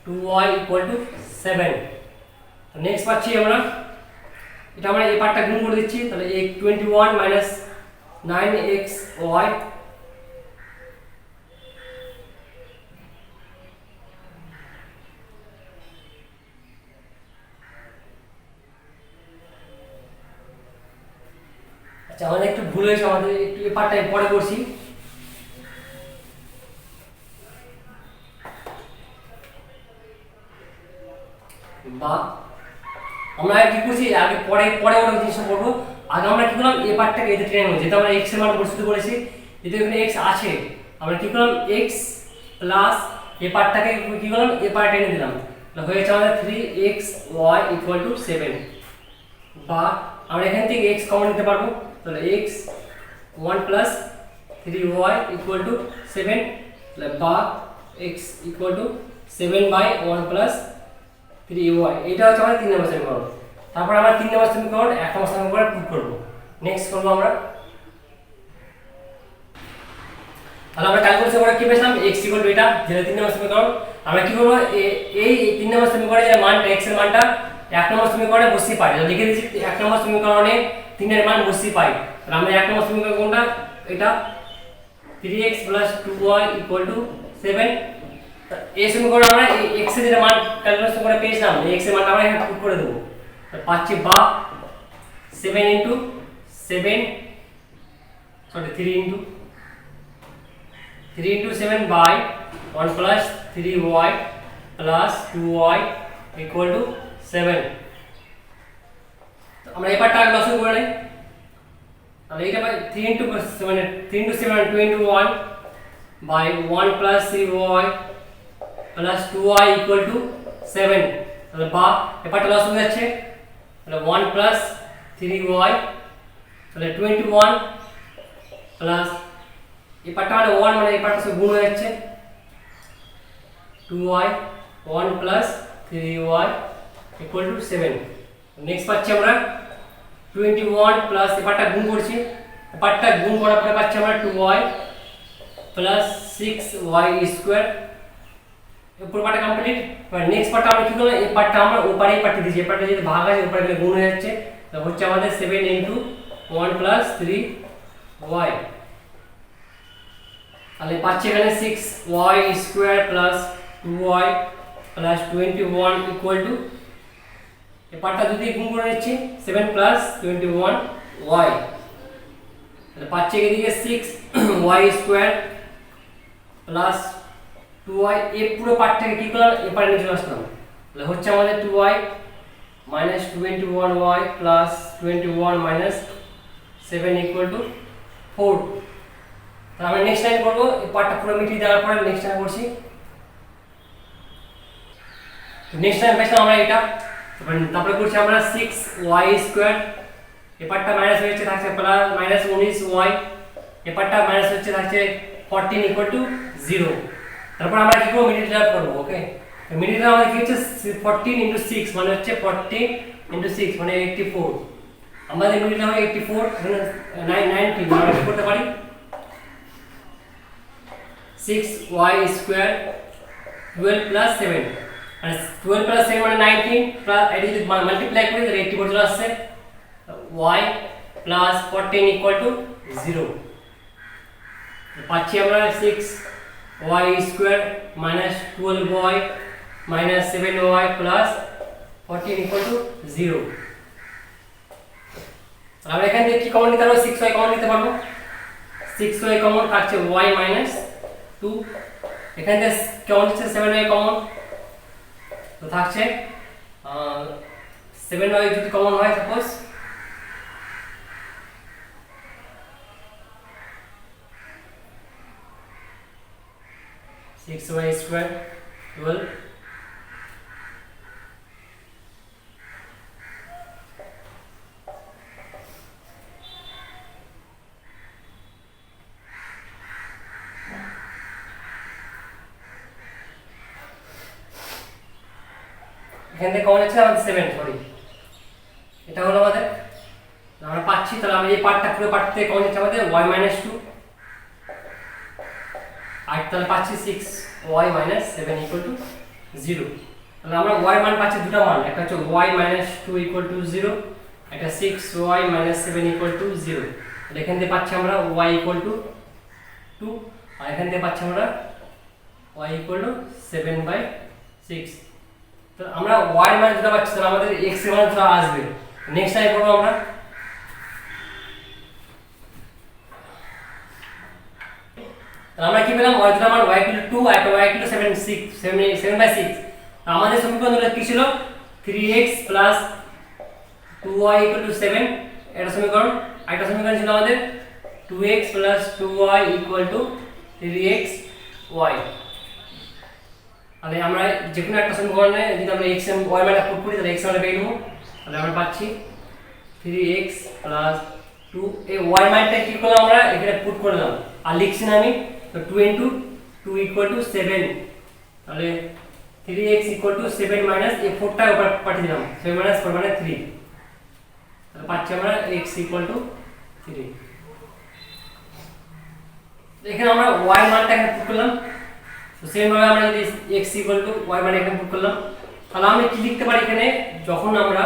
2y 7। তো নেক্সট পাচ্ছি আমরা এটা আমরা এই পার্টটা গুণ করে দিচ্ছি তাহলে 21 9xy আচ্ছা আমাদের একটু ভুল হয়েছে আমাদের একটু এই পার্টটা পরে করছি বা আমরা কি করছি আগে পরে পরে ওটা জিনিসটা করব। আগে আমরা কি করলাম এই পার্টটাকে এতে টেনে নেব যেটা আমরা x এর মান বসিত করেছি যেটা এখানে x আছে আমরা কি করলাম x প্লাস এই পার্টটাকে কি করলাম এই পার্ট টেনে দিলাম তাহলে হয়ে যাচ্ছে আমাদের 3xy 7 বা আমরা এখান থেকে x কমন নিতে পারবো তাহলে x 1 প্লাস 3y 7 তাহলে বা x 7 বাই 1 প্লাস 3y এটা হচ্ছে আমাদের 3 নম্বর সমীকরণ। তারপর আমরা 3 নম্বর সমীকরণ 1 নম্বর সমীকরণে পুট করব। নেক্সট করব আমরা তাহলে আমরা ক্যালকুলেশন করে কি পেলাম x এটা যেটা 3 নম্বর সমীকরণ। আমরা কি করব এই 3 নম্বর সমীকরণে যে মানটা x এর মানটা 1 নম্বর সমীকরণে বসিয়ে পাই লিখে দিচ্ছি 1 নম্বর সমীকরণে 3 এর মান বসিয়ে পাই তাহলে আমরা 1 নম্বর সমীকরণ কোনটা এটা 3x 2y 7 এই সমীকরণে আমরা x এর মান ক্যালকুলেশন করে পেয়েছিলাম এই x এর মানটা আমরা এখানে পুট করে দেব পাচ্ছি বা 7 into 7 sorry 3 into 7 by 1 plus 3y plus 2y equal to 7। তো আমরা এই পার্টটা লসন করে নেই তাহলে এটা 3 into 7 2 into 1 by 1 plus 3y plus 2y equal to 7 তাহলে বা এই পার্টটা লস হয়ে যাচ্ছে তাহলে 1 plus 3y তাহলে 21 প্লাস এই পার্টটা মানে 1 মানে এই পার্টটা সব গুণ হয়ে যাচ্ছে 2y 1 plus 3y equal to 7। Next পাচ্ছি আমরা 21 প্লাস এই পার্টটা গুণ করছি এই পার্টটা গুণ করার পরে পাচ্ছি আমরা 2y প্লাস 6y স্কয়ার উপর পার্টটা কমপ্লিট। এবার নেক্সট পার্টটা আমরা কি করব এই পার্টটা আমরা ওপারেই পাঠিয়ে দিয়েছি এই পার্টটা যদি ভাগ আছে ওপারে গেলে গুণ হয়ে যাচ্ছে তাহলে হচ্ছে আমাদের 7 into 1 plus 3y তাহলে পাচ্ছি এখানে 6y square plus 2y plus 21 equal to এই পার্টটা যদি গুণ করে নিচ্ছি 7 প্লাস 21y তাহলে পাচ্ছি এদিকে 6y স্কয়ার প্লাস 2y এই পুরো পার্টটাকে কি করলাম এই পারে নিয়ে চলে আসলাম তাহলে হচ্ছে আমাদের 2y minus 21y plus 21 minus 7 equal to 4। তাহলে আমরা নেক্সট লাইন করব এই পার্টটা পুরো মিটিয়ে দেওয়ার পরে নেক্সট লাইন করছি। তো নেক্সট লাইন পেছনে আমরা এটা তারপরে করছি আমরা 6y স্কয়ার এই পার্টটা মাইনাস হচ্ছে থাকছে প্লাস মাইনাস 19y এই পার্টটা মাইনাস হচ্ছে থাকছে 14 equal to 0। তারপর আমরা কি করব মিডিয়েট করব ওকে মিডিয়েট আমাদের কি হচ্ছে 14 into 6 মানে হচ্ছে 14 into 6 মানে 84 আমাদের মিডিয়েট হবে 84 এখানে 90 আমরা কি করতে পারি 6y স্কয়ার 12 plus 7 মানে 12 প্লাস 7 মানে 19 প্লাস এটা যদি মাল্টিপ্লাই করি তাহলে 80 পর্যন্ত আসছে y প্লাস 14 ইকুয়াল টু 0 পাচ্ছি আমরা 6y square minus 12y minus 7y plus 14 equal to 0। আমরা এখান থেকে কি কমন নিতে পারবো 6y কমন নিতে পারবো 6y কমন কাটছে y মাইনাস 2 এখান থেকে কমন হচ্ছে 7y কমন তো থাকছে 7y যদি কমন হয় সাপোজ সিক্স ওয়াই স্কোয়ার 12 এখান থেকে কমন আছে আমাদের 7 সরি এটা হলো আমাদের আমরা পাচ্ছি তাহলে আমরা এই পার্টটা পুরো পার্ট থেকে কমন আছে আমাদের y 2 আর তাহলে পাচ্ছি 6y 7 0 তাহলে আমরা y মান পাচ্ছি দুটো মান একটা হচ্ছে y 2 0 একটা 6y 7 0 তাহলে এখান থেকে পাচ্ছি আমরা y 2 আর এখান থেকে পাচ্ছি আমরা y 7/6 তো আমরা y এর মান যেটা পাচ্ছি তাহলে আমাদের x এর মান যেটা আসবে নেক্সট টাইম করব আমরা তাহলে আমরা কি পেলাম y এর মান y 2 আর y 7/6 আমাদের সমীকরণটা কি ছিল 3x 2y 7 এটা সমীকরণ আরেকটা সমীকরণ ছিল আমাদের 2x 2y 3x y তাহলে আমরা যে কোনো একটা সমীকরণে যদি আমরা x এর y মানটা পুট করি তাহলে x মানে পেয়ে নেব তাহলে আমরা পাচ্ছি 3x 2 এই y মানটা কি করলাম আমরা এখানে পুট করলাম আর লিখছি না আমি তো 2 2 7 তাহলে 3x 7 মাইনাস এই 4 টা উপর পাঠিয়ে দিলাম 7 মাইনাস 4 মানে 3 তাহলে পাচ্ছি আমরা x 3 এখানে আমরা y মানটা এখানে পুট করলাম তো সেম ভাবে আমরা যদি x y মানে এখানে পুট করলাম তাহলে আমি কি লিখতে পারি এখানে যখন আমরা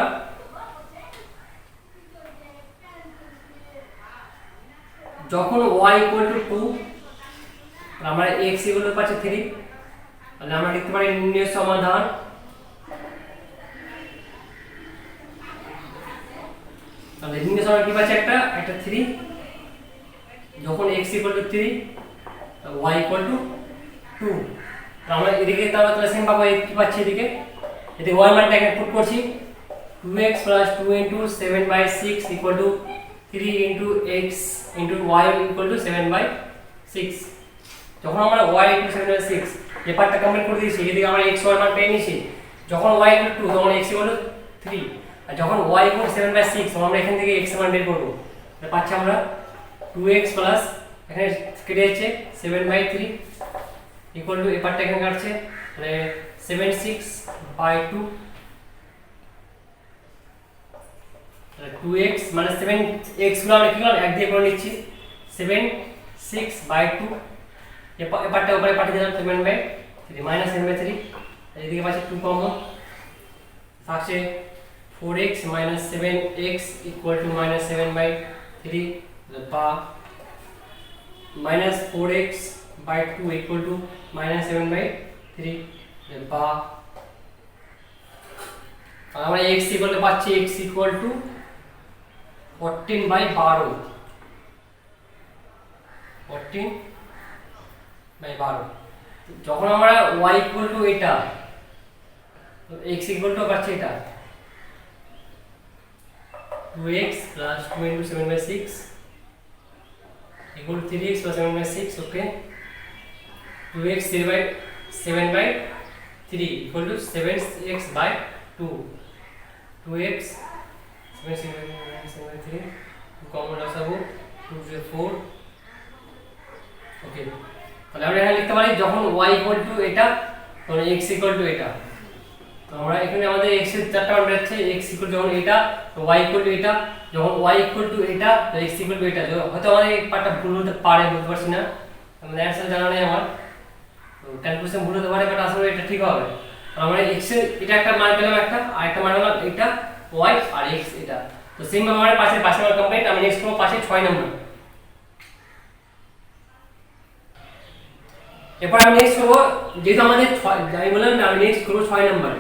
y 2 আমরা x পাচ্ছি 3 তাহলে আমরা লিখতে পারি নির্ণয় সমাধান তাহলে নির্ণয় সমাধান কি পাচ্ছি একটা 3 যখন x 3 y 2 আমরা এদিকে তাহলে সেম পাবো কি পাচ্ছি এদিকে y মানটা এখানে পুট করছি 2x 2 7/6 3 x y 7/6 যখন আমরা y 7/6 এই পার্টটা কমপ্লিট করে দিয়েছি এদিকে আমরা x y মান পেয়ে নিয়েছি যখন y 2 তখন x 3 আর যখন y 7/6 তখন আমরা এখান থেকে x এর মান বের করব তাহলে পাচ্ছি আমরা 2x এখানে কেটে যাচ্ছে 7/3 ইকুয়াল টু এই পার্টটা এখানে কাটছে মানে 7/6/2 তাহলে 2x মানে 7x গুলো আমরা কি করলাম এক দিয়ে করে নিচ্ছি 7/6/2 এই পার্টটা উপরে পাঠিয়ে দিলাম 7/3 মাইনাস 7/3 এদিকে পাচ্ছি 2 কমন থাকছে 4x 7x -7/3 বা -4x/2 -7/3 বা আমরা x পাচ্ছি x 14/12 যখন আমরা y এটা তো x পাচ্ছি এটা 2x 2 7/6 3x 7/6 okay 2x 7/3 7x/2 2x 7/3 common আসবো 2 4 ওকে তাহলে আমরা এখানে লিখতে পারি যখন y এটা তখন x এটা তো আমরা এখানে আমাদের x এর চারটা মান বেরোচ্ছে x যখন এটা তো y এটা যখন y এটা তো x এটা হয়তো আমাদের এই পার্টটা ভুল হতে পারে বলতে পারছি না আমাদের অ্যানসার জানা নেই আমার তো ক্যালকুলেশন ভুল হতে পারে বাট আসলে এটা ঠিক হবে আমরা x এর এটা একটা মান পেলাম একটা, আর একটা মান পেলাম এটা y আর x এটা। তো সেম ভাবে আমরা পাশে মান কমপ্লিট। আমি নেক্সট করব পাশে 6 নম্বর। এরপর আমি নেক্সট করব, যেহেতু আমাদের আমি বললাম আমি নেক্সট করব 6 নম্বর।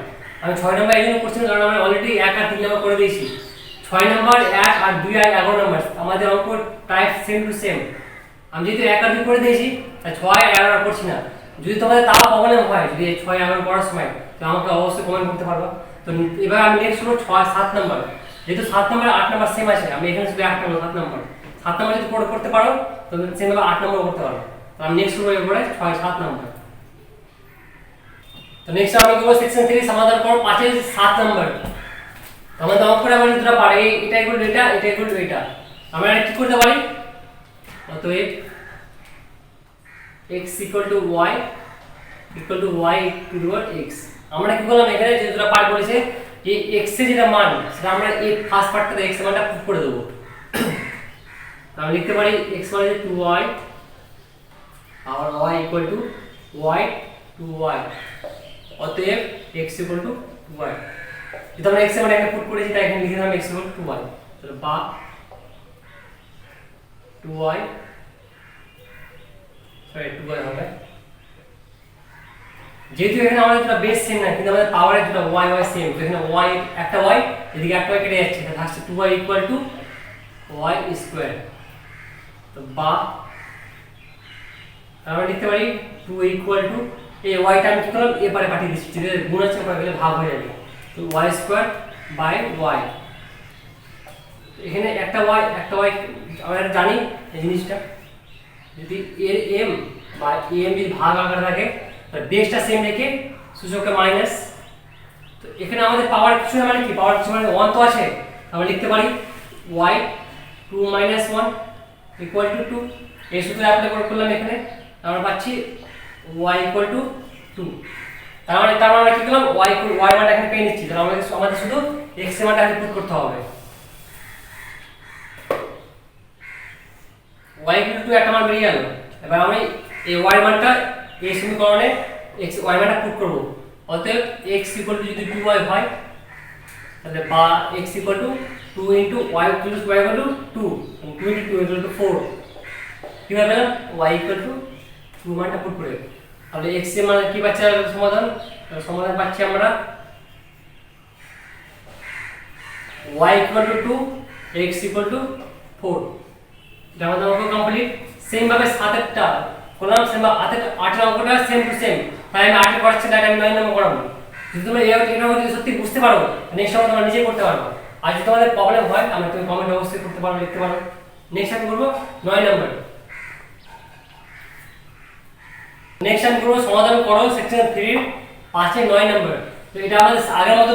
আমি 6 নম্বর এই জন্য করছি কারণ আমরা অলরেডি 1 আর 3 নম্বর করে দিয়েছি। 6 নম্বর 1 আর 2 আর 11 নম্বর আমাদের অঙ্ক টাইপ সেম টু সেম। আমি যেহেতু 1 আর 2 করে দিয়েছি তাই 6 আর 11 আর করছি না। যদি তোমাদের তাও প্রবলেম হয় যদি 6 11 করার সময়, তো আমাকে অবশ্যই কমেন্ট করতে পারবা। তো এবার আমি নেক্সট করব 6 7 নম্বর। যেহেতু 7 নম্বর 8 নম্বর সেম আছে, আমি এখানে শুধু একটা 7 নম্বর। 7 নম্বর যদি করতে পারো তো সেম ভাবে 8 নম্বর করতে পারো। তো আমি নেক্সট করব এবারে 6 7 নম্বর। তো নেক্সট আমি করব সেকশন 3 সমাধান করব 5 এর 7 নম্বর। আমাদের অঙ্ক করে আমরা যেটা পারি এটা ইকুয়াল টু এটা, এটা ইকুয়াল টু এটা। আমরা কি করতে পারি? অতএব x equal to y equal to y to the power x। আমরা কি করলাম এখানে যে দুটো পার্ট বলেছে যে x এর যেটা মান সেটা আমরা এই ফার্স্ট পার্টটাতে x এর মানটা পুট করে দেব। আমরা লিখতে পারি x মানে 2y R y equal to y 2y। অতএব x equal to 2y। যেটা আমরা x এর মান এখানে পুট করেছি তাই এখানে লিখে দিলাম x equal to 2y। তাহলে বা 2y 2y হবে। যেহেতু এখানে আমাদের দুটো বেস সেম না কিন্তু আমাদের পাওয়ারের দুটো y y সেম, তো এখানে y একটা y এদিকে একটা y কেটে যাচ্ছে, তাহলে আসছে 2y equal to y square. তো বা আমরা লিখতে পারি 2 ইকুয়াল টু এই y টা আমি কি করলাম এপারে পাঠিয়ে দিচ্ছি, যদি গুণ আছে ওপারে গেলে ভাগ হয়ে যাবে। তো y স্কয়ার বাই y। এখানে একটা y আমরা জানি এই জিনিসটা, যদি এর m বা m যদি ভাগ আকারে থাকে তাহলে বেসটা সেম রেখে সূচকে মাইনাস। তো এখানে আমাদের পাওয়ার কিছু না মানে কি পাওয়ার কিছু মানে 1 তো আছে, আমরা লিখতে পারি y 2 - 1 ইকুয়াল টু 2। এই সূত্র অ্যাপ্লাই করলাম এখানে, আমরা পাচ্ছি y ইকুয়াল টু 2। তার মানে আমরা কি করলাম y মানটা এখানে পেয়ে নিচ্ছি। তাহলে আমাদের শুধু x এর মানটা পুট করতে হবে। y ইকুয়াল টু একটা মান বেরিয়ে গেল। এবার আমি এই y মানটা এই সমীকরণে x y মানটা পুট করব। অতএব x ইকুয়াল টু যদি 2y হয় তাহলে বা x equal two 2 into y equal two 2 2 into 2 equal to 4। কিভাবে পেলাম y ইকুয়াল টু 2 মানটা পুট করে। তাহলে x এর মান কি পাচ্ছি সমাধান পাচ্ছি আমরা y equal two 2 x equal to 4। এটা আমাদের অঙ্ক কমপ্লিট। সেম ভাবে 7 এরটা করলাম, সেম ভাবে 8 এর অঙ্কটা সেম টু সেম। তাই আমি 8 এর করাচ্ছি না, আমি 9 নম্বর করাবো। যদি তোমরা এটা যদি সত্যি বুঝতে পারো নেক্সট সময় তোমরা নিজে করতে পারবে। আর যদি তোমাদের প্রবলেম হয় আমরা তুমি কমেন্ট অবশ্যই করতে পারো, লিখতে পারো। নেক্সট আমি করব 9 নম্বর। নেক্সট আমি করব সমাধান করো সেকশন 3 5 এর 9 নম্বর। তো এটা আমাদের আগের মতো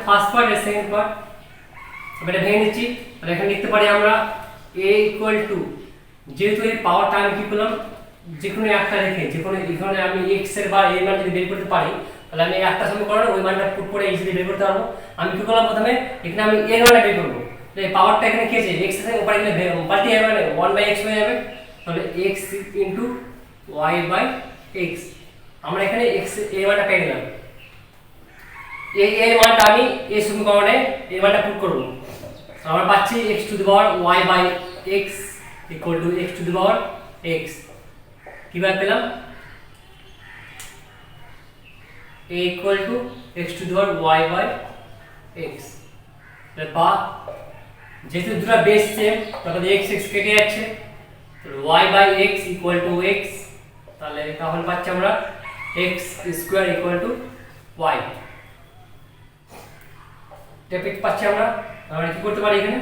ফার্স্ট পার্ট এর সেকেন্ড পার্ট। এটা ভেঙে নিচ্ছি। তাহলে এখানে লিখতে পারি আমরা a ইকুয়াল টু, যেহেতু এই পাওয়ারটা আমি কি করলাম যে কোনো একটা রেখে যে কোনো এখানে আমি x এর বা a মান যদি বের করতে পারি তাহলে আমি একটা সমীকরণ ওই মানটা পুট করে ইজিলি বের করতে পারবো। আমি কি করলাম প্রথমে এখানে আমি a মানটা বের করব। তো এই পাওয়ারটা এখানে কি আছে x এর সাথে উপরে গেলে পাল্টে যাবে মানে 1/x হয়ে যাবে। তাহলে x ইনটু y/x। আমরা এখানে x a মানটা পেয়ে গেলাম। এই মানটা আমি এই সমীকরণে এই মানটা পুট করব। আমরা পাচ্ছি x to the power y/x equal to x to the power x। কিভাবে পেলাম a equal to x to the power y/x। বা যেহেতু দুটো বেস সেম তাহলে x x কেটে যাচ্ছে, তাহলে y/x ইকুয়াল টু x। তাহলে পাচ্ছি আমরা x square equal to y। এটা পাচ্ছি আমরা কি করতে পারি এখানে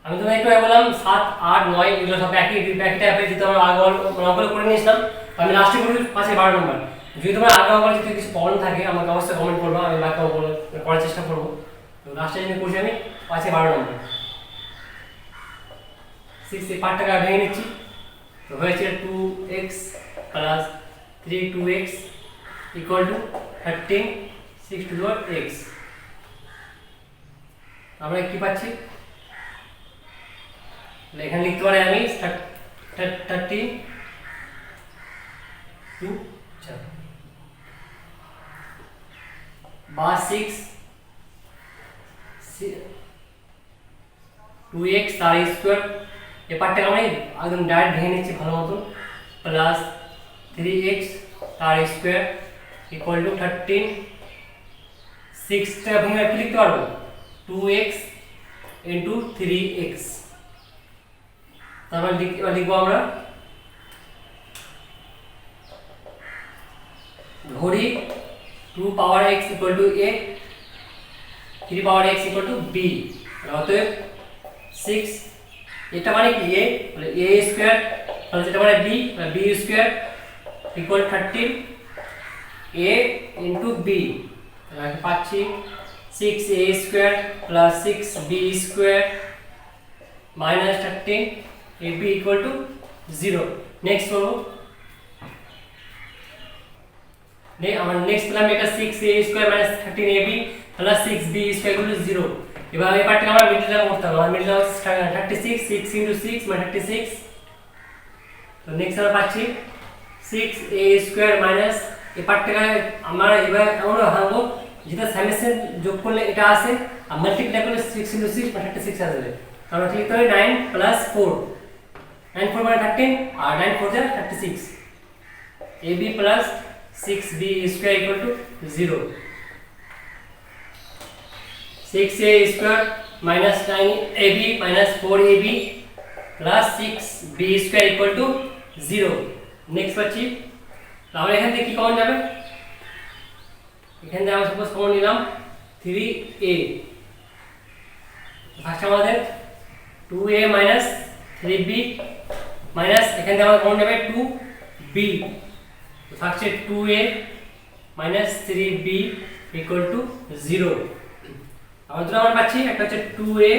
আমি তোমাকে একটু বললাম 7 8 9 এগুলো সব একই টাইপের, যেহেতু আমরা আগে অঙ্কগুলো করে নিয়েছিলাম। আমি লাস্টে করি 5 12 নম্বর। যদি তোমার আগে অঙ্কগুলো যদি কিছু প্রবলেম থাকে আমাকে অবশ্যই কমেন্ট করবে, আমি বাকি অঙ্কগুলো করার চেষ্টা করব। তো লাস্টে যদি করছি আমি 5 12 নম্বর 6 এই পার্টটাকে ভেঙে নিচ্ছি। তো হয়েছে 2x plus 3 2x equal two 13 6 two the power x। আমরা কি পাচ্ছি এখানে লিখতে পারি আমি 32 বা 6 2x তার স্কয়ার এই পার্টটাকে আমি একদম ডাইরেক্ট ভেঙে নিচ্ছি ভালো মতো প্লাস 3x তার স্কয়ার ইকুয়াল টু 13 6 টা ভেঙে কি লিখতে পারবো 2x ইনটু 3x তারপর লিখবো আমরা ধরি 2 পাওয়ার x equal to a 3 power x equal to b অতএব 6 এটা মানে কি a মানে a স্কয়ার তাহলে এটা মানে b b square equal 13 a into b তাহলে পাচ্ছি 6a square plus 6b square minus 13 ab equal to 0 next করব আমার নেক্সট পেলাম এটা 6a square minus 13ab plus 6b square equal to 0 এবার এই পার্টটা আমরা মিডল টার্ম করতে হবে আমার মিডল টার্ম 36 6 ইনটু 6 মানে 36 তো নেক্সট আমরা পাচ্ছি 6a স্কয়ার মাইনাস এই পার্টটাকে আমরা এবার এমন ভাঙবো যেটা সামেশন যোগ করলে এটা আসে আর মাল্টিপ্লাই করলে 6 ইনটু 6 মানে 36 আসবে আমরা ক্লিক করি 9 প্লাস 4 9 4 মানে 13 আর 9 4 যা 36 ab plus 6b square equal to 0 6a square minus 9ab minus 4ab plus 6b square equal to 0 next পাচ্ছি তাহলে এখান থেকে কি কমন যাবে এখান থেকে আমরা সাপোজ কমন নিলাম 3a ফার্স্ট আমাদের 2a মাইনাস 3b মাইনাস এখান থেকে আমরা কমন যাবে 2b ফার্স্টে 2a minus 3b equal to 0 আমরা দুটো আমরা পাচ্ছি একটা হচ্ছে 2a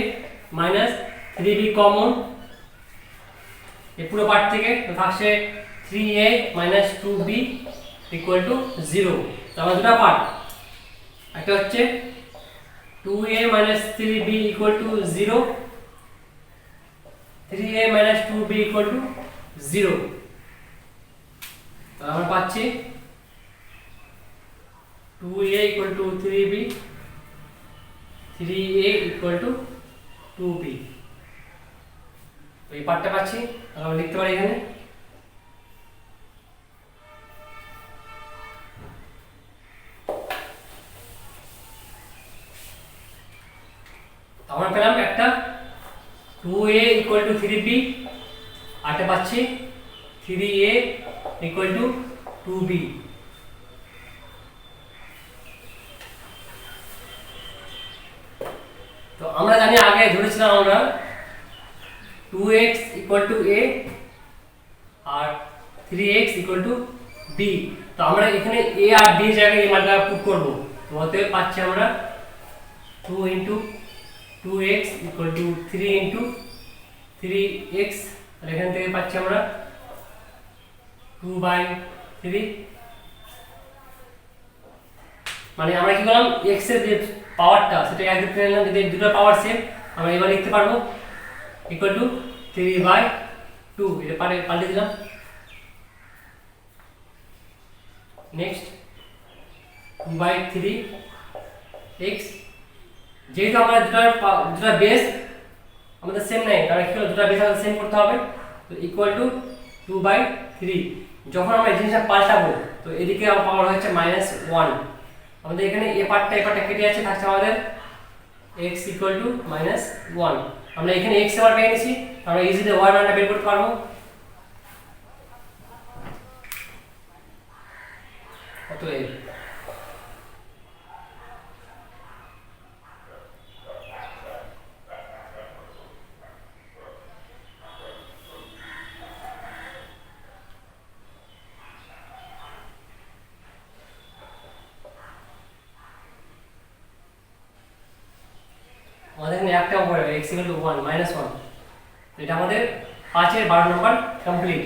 মাইনাস 3b কমন এই পুরো পার্ট থেকে ফার্স্টে 3a minus 2b equal to 0 তো আমরা দুটো পার্ট একটা হচ্ছে 2a minus 3b equal to 0 3a minus 2b equal to 0 তো আমরা পাচ্ছি 2a equal to 3b 3a equal to 2b তো এই পার্টটা পাচ্ছি আমরা লিখতে পারি এখানে আমরা পেলাম একটা 2a ইকুয়াল টু 3b আরটা পাচ্ছি 3a ইকুয়াল টু 2b তো আমরা জানি আগে ধরেছিলাম আমরা 2x ইকুয়াল টু a আর 3x ইকুয়াল টু b তো আমরা এখানে a আর b এর জায়গায় এই মানটা পুট করব তো অতএব পাচ্ছি আমরা 2 into 2x equal to 3 into 3x আর এখান থেকে পাচ্ছি আমরা 2/3 মানে আমরা কি করলাম x এর যে পাওয়ারটা সেটা একদম পেয়ে নিলাম যদি দুটো পাওয়ার সেম আমরা এবার লিখতে পারবো ইকুয়াল টু 3/2 এটা পাল্টে দিলাম নেক্সট 2/3x যেহেতু আমরা দুটো বেস আমাদের সেম নাই কারণ কি দুটো বেস আমাদের সেম করতে হবে তো ইকুয়াল টু 2/3 যখন আমরা এই জিনিসটা পাল্টাবো তো এদিকে আমার পাওয়ার হচ্ছে -1 আমাদের এখানে এই পার্টটা কেটে যাচ্ছে থাকছে আমাদের x ইকুয়াল টু -1 আমরা এখানে x এর মান পেয়ে নিয়েছি আমরা ইজিলি y মানটা বের করতে পারবো অতএব আমাদের এখানে একটা উপরে x = 1 -1 এটা আমাদের 5 এর 12 নম্বর কমপ্লিট